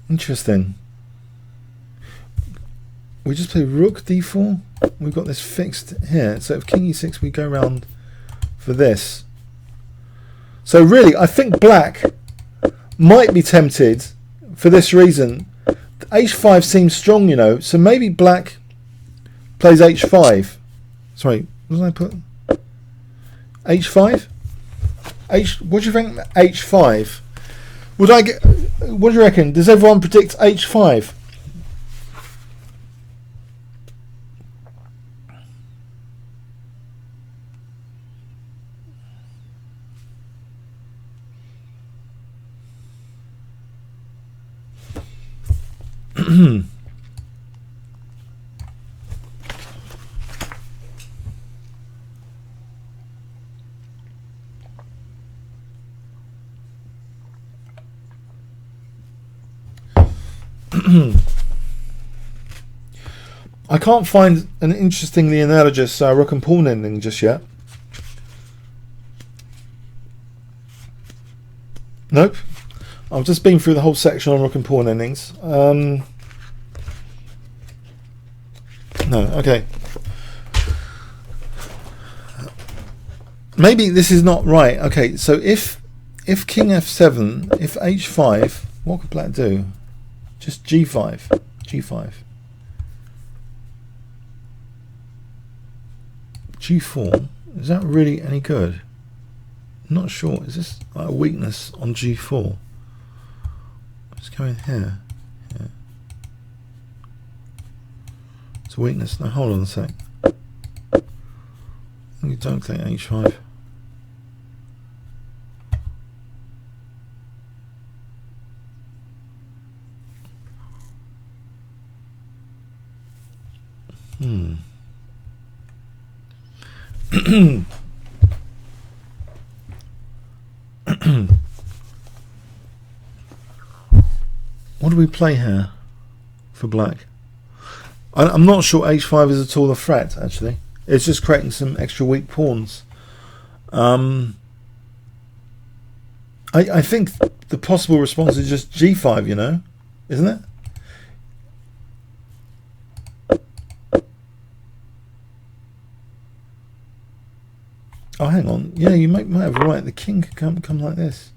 Interesting. We just play rook d4. We've got this fixed here. So if king e6, we go around for this. So really, I think black might be tempted for this reason. h5 seems strong, so maybe black plays h5. Sorry, what did I put? h5? What do you think? h5. What do you reckon? Does everyone predict h5? I can't find an interestingly analogous rook and pawn ending just yet. Nope. I've just been through the whole section on rook and pawn endings. No, okay. Maybe this is not right. Okay, so if king f7, if h5, what could black do? Just g5, g5. g4, is that really any good? I'm not sure. Is this like a weakness on g4? Let's go in here. Yeah. It's a weakness. No, hold on a sec. You don't think h5. What do we play here for black? I'm not sure h5 is at all a threat, actually. It's just creating some extra weak pawns. I think the possible response is just g5, you know, isn't it? Oh, hang on. Yeah, you might have right. The king could come like this.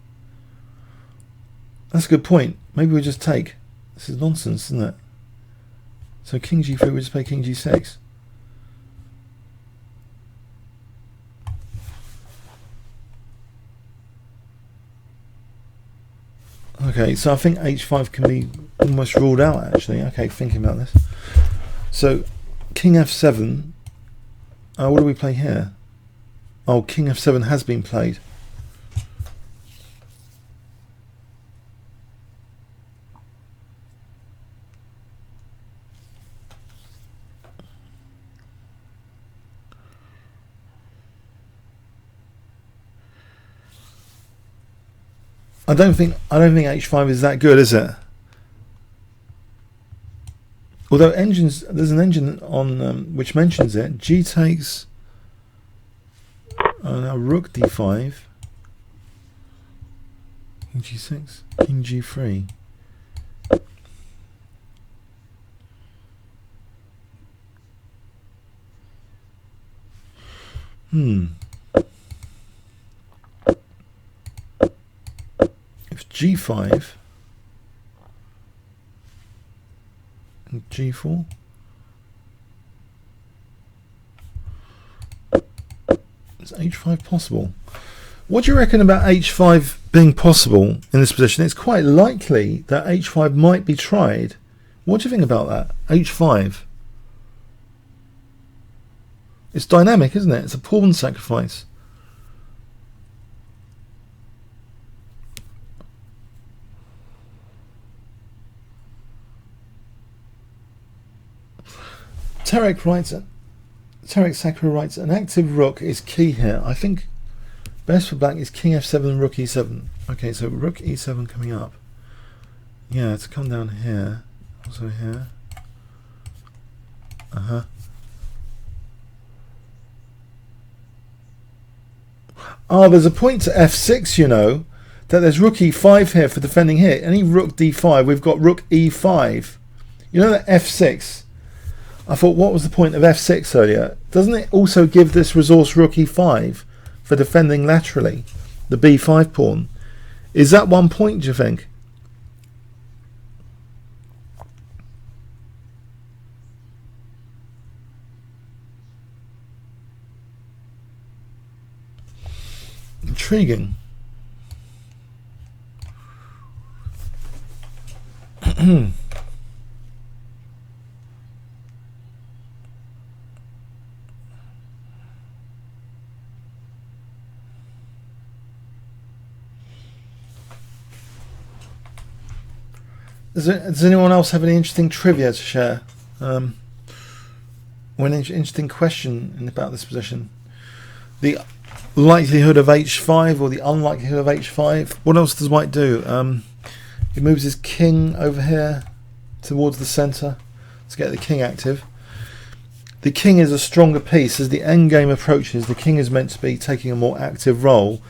That's a good point. Maybe we just take. This is nonsense, isn't it? So king g3, we just play king g6. Okay, so I think h5 can be almost ruled out, actually. Okay, thinking about this. So king f7. What do we play here? Oh, king f7 has been played. I don't think h5 is that good, is it? Although engines, there's an engine on which mentions it. G takes. Now rook d5, king g6, king g3. If g5 and g4. Is h5 possible? What do you reckon about h5 being possible in this position? It's quite likely that h5 might be tried. What do you think about that? h5. It's dynamic, isn't it? It's a pawn sacrifice. Tarek Sakura writes, an active rook is key here. I think best for black is king f7, rook e7. Okay, so rook e7 coming up. Yeah, to come down here. Also here. Oh, there's a point to f6, you know, that there's rook e5 here for defending here. Any rook d5, we've got rook e5. You know that f6? I thought, what was the point of f6 earlier? Doesn't it also give this resource rook e5 for defending laterally, the b5 pawn? Is that one point, do you think? Intriguing. Does anyone else have any interesting trivia to share? Or an interesting question about this position? The likelihood of h5 or the unlikelihood of h5. What else does white do? He moves his king over here towards the center to get the king active. the king is a stronger piece. As the endgame approaches, the king is meant to be taking a more active role.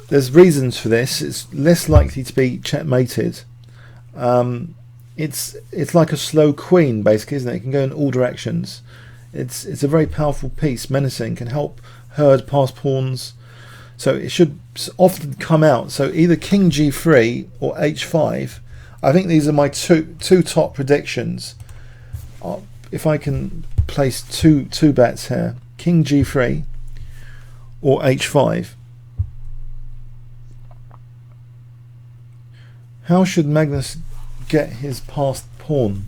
There's reasons for this. It's less likely to be checkmated. It's like a slow queen, basically, isn't it? It can go in all directions. It's a very powerful piece, menacing, can help herd past pawns. So it should often come out. So either king g3 or h5. I think these are my two top predictions. If I can place two bets here, king g3 or h5. How should Magnus get his passed pawn?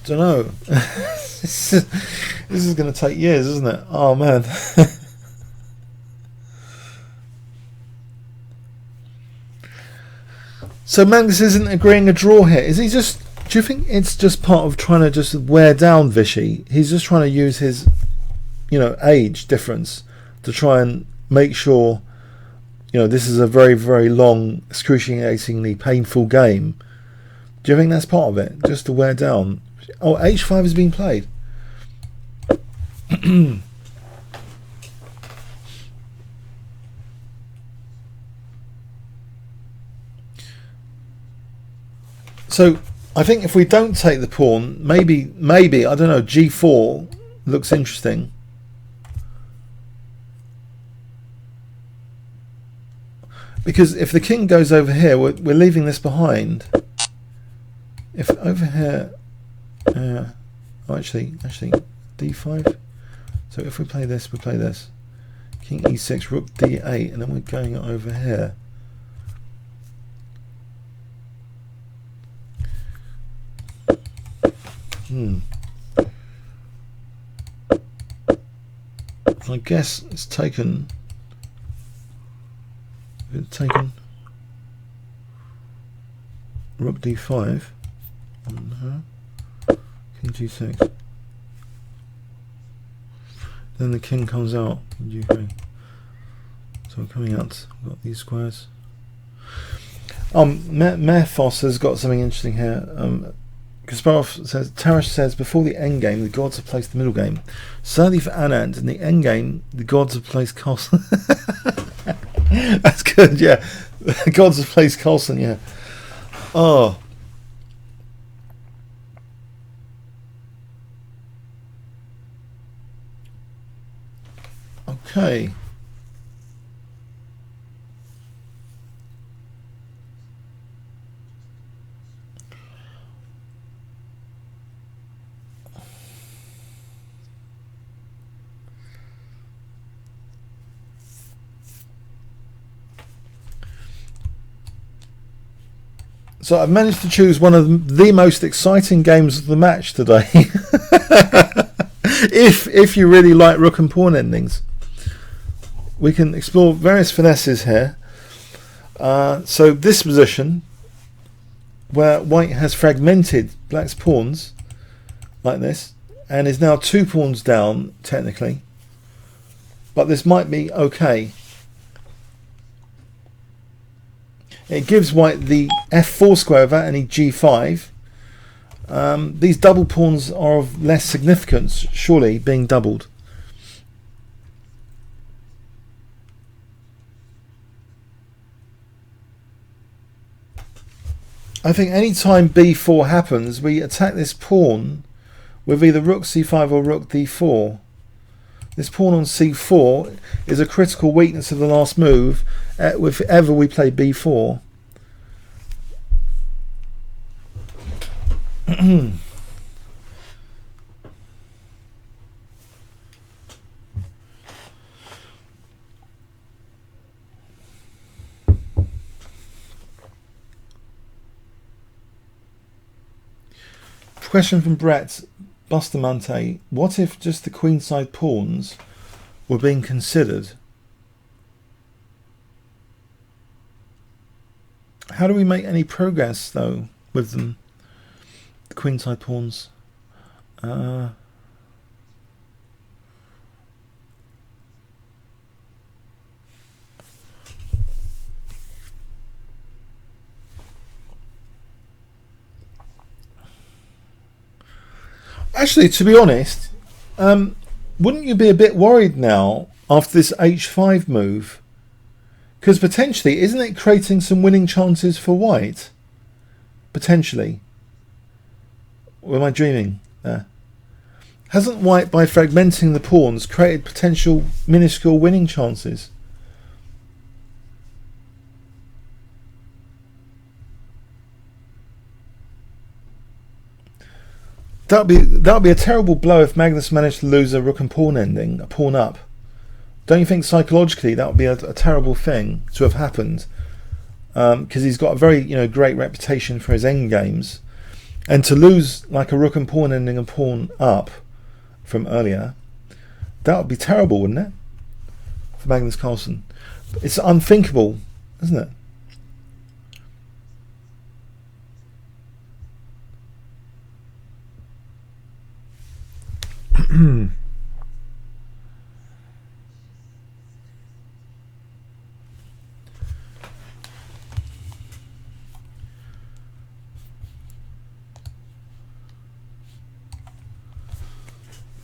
Don't know. This is going to take years, isn't it? Oh man. So Magnus isn't agreeing a draw here. Is he just? Do you think it's just part of trying to just wear down Vichy? He's just trying to use his, age difference to try and make sure, this is a very, very long, excruciatingly painful game. Do you think that's part of it? Just to wear down? Oh, h5 is being played. So I think if we don't take the pawn, maybe I don't know, g4 looks interesting. Because if the king goes over here, we're leaving this behind. If over here, actually d5. So if we play this, we play this. King e6, rook d8, and then we're going over here. I guess it's taken. It's taken rook d5 on her. King g6. Then the king comes out. So we're coming out. We've got these squares. Merfos has got something interesting here. Kasparov says, Tarash says, before the endgame, the gods have placed the middle game. Sadly for Anand, in the endgame, the gods have placed Carlsen. That's good, yeah. The gods have placed Carlsen, yeah. Oh. Okay. So I've managed to choose one of the most exciting games of the match today. if you really like rook and pawn endings, we can explore various finesses here. So this position, where white has fragmented black's pawns like this, and is now 2 pawns down technically, but this might be okay. It gives white the f4 square without any g5. These double pawns are of less significance, surely, being doubled. I think any time b4 happens, we attack this pawn with either rook c5 or rook d4. This pawn on c4 is a critical weakness of the last move if ever we play b4. Question from Brett Bustamante. What if just the queenside pawns were being considered? How do we make any progress though with them? The queenside pawns. Actually, to be honest, wouldn't you be a bit worried now after this h5 move? Because potentially, isn't it creating some winning chances for white? Potentially. Or am I dreaming there? Hasn't white, by fragmenting the pawns, created potential minuscule winning chances? That'd be a terrible blow if Magnus managed to lose a rook and pawn ending, a pawn up. Don't you think psychologically that would be a terrible thing to have happened? Because he's got a very great reputation for his end games, and to lose like a rook and pawn ending and pawn up from earlier, that would be terrible, wouldn't it, for Magnus Carlsen? It's unthinkable, isn't it?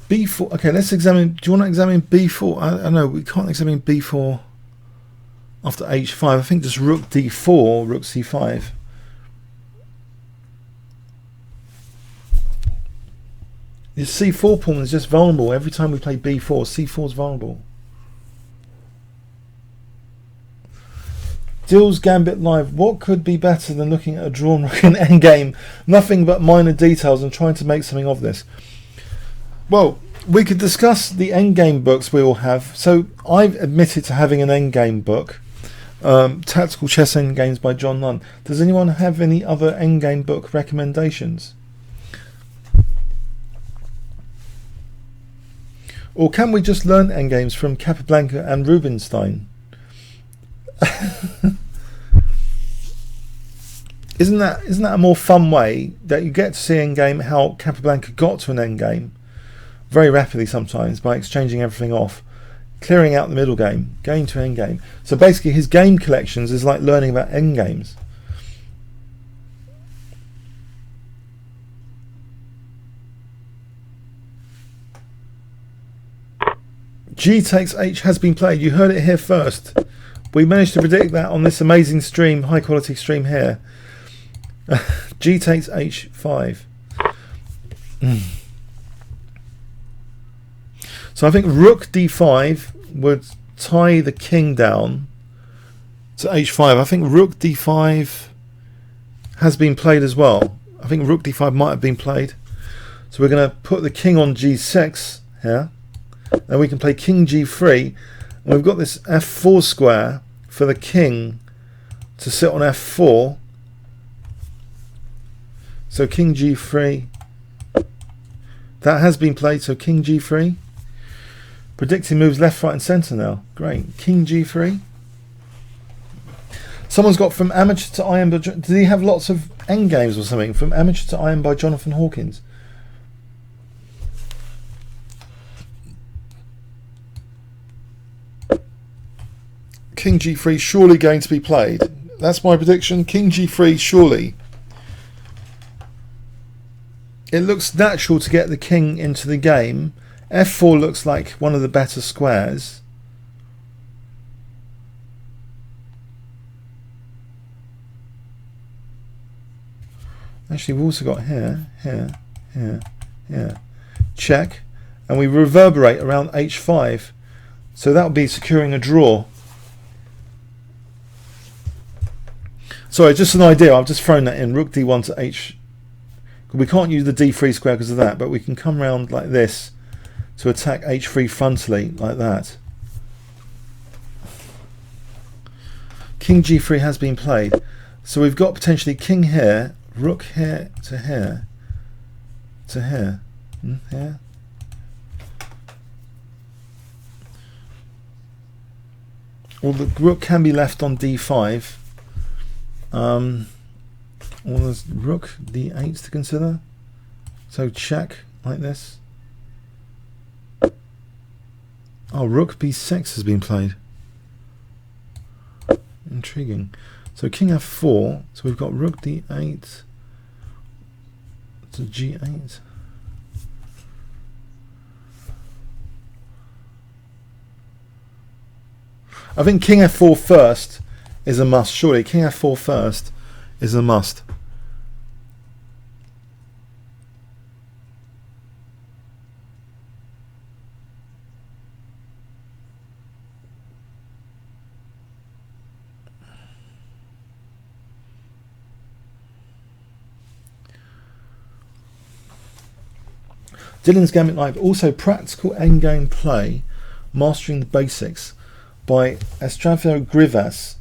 B4. Okay, let's examine. Do you want to examine B4? I know we can't examine B4 after H5. I think just Rook D4, Rook C5. The C4 pawn is just vulnerable. Every time we play B4, C4 is vulnerable. Dill's Gambit Live. What could be better than looking at a drawn rook in endgame? Nothing but minor details and trying to make something of this. Well, we could discuss the endgame books we all have. So I've admitted to having an endgame book, Tactical Chess Endgames by John Nunn. Does anyone have any other endgame book recommendations? Or can we just learn endgames from Capablanca and Rubinstein? Isn't that a more fun way that you get to see endgame how Capablanca got to an endgame very rapidly sometimes by exchanging everything off, clearing out the middle game, going to endgame. So basically his game collections is like learning about endgames. G takes H has been played. You heard it here first. We managed to predict that on this amazing stream, high quality stream here. G takes H5. So I think Rook D5 would tie the king down to H5. I think Rook D5 has been played as well. I think Rook D5 might have been played. So we're going to put the king on G6 here. Then we can play King G3. And we've got this F4 square for the king to sit on F4. So King G3. That has been played, so King G3. Predicting moves left, right and centre now. Great. King G3. Someone's got from amateur to iron. Did he have lots of endgames or something? From amateur to iron by Jonathan Hawkins. King G3 surely going to be played. That's my prediction. King G3 surely. It looks natural to get the king into the game. F4 looks like one of the better squares. Actually, we've also got here, check, and we reverberate around H5. So that would be securing a draw. Sorry, just an idea. I've just thrown that in. Rook D1 to H. We can't use the D3 square because of that, but we can come round like this to attack H3 frontally, like that. King G3 has been played. So we've got potentially king here, rook here to here, to here, here. Or the rook can be left on D5. Or there's rook D8 to consider. So check like this. Oh, rook B6 has been played. Intriguing. So king F4. So we've got rook D8 to G8. I think king f4 first is a must. Surely king f4 first is a must. Dylan's Gambit Live, also practical endgame play, mastering the basics by Estravio Grivas,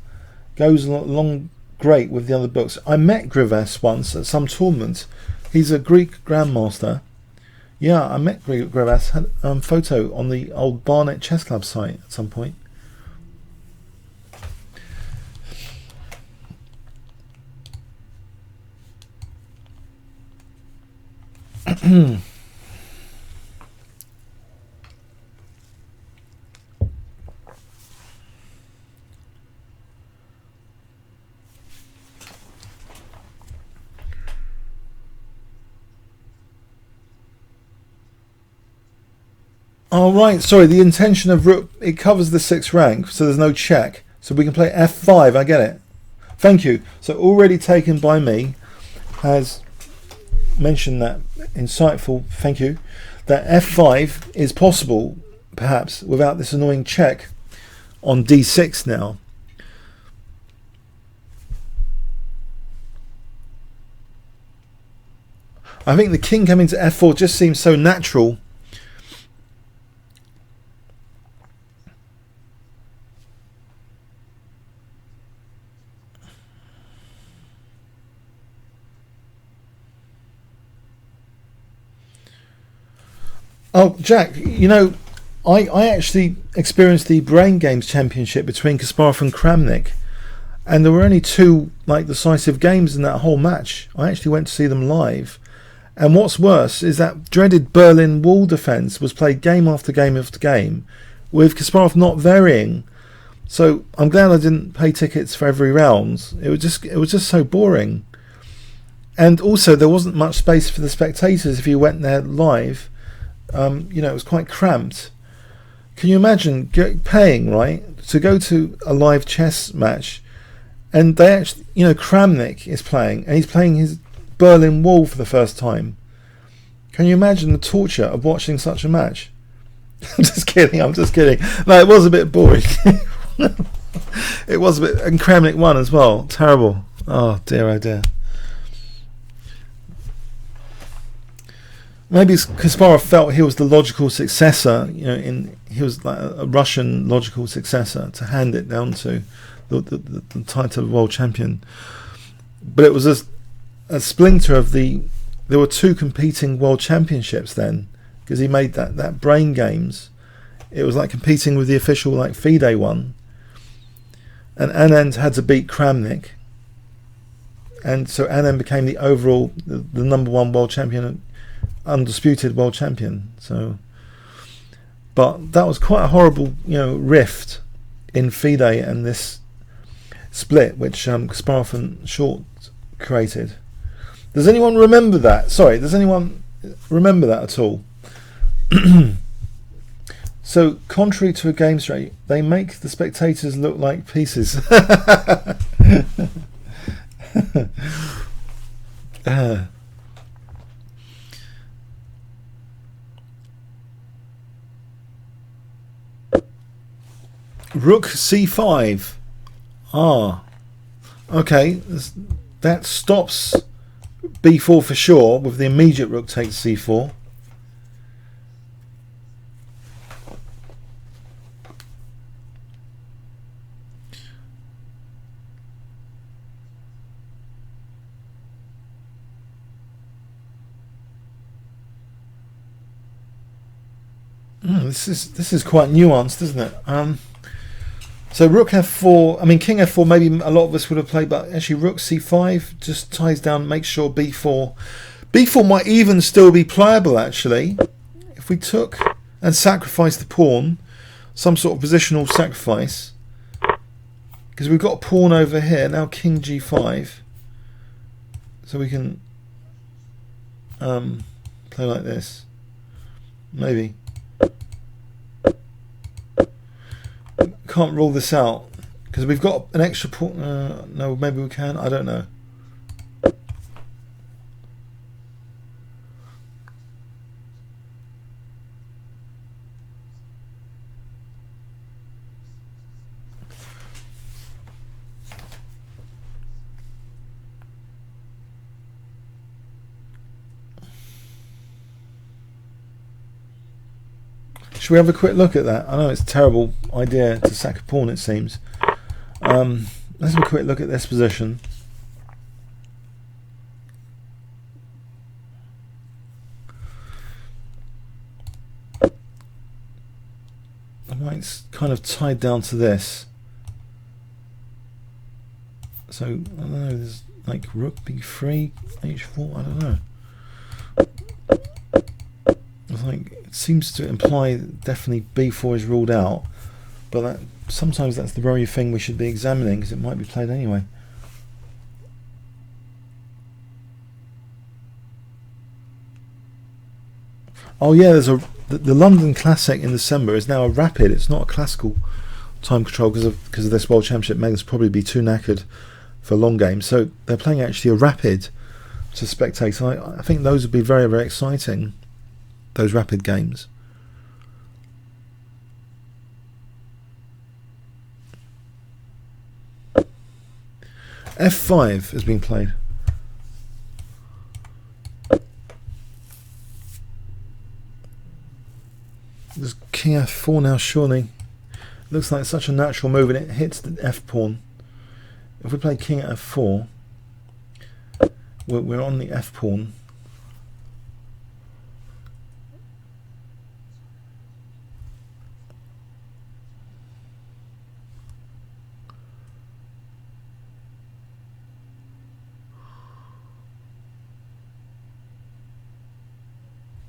goes along great with the other books. I met Grivas once at some tournament. He's a Greek grandmaster. Yeah, I met Grivas, had a photo on the old Barnet Chess Club site at some point. Oh right, sorry, the intention of rook, it covers the 6th rank, so there's no check. So we can play f5, I get it. Thank you. So already taken by me has mentioned that, insightful, thank you, that f5 is possible, perhaps, without this annoying check on d6 now. I think the king coming to f4 just seems so natural. Oh, Jack, you know, I actually experienced the Brain Games Championship between Kasparov and Kramnik, and there were only 2 like decisive games in that whole match. I actually went to see them live, and what's worse is that dreaded Berlin Wall defence was played game after game after game, with Kasparov not varying. So I'm glad I didn't pay tickets for every round. It was just so boring, and also there wasn't much space for the spectators if you went there live. You know, it was quite cramped. Can you imagine paying, right, to go to a live chess match, and they actually, you know, Kramnik is playing, and he's playing his Berlin Wall for the first time. Can you imagine the torture of watching such a match? I'm just kidding. No, it was a bit boring. It was a bit, and Kramnik won as well. Terrible. Oh dear, oh dear. Maybe Kasparov felt he was the logical successor, you know, he was like a Russian logical successor to hand it down to the title of world champion. But it was a splinter of there were 2 competing world championships then, because he made that Brain Games. It was like competing with the official like FIDE one. And Anand had to beat Kramnik. And so Anand became the overall, the number 1 world champion, undisputed world champion. So, but that was quite a horrible, you know, rift in FIDE and this split which Kasparov and Short created. Does anyone remember that? Sorry, does anyone remember that at all? So, contrary to a game strategy, they make the spectators look like pieces. Rook c5. Ah, okay. That stops b4 for sure, with the immediate rook takes c4. This is quite nuanced, isn't it? So rook f4, I mean king f4 maybe a lot of us would have played, but actually rook c5 just ties down, makes sure b4 might even still be playable actually, if we took and sacrificed the pawn, some sort of positional sacrifice, because we've got a pawn over here, now king g5, so we can play like this, maybe. can't rule this out because we've got an extra pawn. No, maybe we can. I don't know. Should we have a quick look at that? I know it's a terrible idea to sack a pawn, it seems. Let's have a quick look at this position. It's kind of tied down to this. So, I don't know, there's like rook b3, h4, I don't know. I think it seems to imply that definitely b4 is ruled out, but sometimes that's the very thing we should be examining because it might be played anyway. Oh yeah, there's the London Classic in December is now a rapid. It's not a classical time control because of this World Championship. May probably be too knackered for long games, so they're playing actually a rapid to spectate. I think those would be very, very exciting. Those rapid games. F5 has been played. There's king f4 now, surely. Looks like such a natural move and it hits the f pawn. If we play king at f4, we're on the f pawn.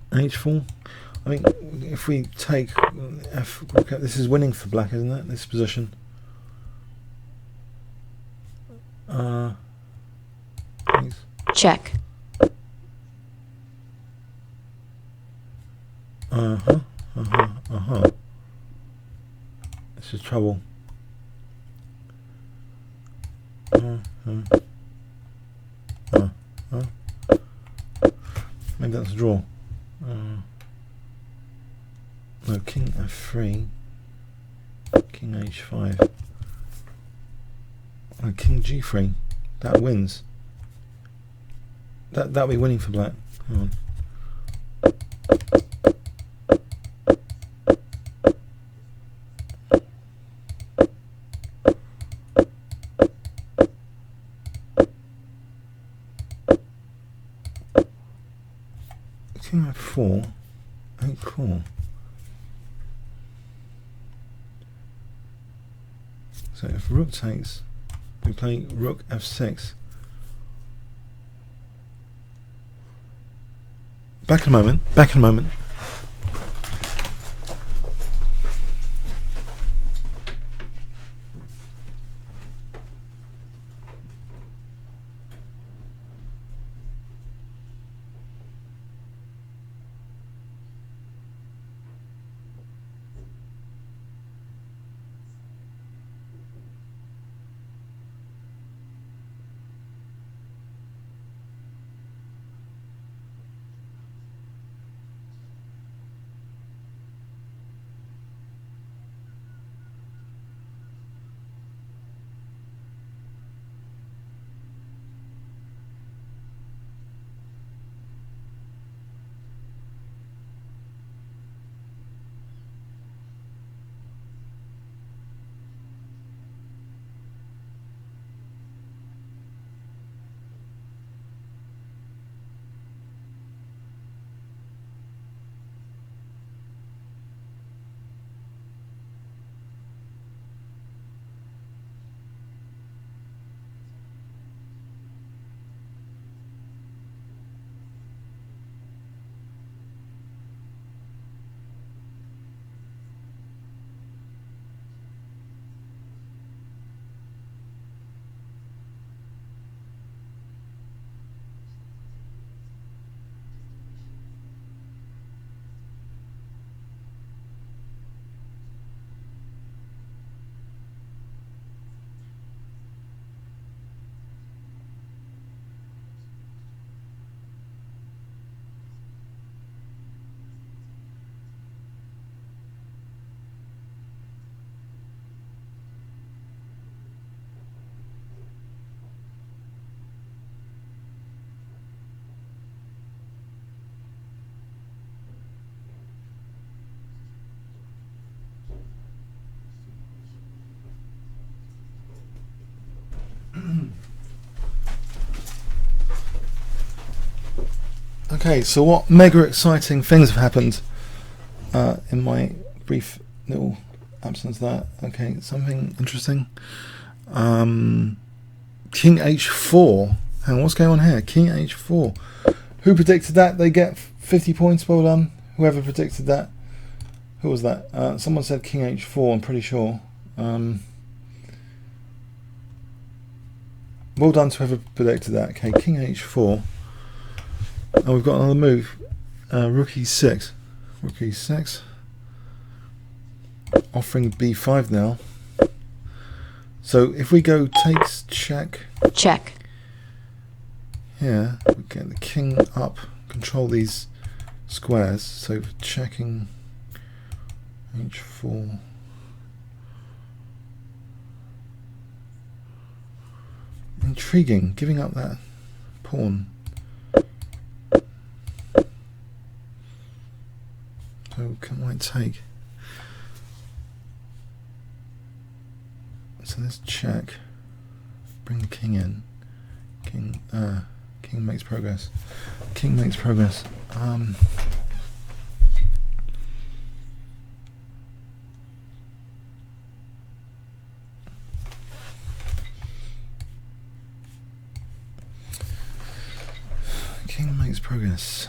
h4. I mean, if we take f, okay, this is winning for black, isn't it? This position. Check. This is trouble. Maybe that's a draw. No, king f3, king h5, and king g3. That wins. That'll be winning for black. Hang on. King f4, h4. So if rook takes, we play rook f6. Back in a moment. Back in a moment. Okay, so what mega exciting things have happened in my brief little absence there? Okay, something interesting. King h4. Hang on, what's going on here? King h4. Who predicted that? They get 50 points. Well done. Whoever predicted that. Who was that? Someone said King h4, I'm pretty sure. Well done to whoever predicted that. Okay, King h4. And we've got another move. Rook e6. Rook e6. Offering b5 now. So if we go takes, check. Check. Here, we get the king up, control these squares. So checking h4. Intriguing, giving up that pawn. So can white take? So let's check. Bring the king in. King makes progress. King makes progress. King makes progress.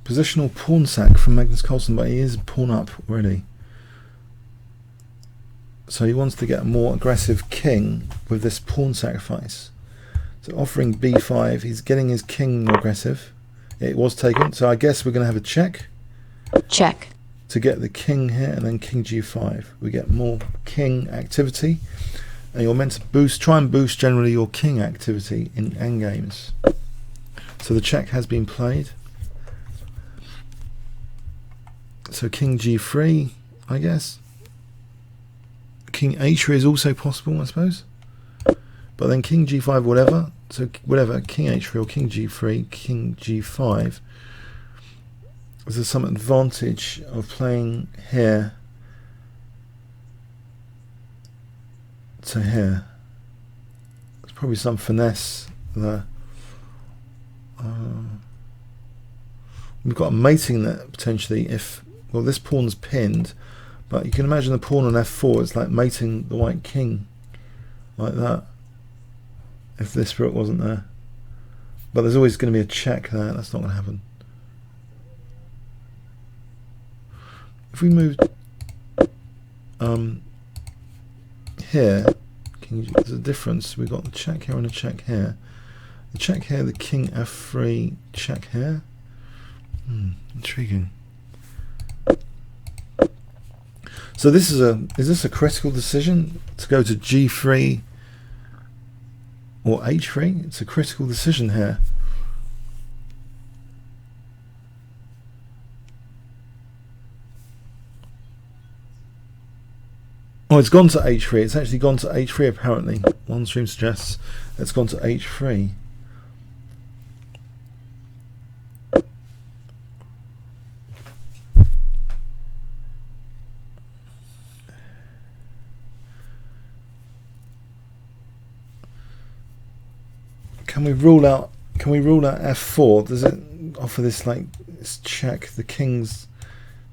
Positional pawn sack from Magnus Carlsen, but he is pawn up already. So he wants to get a more aggressive king with this pawn sacrifice. So offering b5, he's getting his king more aggressive. It was taken, so I guess we're going to have a check. Check. To get the king here, and then king g5. We get more king activity. And you're meant to try and boost generally your king activity in endgames. So the check has been played. So king g3, I guess. King h3 is also possible, I suppose. But then king g5, whatever. So whatever, king h3 or king g3, king g5. Is there some advantage of playing here to here? There's probably some finesse there. We've got a mating there potentially if, well, this pawn's pinned, but you can imagine the pawn on f4 is like mating the white king like that if this rook wasn't there. But there's always going to be a check there. That's not going to happen. If we moved here, there's a difference. We've got the check here and a check here. The check here, the king f3, check here. Intriguing. So this is this a critical decision to go to g3 or h3? It's a critical decision here. Oh, it's gone to h3. It's actually gone to h3 apparently. One stream suggests it's gone to h3. Can we rule out f4? Does it offer this like this check? The king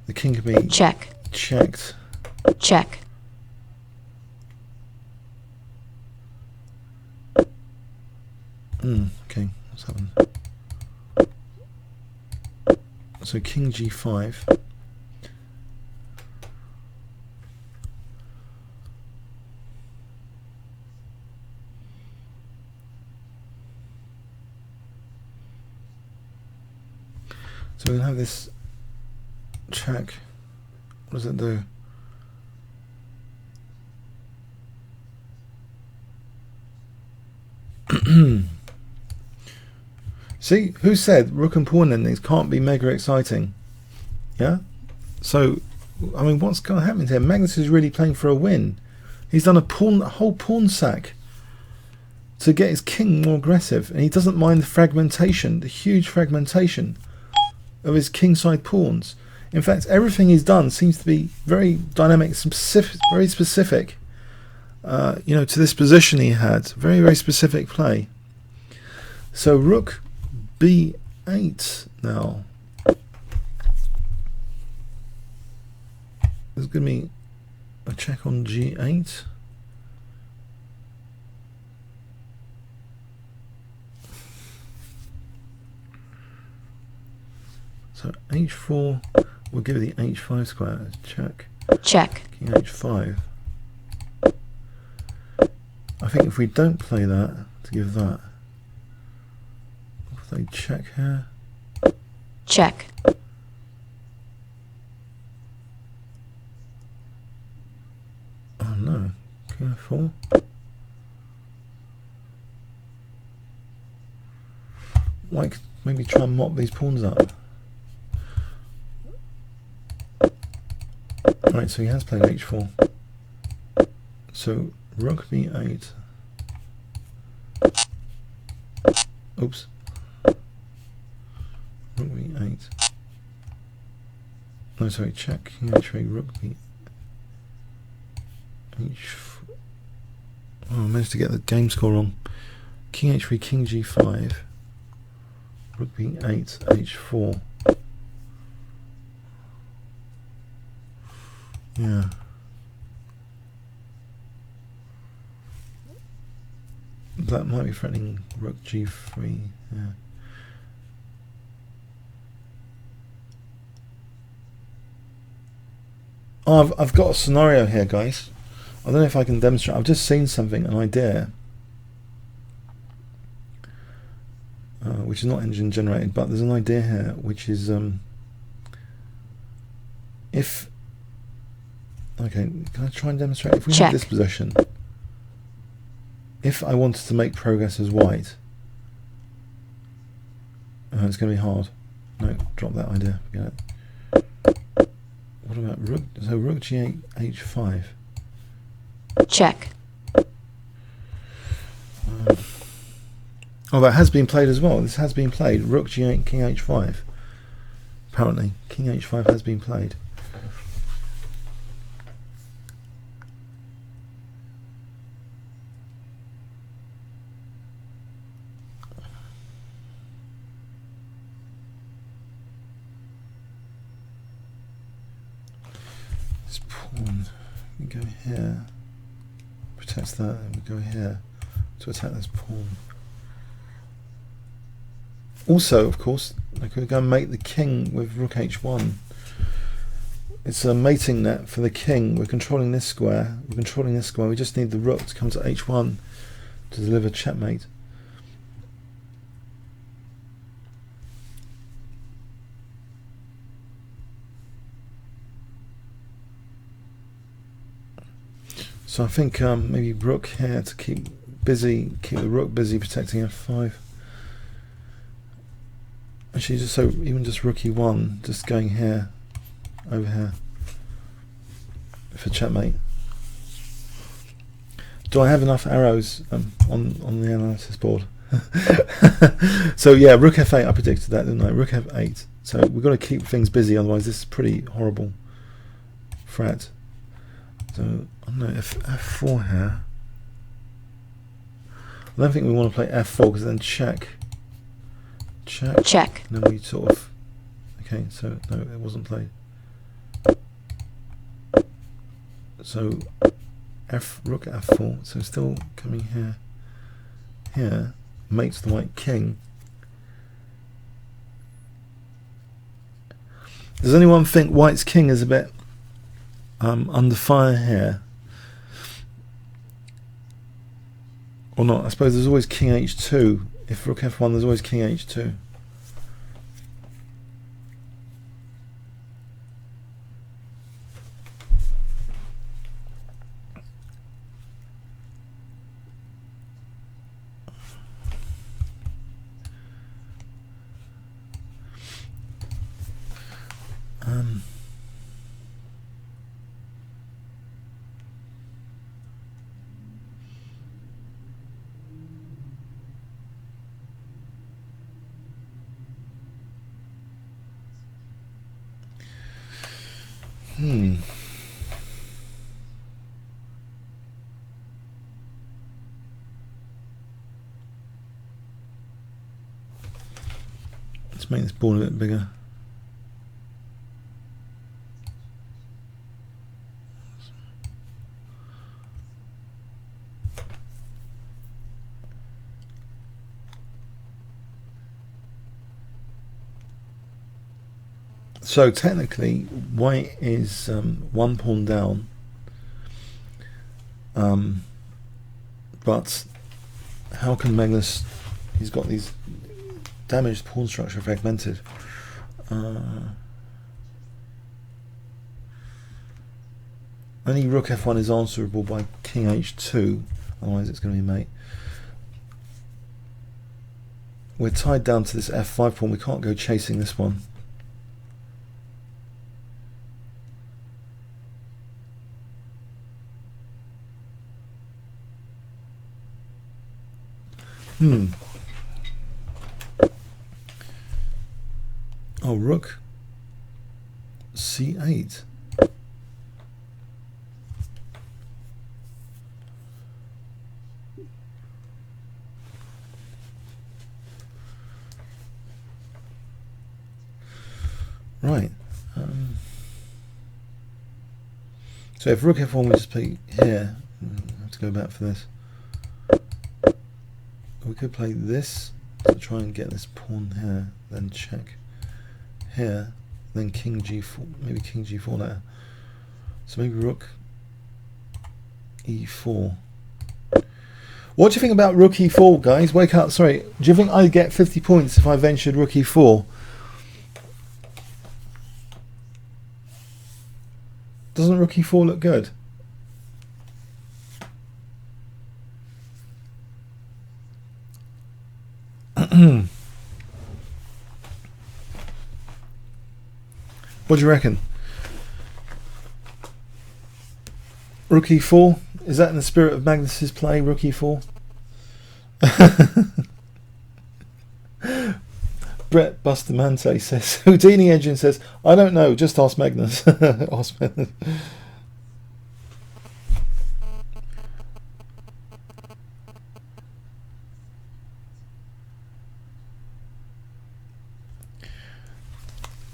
can be checked. Check. Okay, what's happened? So king g5. So we're going to have this check. What does it do? See, who said rook and pawn endings can't be mega exciting? Yeah? So, I mean, what's going to happen here? Magnus is really playing for a win. He's done a whole pawn sack to get his king more aggressive, and he doesn't mind the fragmentation, the huge fragmentation of his kingside pawns. In fact, everything he's done seems to be very dynamic, specific, very specific. You know, to this position he had, very, very specific play. So rook b8 Now, there's going to be a check on G8. So H4 will give the H5 square. Check. Check. King H5. I think if we don't play that to give that, if they check here. Check. Oh no, King F4. Like maybe try and mop these pawns up. Right, so he has played H4. So Rook B8. Oops. Rook B8. No, sorry, check. King H3, Rook B. H4. Oh, I managed to get the game score wrong. King H3, King G5. Rook B8, H4. Yeah. That might be threatening Rook G3. Yeah. Oh, I've got a scenario here, guys. I don't know if I can demonstrate. I've just seen something, an idea, which is not engine generated, but there's an idea here, which is if. Okay, can I try and demonstrate? If we have this position, if I wanted to make progress as white, it's going to be hard. No, drop that idea. Forget it. What about Rook? So Rook G8, H5. Check. Oh, that has been played as well. This has been played. Rook G8, King H5. Apparently, King H5 has been played. This pawn, we go here, protects that, and we go here to attack this pawn. Also, of course, I could go and mate the king with Rook H1. It's a mating net for the king. We're controlling this square. We're controlling this square. We just need the rook to come to H1 to deliver checkmate. So I think maybe rook here to keep busy, keep the rook busy protecting F5. Actually, just so even just rook E1, just going here, over here for checkmate. Do I have enough arrows on the analysis board? So yeah, rook F8. I predicted that, didn't I? Rook F8. So we've got to keep things busy, otherwise this is pretty horrible threat. So I don't know if F4 here. I don't think we want to play F4 because then check. Check. And then we sort of. Okay, so no, it wasn't played. So Rook F4. So still coming here. Here mates the white king. Does anyone think white's king is a bit under fire here? Or not? I suppose there's always king H2. If rook F1, there's always king H2. Let's make this board a bit bigger. So technically, white is one pawn down, but how can Magnus? He's got these damaged pawn structure fragmented. Only rook f1 is answerable by king h2, otherwise it's going to be mate. We're tied down to this f5 pawn. We can't go chasing this one. Oh, rook c8. Right. So if rook f1 we just play here, I have to go back for this. We could play this to try and get this pawn here, then check here, then king g4, maybe king g4 there. So maybe rook e4. What do you think about rook e4, guys? Wake up, sorry. Do you think I'd get 50 points if I ventured rook e4? Doesn't rook e4 look good? What do you reckon? Rook e4? Is that in the spirit of Magnus's play, rook e4? Brett Bustamante says, Houdini Engine says, I don't know, just ask Magnus. Ask Magnus.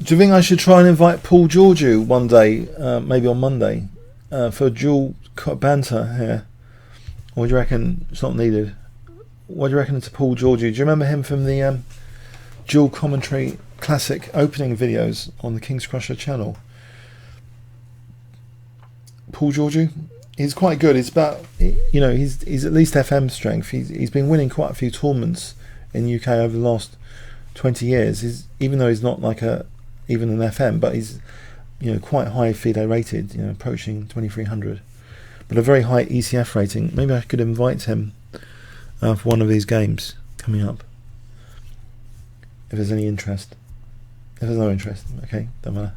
Do you think I should try and invite Paul Georgiou one day, maybe on Monday, for a dual banter here? Or do you reckon it's not needed? What do you reckon to Paul Georgiou? Do you remember him from the dual commentary classic opening videos on the Kingscrusher channel? Paul Georgiou? He's quite good. He's about, you know, he's at least FM strength. He's been winning quite a few tournaments in the UK over the last 20 years. Even though he's not like even an FM, but he's, you know, quite high FIDE rated, you know, approaching 2300, but a very high ECF rating. Maybe I could invite him for one of these games coming up, if there's any interest. If there's no interest, okay, don't matter.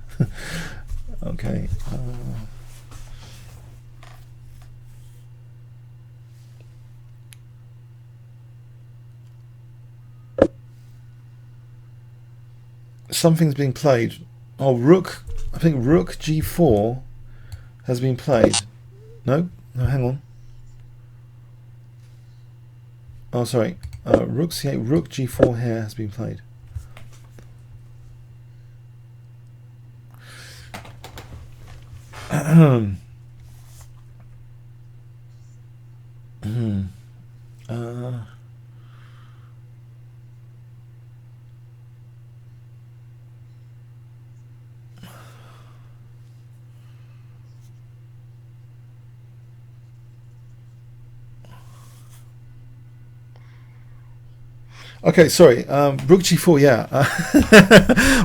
Okay. Something's being played. Oh, rook. I think rook g4 has been played. No, hang on. Oh, sorry. Rook c8, rook g4 here has been played. Okay, sorry. Rook g4, yeah.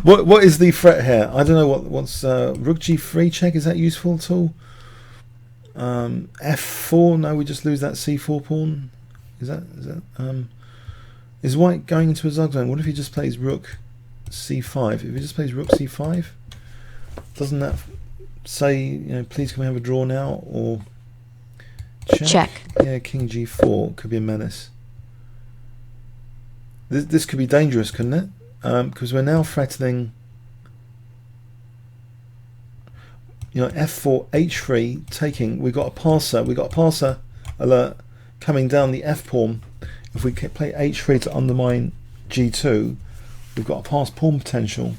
What is the threat here? I don't know what's rook g3 check. Is that useful at all? F4. No, we just lose that c4 pawn. Is white going into a zug zone? What if he just plays rook c5? If he just plays rook c5, doesn't that say, you know, please can we have a draw now? Or check? Yeah, king g4 could be a menace. This could be dangerous, couldn't it? Because we're now threatening, you know, f4, h3, taking. We've got a passer alert coming down the f pawn. If we play h3 to undermine g2, we've got a passed pawn potential.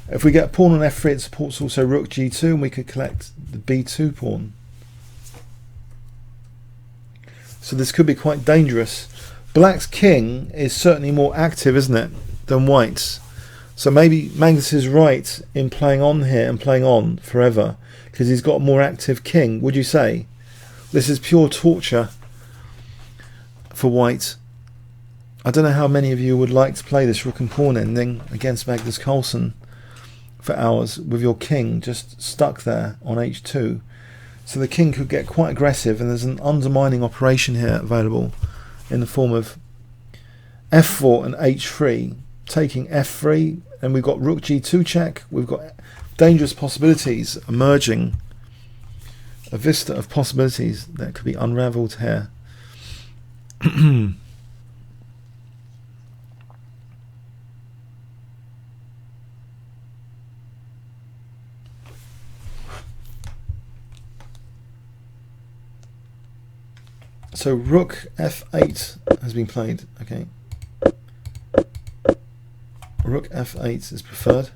If we get a pawn on f3, it supports also rook g2, and we could collect the b2 pawn. So this could be quite dangerous. Black's king is certainly more active, isn't it, than white's. So maybe Magnus is right in playing on here and playing on forever, because he's got a more active king, would you say? This is pure torture for white. I don't know how many of you would like to play this rook and pawn ending against Magnus Carlsen for hours with your king just stuck there on h2. So the king could get quite aggressive, and there's an undermining operation here available in the form of f4 and h3, taking f3, and we've got rook g2 check. We've got dangerous possibilities emerging, a vista of possibilities that could be unravelled here. So rook f8 has been played. Okay, rook f8 is preferred.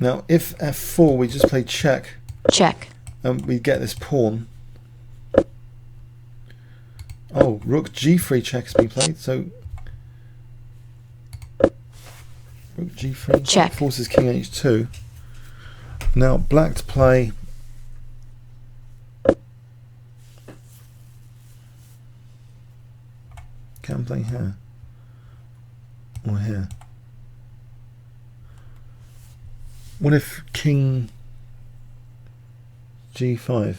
Now if f4, we just play check. Check. And we get this pawn. Oh, rook g3 check has been played. So rook g3 check forces king h2. Now black to play. Can I play here or here? What if king g5?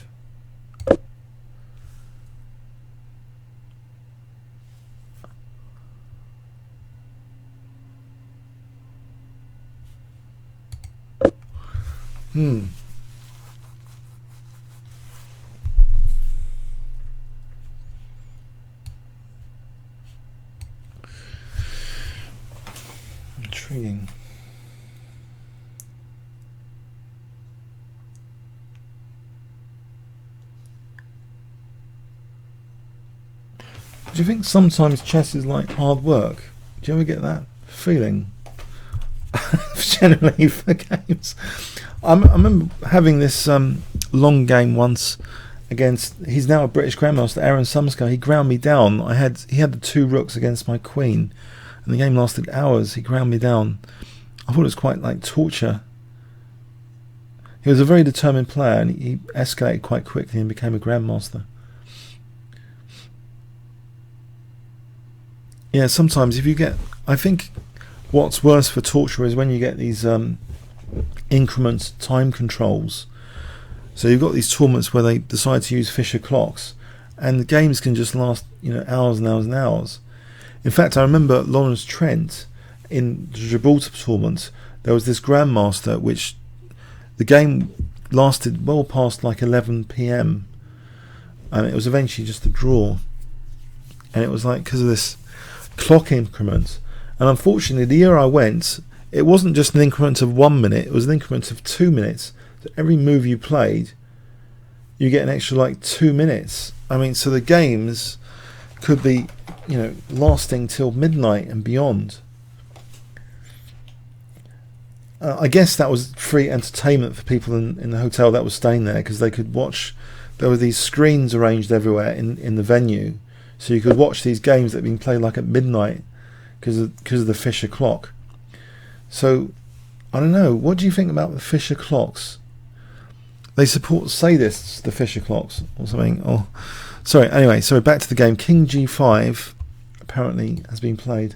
Intriguing. Do you think sometimes chess is like hard work? Do you ever get that feeling? Generally for games. I remember having this long game once against, he's now a British Grandmaster, Aaron Sumscar. He ground me down. He had the 2 rooks against my queen, and the game lasted hours. He ground me down. I thought it was quite like torture. He was a very determined player, and he escalated quite quickly and became a Grandmaster. Yeah, sometimes if you get, I think what's worse for torture is when you get these increment time controls. So you've got these tournaments where they decide to use Fischer clocks, and the games can just last, hours and hours and hours. In fact, I remember Lawrence Trent in the Gibraltar tournament. There was this Grandmaster which the game lasted well past like 11 p.m. and it was eventually just a draw. And it was like because of this clock increment. And unfortunately, the year I went, it wasn't just an increment of 1 minute, it was an increment of 2 minutes. So every move you played, you get an extra like 2 minutes. I mean, so the games could be, lasting till midnight and beyond. I guess that was free entertainment for people in the hotel that was staying there, because they could watch. There were these screens arranged everywhere in the venue, so you could watch these games that had been played like at midnight because of the Fischer clock. So I don't know. What do you think about the Fischer clocks? They support sadists, the Fischer clocks, or something. Oh, sorry. Anyway, so back to the game. King g5 apparently has been played.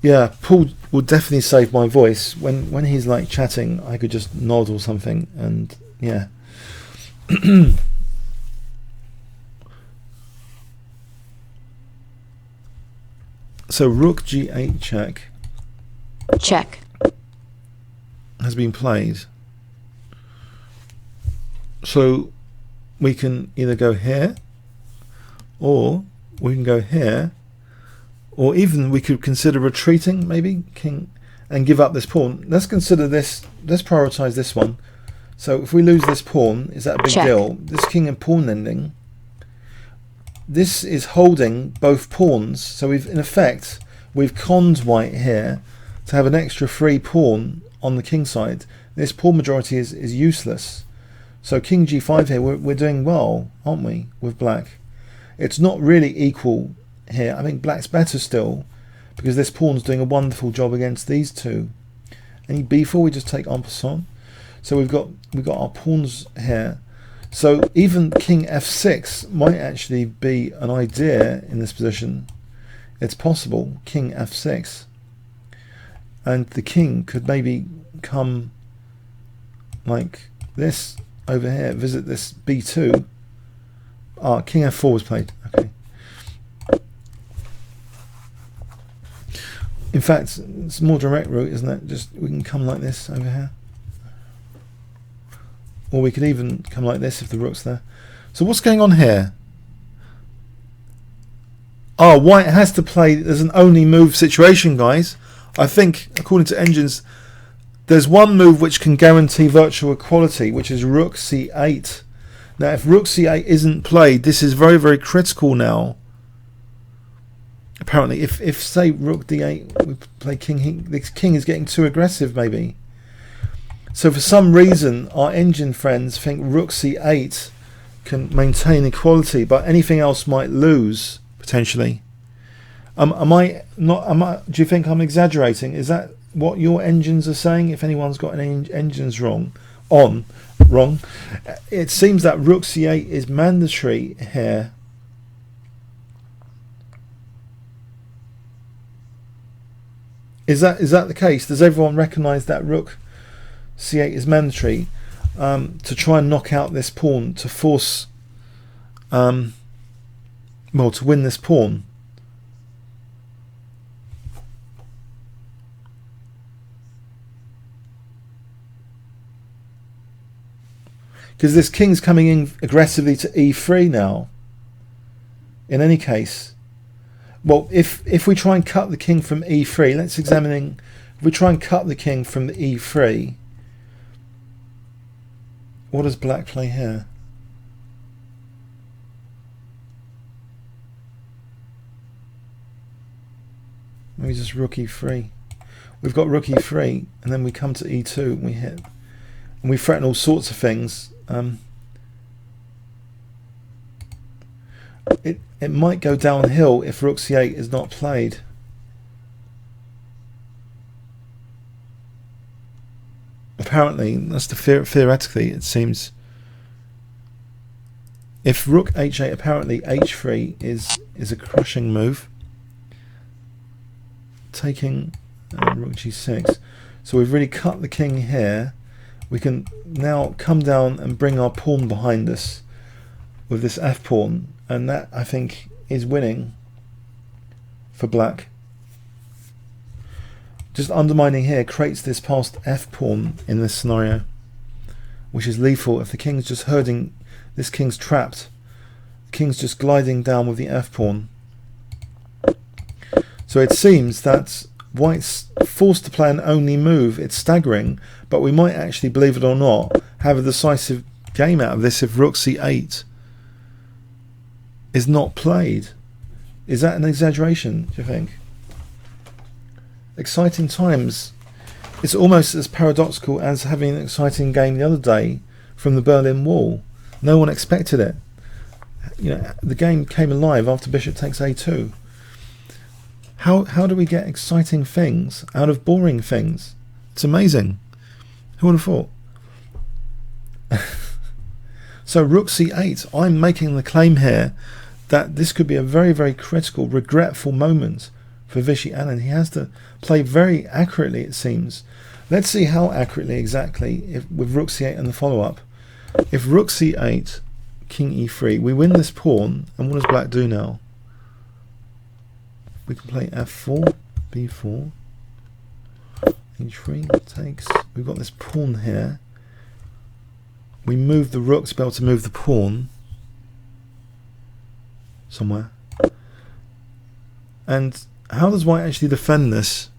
Yeah, Paul will definitely save my voice. When he's like chatting, I could just nod or something, and yeah. So rook g8 check. Check. Has been played. So we can either go here, or we can go here, or even we could consider retreating, maybe king, and give up this pawn. Let's consider this. Let's prioritize this one. So if we lose this pawn, is that a big Check. deal? This king and pawn ending, this is holding both pawns. So we've, in effect, we've conned white here to have an extra free pawn on the king side. This pawn majority is useless. So king g5 here, we're doing well, aren't we, with black? It's not really equal here. I think black's better still, because this pawn's doing a wonderful job against these two. Any b4, we just take en passant. So we've got our pawns here. So even king f6 might actually be an idea in this position. It's possible, king f6. And the king could maybe come like this over here, visit this b2. Ah, king f4 was played. Okay. In fact, it's a more direct route, isn't it? Just we can come like this over here. Or we could even come like this if the rook's there. So what's going on here? Oh, white has to play. There's an only move situation, guys. I think, according to engines, there's one move which can guarantee virtual equality, which is rook c8. Now, if rook c8 isn't played, this is very, very critical now. Apparently, if say rook d8, we play king, the king is getting too aggressive, maybe. So for some reason, our engine friends think rook c8 can maintain equality, but anything else might lose potentially. Do you think I'm exaggerating? Is that what your engines are saying? If anyone's got any engines wrong, it seems that rook c8 is mandatory here. Is that the case? Does everyone recognise that rook c8 is mandatory to try and knock out this pawn, to force to win this pawn? Because this king's coming in aggressively to e3 now. In any case, well, if we try and cut the king from e3, let's examine. If we try and cut the king from the e3, what does black play here? Maybe just rook e3. We've got rook e3, and then we come to e2 and we hit, and we threaten all sorts of things. It might go downhill if rook c8 is not played. Apparently, that's theoretically it seems. If rook h8, apparently h3 is a crushing move. Taking rook g6. So we've really cut the king here. We can now come down and bring our pawn behind us with this f pawn, and that I think is winning for black. Just undermining here creates this passed f pawn in this scenario, which is lethal. If the king's just herding, this king's trapped. The king's just gliding down with the f pawn. So it seems that white's forced to play an only move. It's staggering, but we might actually, believe it or not, have a decisive game out of this if rook c8 is not played. Is that an exaggeration, do you think? Exciting times. It's almost as paradoxical as having an exciting game the other day from the Berlin Wall. No one expected it. You know, the game came alive after bishop takes a2. How do we get exciting things out of boring things? It's amazing. Who would have thought? So rook c8, I'm making the claim here that this could be a very, very critical, regretful moment for Vishy Anand. He has to play very accurately, it seems. Let's see how accurately exactly with rook c8 and the follow-up. If rook c8, king e3, we win this pawn, and what does black do now? We can play f4, b4, h3 takes. We've got this pawn here. We move the rook to be able to move the pawn somewhere. And how does white actually defend this?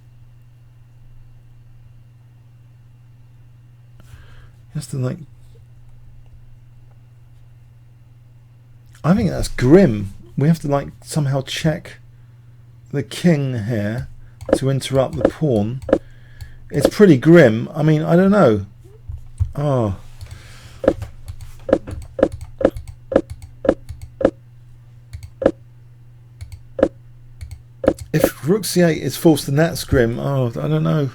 He has to like. I think that's grim. We have to like somehow check the king here to interrupt the pawn. It's pretty grim. I mean, I don't know. Oh. If rook c8 is forced, then that's grim. Oh, I don't know.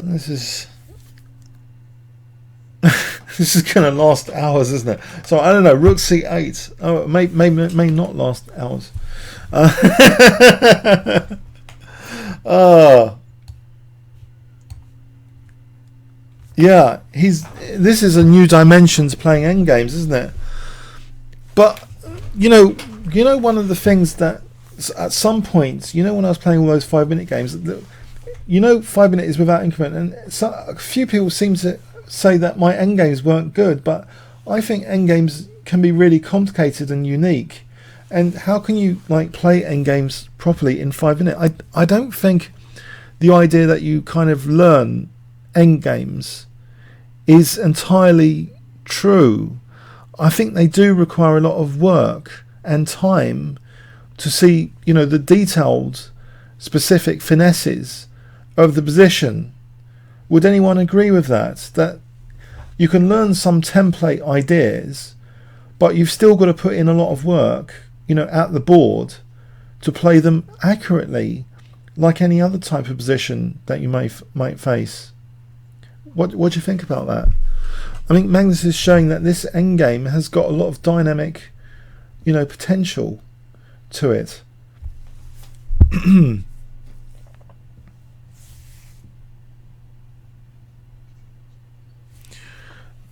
This is this is going to last hours, isn't it? So I don't know. Rook c8. Oh, it may not last hours. Yeah, this is a new dimension to playing endgames, isn't it? But you know, one of the things that at some points, when I was playing all those 5-minute games, 5-minute is without increment, and a few people seem to say that my endgames weren't good, but I think endgames can be really complicated and unique. And how can you like play endgames properly in 5-minute? I don't think the idea that you kind of learn endgames is entirely true. I think they do require a lot of work and time to see, the detailed, specific finesses of the position. Would anyone agree with that? That you can learn some template ideas, but you've still got to put in a lot of work, at the board to play them accurately, like any other type of position that you might face. What do you think about that? I think Magnus is showing that this endgame has got a lot of dynamic, potential to it.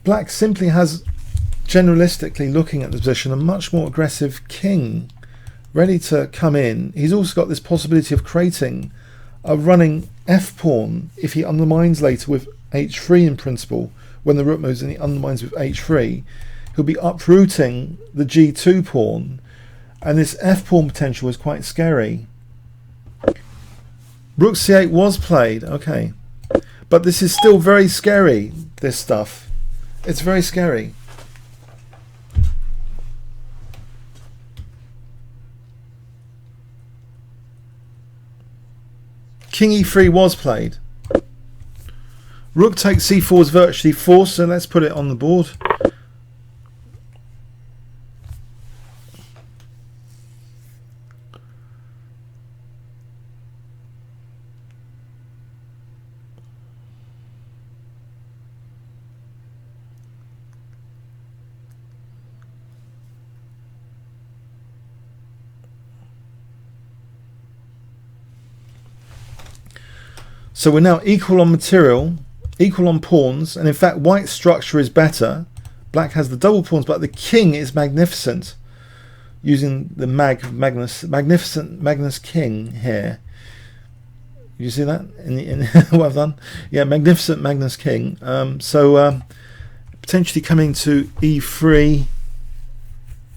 Black simply has, generalistically looking at the position, a much more aggressive king ready to come in. He's also got this possibility of creating a running f-pawn if he undermines later with h3 in principle. When the rook moves and he undermines with h3, he'll be uprooting the g2 pawn, and this f-pawn potential is quite scary. Rook c8 was played, okay, but this is still very scary, this stuff. It's very scary. King e3 was played. Rook takes c4 is virtually forced, so let's put it on the board. So we're now equal on material, equal on pawns, and in fact white's structure is better. Black has the double pawns, but the king is magnificent, using the magnificent Magnus king here. You see that in what I've done? Yeah, magnificent Magnus king. Potentially coming to e3,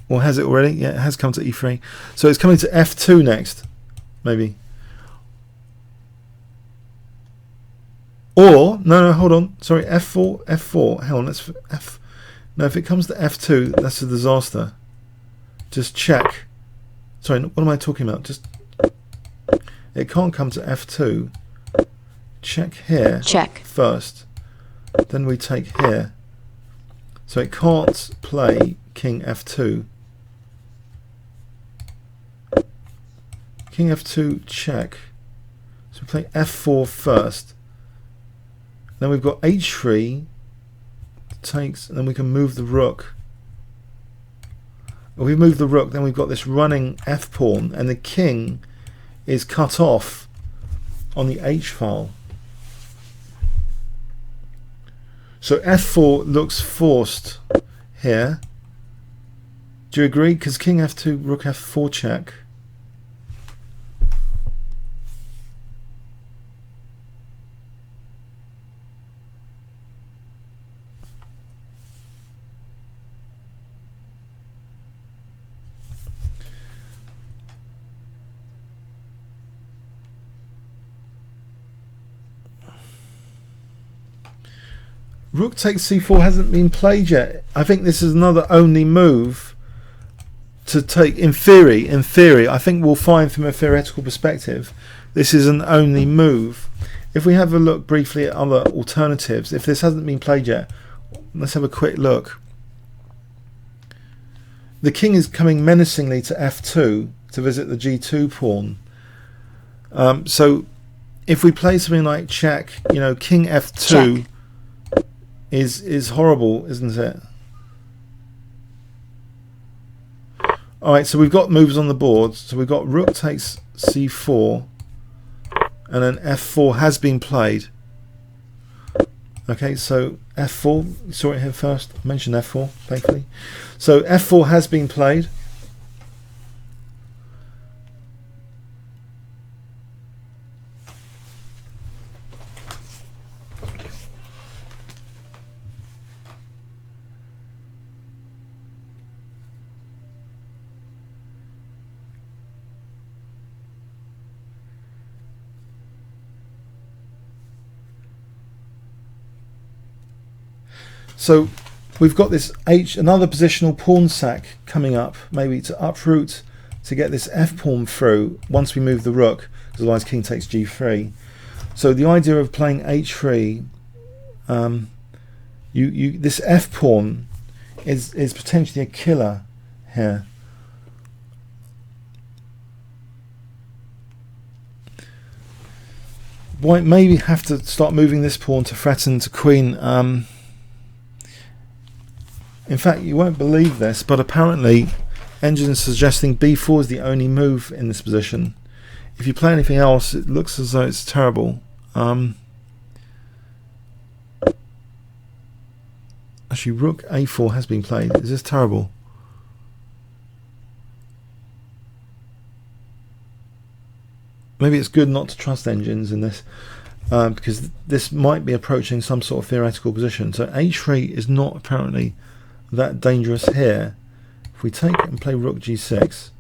or has it already? Yeah, it has come to e3. So it's coming to f2 next, maybe. Or no, hold on. Sorry, f4. Hell on, let's f. No, if it comes to f2, that's a disaster. Just check. Sorry, what am I talking about? Just it can't come to f2. Check here. Check. First. Then we take here. So it can't play king f2. King f2 check. So we play f4 first. Then we've got h3 takes, and then we can move the rook. If we move the rook, then we've got this running f pawn, and the king is cut off on the h file. So f4 looks forced here. Do you agree? Because king f2, rook f4 check. Rook takes c4 hasn't been played yet. I think this is another only move to take. In theory, I think we'll find from a theoretical perspective, this is an only move. If we have a look briefly at other alternatives, if this hasn't been played yet, let's have a quick look. The king is coming menacingly to f2 to visit the g2 pawn. So if we play something like check, king f2 Check. is horrible, isn't it? Alright, so we've got moves on the board. So we've got rook takes c4 and then f4 has been played. Okay, so f4, you saw it here first. I mentioned f4, thankfully. So f4 has been played. So we've got this another positional pawn sack coming up, maybe to uproot to get this f pawn through once we move the rook, because otherwise king takes g3. So the idea of playing h3, this f pawn is potentially a killer here. White maybe have to start moving this pawn to threaten to queen. In fact, you won't believe this, but apparently Engine is suggesting b4 is the only move in this position. If you play anything else, it looks as though it's terrible. Actually, rook a4 has been played. Is this terrible? Maybe it's good not to trust Engines in this, because this might be approaching some sort of theoretical position. So h3 is not apparently that dangerous here. If we take and play rook g6,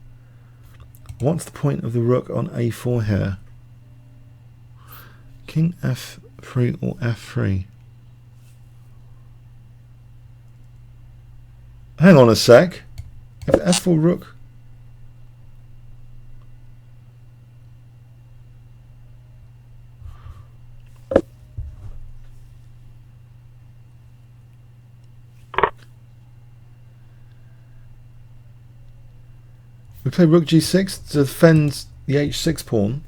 what's the point of the rook on a4 here? King f3 or f3? Hang on a sec. If f4 rook, we play rook g6 to defend the h6 pawn.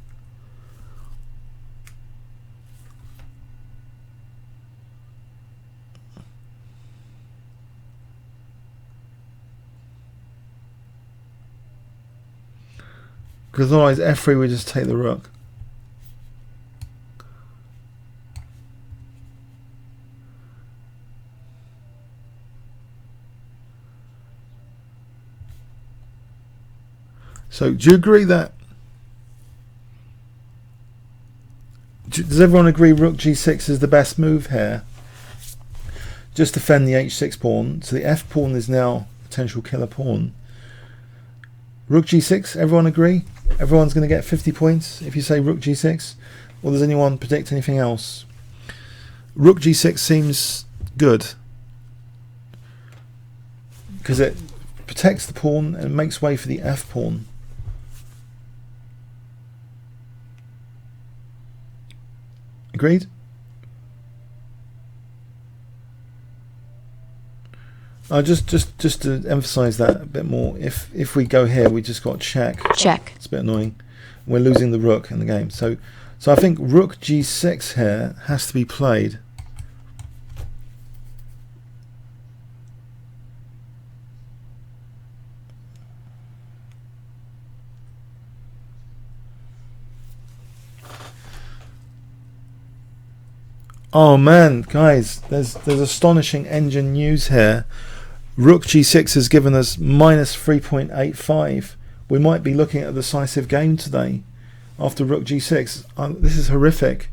Because otherwise f3 we just take the rook. So do you agree that, does everyone agree rook g6 is the best move here? Just defend the h6 pawn, so the f pawn is now a potential killer pawn. Rook g6, everyone agree? Everyone's going to get 50 points if you say rook g6? Or does anyone predict anything else? Rook g6 seems good, because it protects the pawn and makes way for the f pawn. Agreed? Just to emphasize that a bit more, if we go here, we just got check. Check. It's a bit annoying. We're losing the rook in the game. So I think rook g6 here has to be played. Oh man, guys, there's astonishing Engine news here. Rook g6 has given us minus 3.85. We might be looking at a decisive game today after rook g6. This is horrific.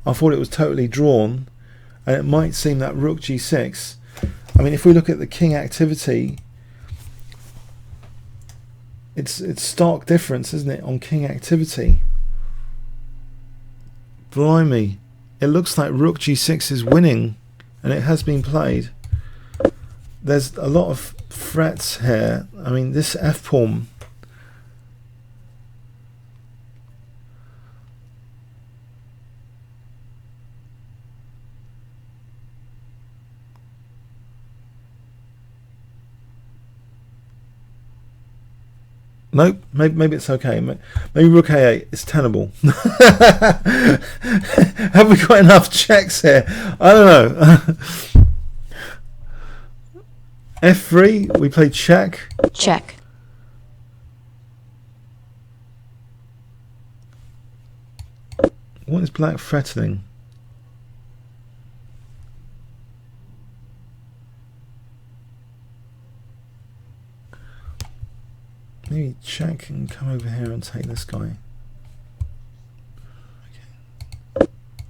I thought it was totally drawn, and it might seem that rook g6, I mean, if we look at the king activity, it's stark difference, isn't it, on king activity? Blimey. It looks like rook g6 is winning and it has been played. There's a lot of frets here. I mean, this F pawn. Nope, maybe it's okay. Maybe rook a8 is tenable. Have we got enough checks here? I don't know. F3, we play check. Check. What is black threatening? Maybe check and come over here and take this guy. Okay.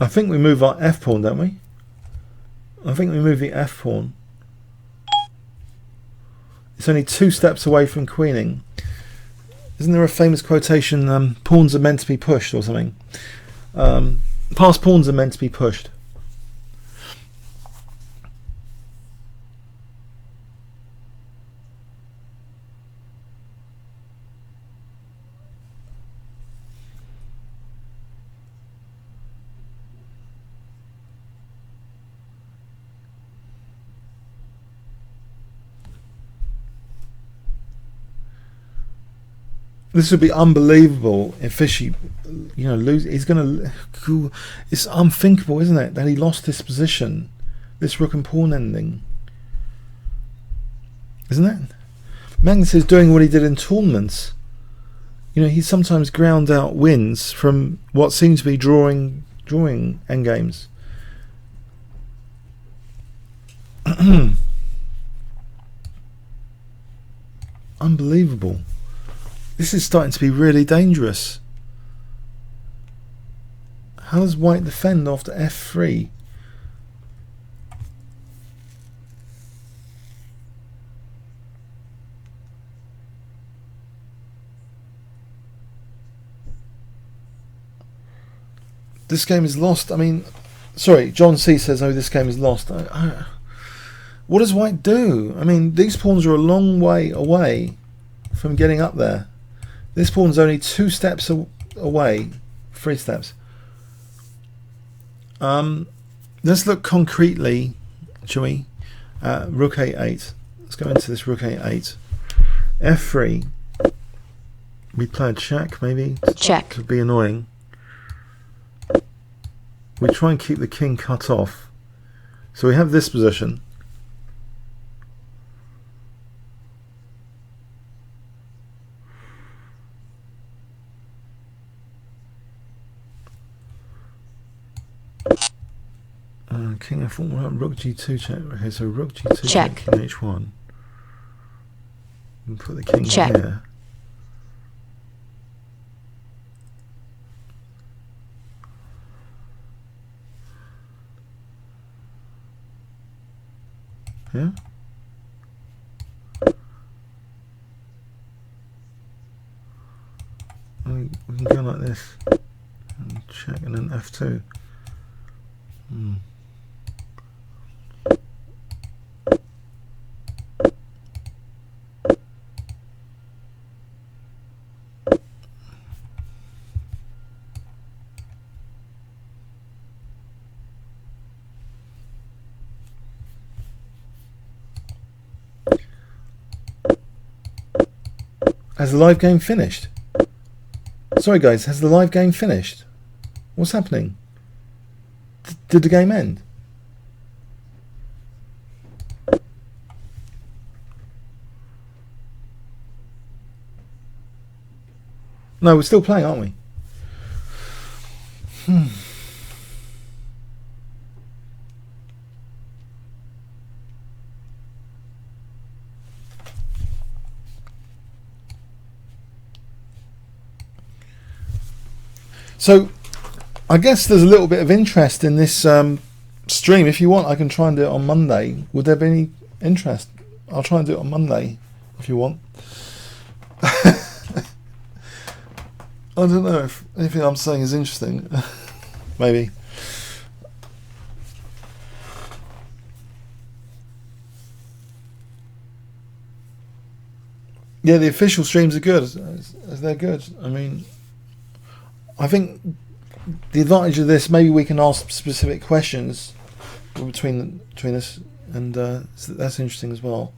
I think we move our F pawn, don't we? I think we move the F pawn. It's only 2 steps away from queening. Isn't there a famous quotation, pawns are meant to be pushed or something? Passed pawns are meant to be pushed. This would be unbelievable if Fishy, lose. He's going to. It's unthinkable, isn't it, that he lost this position, this rook and pawn ending, isn't it? Magnus is doing what he did in tournaments. He sometimes ground out wins from what seems to be drawing endgames. Unbelievable. This is starting to be really dangerous. How does white defend after f3? This game is lost. I mean, sorry, John C says, oh, this game is lost. What does white do? I mean, these pawns are a long way away from getting up there. This pawn's only 2 steps away, 3 steps. Let's look concretely, shall we? Rook a8. Let's go into this rook a8. f3. We play a check, maybe. Check. Could be annoying. We try and keep the king cut off. So we have this position. King f1, rook g2 check. Okay, so rook g2 check, king h1. And put the king here. Yeah. We can go like this and check, and then f2. Has the live game finished? Sorry guys, has the live game finished? What's happening? Did the game end? No, we're still playing, aren't we? So, I guess there's a little bit of interest in this stream. If you want, I can try and do it on Monday. Would there be any interest? I'll try and do it on Monday. if you want. I don't know if anything I'm saying is interesting. Maybe. Yeah, the official streams are good. They're good. I mean, I think the advantage of this, maybe we can ask specific questions between us, and so that's interesting as well.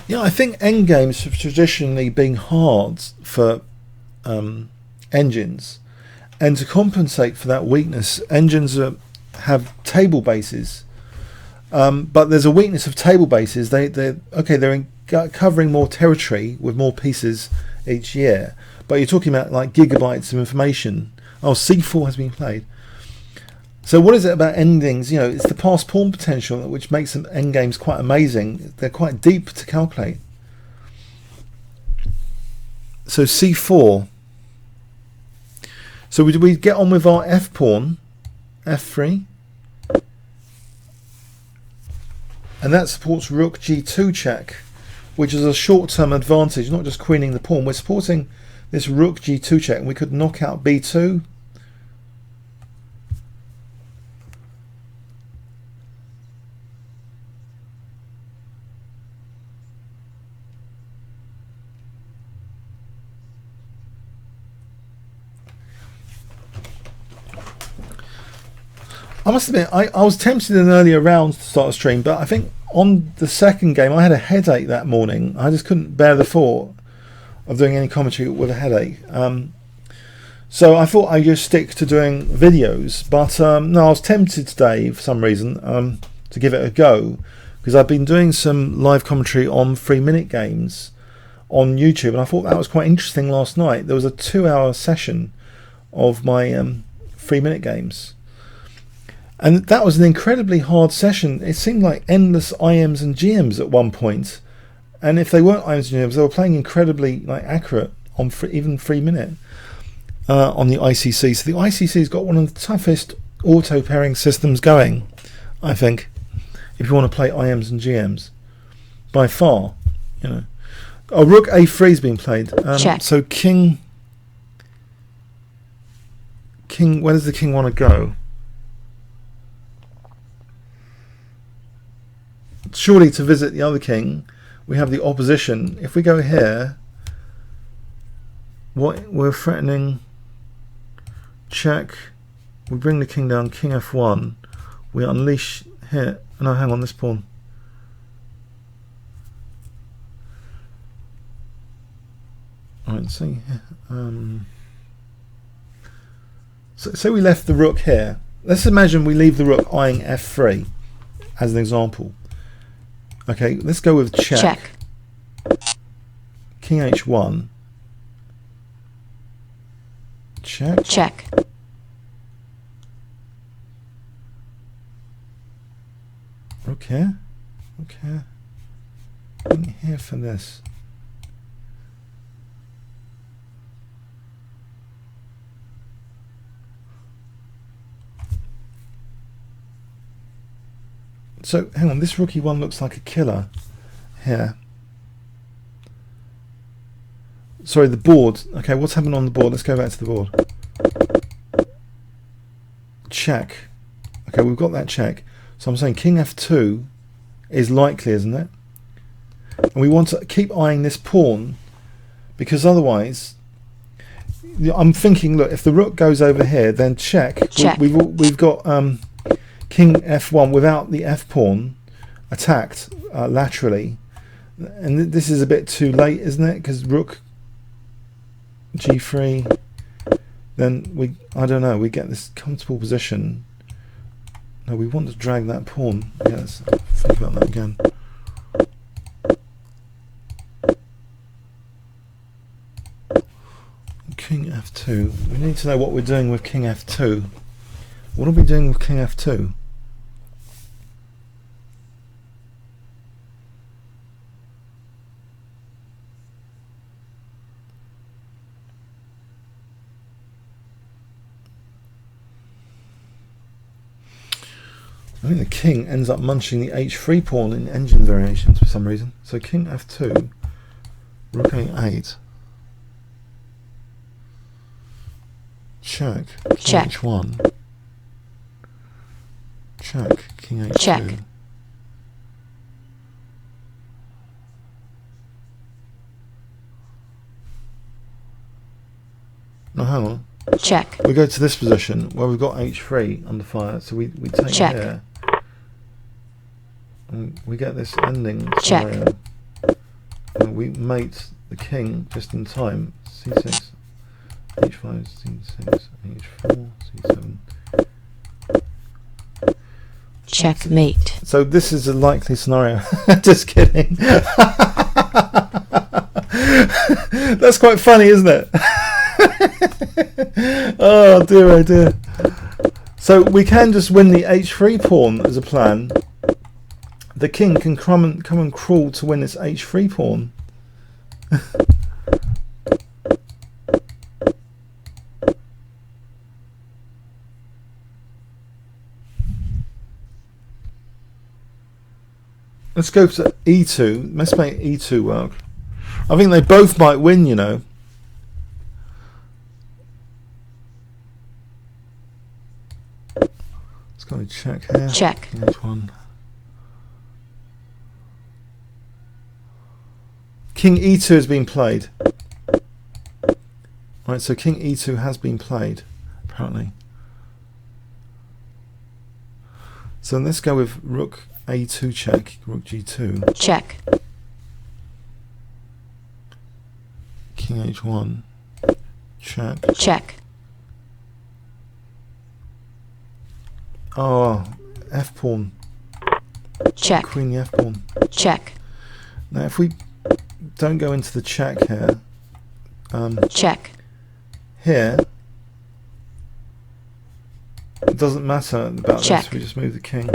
Yeah, I think endgames have traditionally been hard for engines, and to compensate for that weakness, engines have table bases. But there's a weakness of table bases. They're covering more territory with more pieces each year. But you're talking about like gigabytes of information. Oh, C4 has been played. So what is it about endings? You know, it's the pass pawn potential which makes them endgames quite amazing. They're quite deep to calculate. So C4. So we get on with our F pawn, F3. And that supports rook G2 check, which is a short-term advantage, not just queening the pawn. We're supporting this rook G2 check, and we could knock out B2. I must admit, I was tempted in earlier rounds to start a stream, but I think on the second game I had a headache that morning. I just couldn't bear the thought of doing any commentary with a headache. So I thought I'd just stick to doing videos, but no, I was tempted today for some reason to give it a go, because I've been doing some live commentary on 3-minute games on YouTube, and I thought that was quite interesting last night. There was a 2-hour session of my 3-minute games. And that was an incredibly hard session. It seemed like endless IMs and GMs at one point. And if they weren't IMs and GMs, they were playing incredibly accurate on even 3-minute on the ICC. So the ICC's got one of the toughest auto pairing systems going, I think, if you want to play IMs and GMs, by far. You know. Oh, Rook A3's been played. Check. So King. Where does the king want to go? Surely to visit the other king, we have the opposition. If we go here, what we're threatening, check, we bring the king down, king F1, we unleash here. No, hang on, this pawn. Alright, see here. So we left the rook here. Let's imagine we leave the rook eyeing F3 as an example. Okay, let's go with check. King H1. Check. Check. Okay. Okay. King here for this. So, hang on, this rookie one looks like a killer here. Sorry, the board. Okay, what's happened on the board? Let's go back to the board. Check. Okay, we've got that check. So I'm saying king F2 is likely, isn't it? And we want to keep eyeing this pawn, because otherwise, I'm thinking, look, if the rook goes over here, then check. Check. We've got king F1 without the F pawn attacked laterally, and this is a bit too late, isn't it? Because rook G3, then I don't know, we get this comfortable position. No, we want to drag that pawn. Yeah, let's think about that again. King F2. We need to know what we're doing with king F2. What are we doing with king F2? I think the king ends up munching the h3 pawn in engine variations for some reason. So king f2, rook a8, check, king Check. h1, check, king h2. Check. Now hang on. Check. We go to this position where we've got h3 under fire, so we take Check. here. And we get this ending Check. scenario. And we mate the king just in time. c6, h5, c6, h4, c7. Checkmate. So this is a likely scenario. Just kidding. That's quite funny, isn't it? Oh dear, oh dear. So we can just win the h3 pawn as a plan. The king can come and crawl to win this h3 pawn. Let's go to e2. Let's make e2 work. I think they both might win, you know. Let's go and check here. Check. King h1. King e2 has been played. Right, so king e2 has been played, apparently. So let's go with rook a2 check, rook g2. Check. King h1. Check. Check. Oh, f pawn. Check. Queen the f pawn. Check. Now if we don't go into the check here, Check. here, it doesn't matter about Check. this, we just move the king.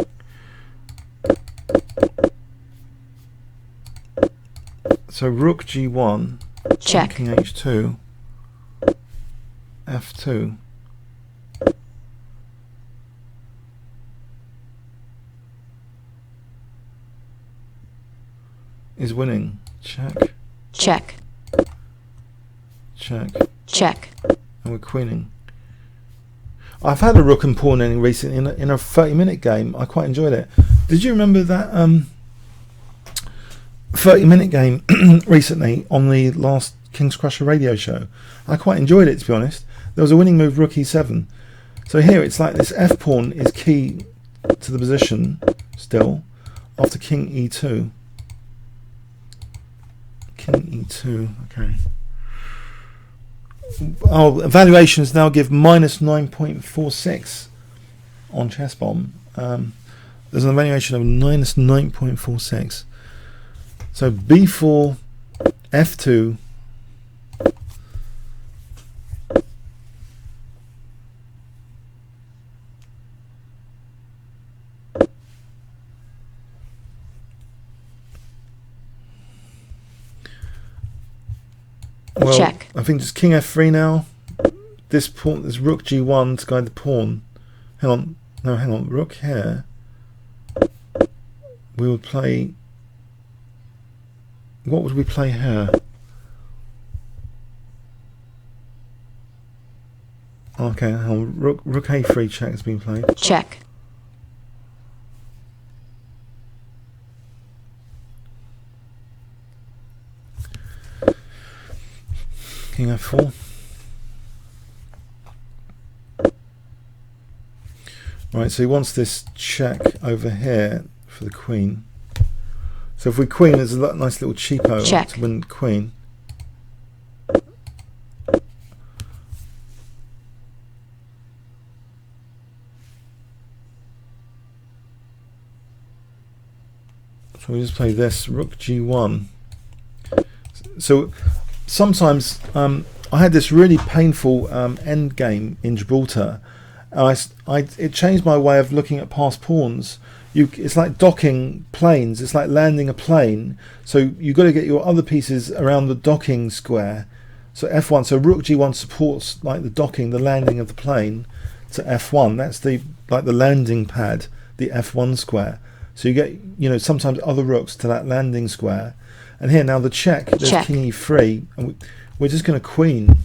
So rook g1, Check. king h2, f2. Is winning. Check, Check. check, Check. and we're queening. I've had a rook and pawn ending recently in a 30-minute game. I quite enjoyed it. Did you remember that 30-minute game recently on the last Kingscrusher radio show? I quite enjoyed it, to be honest. There was a winning move, rook e7. So here it's like this f pawn is key to the position still after king e2. King e2, okay. Oh, evaluations now give minus 9.46 on Chess Bomb. There's an evaluation of minus 9.46. So b4, f2. Well, Check. I think just king f3 now. This pawn, this rook g1 to guide the pawn. Hang on, no, hang on. Rook here. We would play. What would we play here? Okay, hang on. Rook a3 check has been played. Check. King f4. Right, so he wants this check over here for the queen. So if we queen, there's a nice little cheapo Check. to win queen. So we just play this, rook g1. So sometimes I had this really painful end game in Gibraltar. It changed my way of looking at past pawns. It's like docking planes. It's like landing a plane. So you've got to get your other pieces around the docking square. So f1. So rook g1 supports like the docking, the landing of the plane to f1. That's the landing pad the f1 square. So you get, you know, sometimes other rooks to that landing square. And here now the check, there's Check. king e3, and we're just going to queen.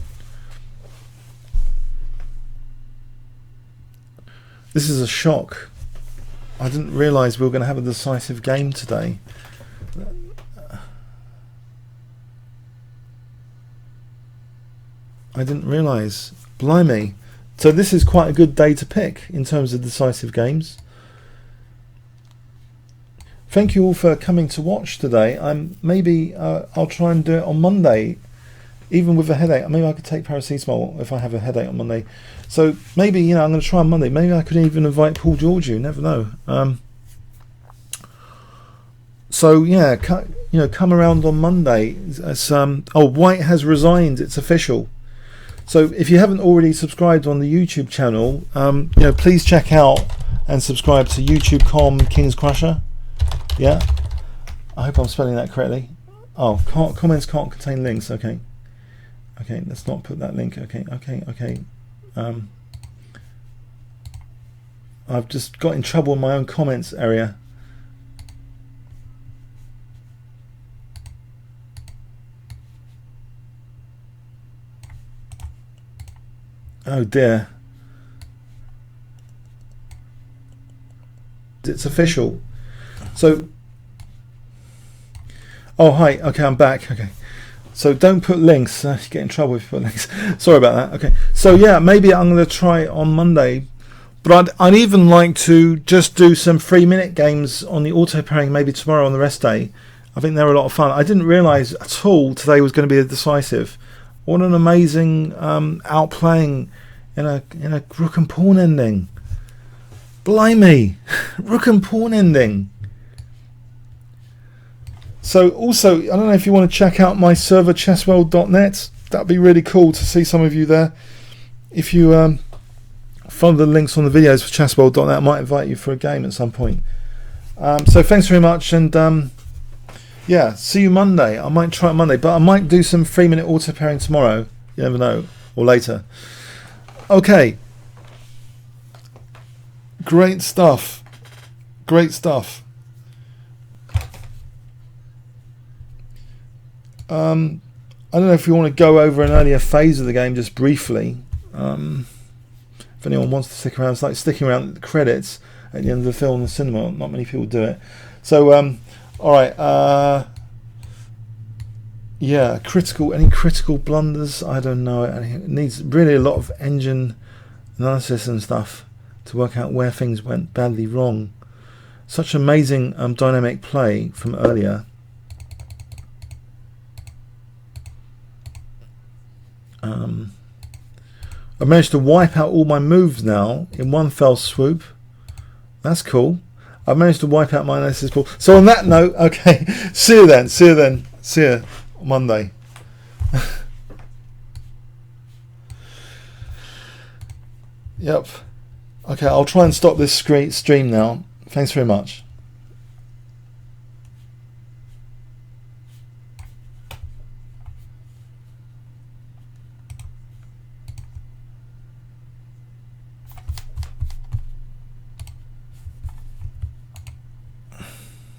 This is a shock. I didn't realise we were going to have a decisive game today. I didn't realise. Blimey. So this is quite a good day to pick in terms of decisive games. Thank you all for coming to watch today. Maybe I'll try and do it on Monday, even with a headache. Maybe I could take paracetamol if I have a headache on Monday. So maybe, you know, I'm going to try on Monday. Maybe I could even invite Paul George. You never know. So yeah, you know, come around on Monday. Oh, White has resigned. It's official. So if you haven't already subscribed on the YouTube channel, you know, please check out and subscribe to YouTube.com kingscrusher. Yeah, I hope I'm spelling that correctly. Oh, comments can't contain links. Okay, let's not put that link. Okay. I've just got in trouble in my own comments area. Oh dear. It's official. So, oh hi, okay, I'm back. Okay, so don't put links. You get in trouble if you put links. Sorry about that. Okay, so yeah, maybe I'm going to try it on Monday, but I'd even like to just do some 3-minute games on the auto pairing maybe tomorrow on the rest day. I think they're a lot of fun. I didn't realise at all today was going to be a decisive. What an amazing outplaying in a rook and pawn ending. Blimey, rook and pawn ending. So also, I don't know if you want to check out my server chessworld.net. That'd be really cool to see some of you there. If you follow the links on the videos for chessworld.net, I might invite you for a game at some point. So thanks very much, and yeah, see you Monday. I might try it Monday, but I might do some 3-minute auto pairing tomorrow. You never know, or later. Okay. Great stuff. Great stuff. I don't know if you want to go over an earlier phase of the game just briefly. If anyone wants to stick around, it's like sticking around at the credits at the end of the film in the cinema. Not many people do it. So, alright. Yeah, any critical blunders? I don't know. It needs really a lot of engine analysis and stuff to work out where things went badly wrong. Such amazing dynamic play from earlier. I managed to wipe out all my moves now in one fell swoop. That's cool. I've managed to wipe out my analysis pool. So on that note, okay, see you then. See you on Monday. Yep. Okay, I'll try and stop this stream now. Thanks very much.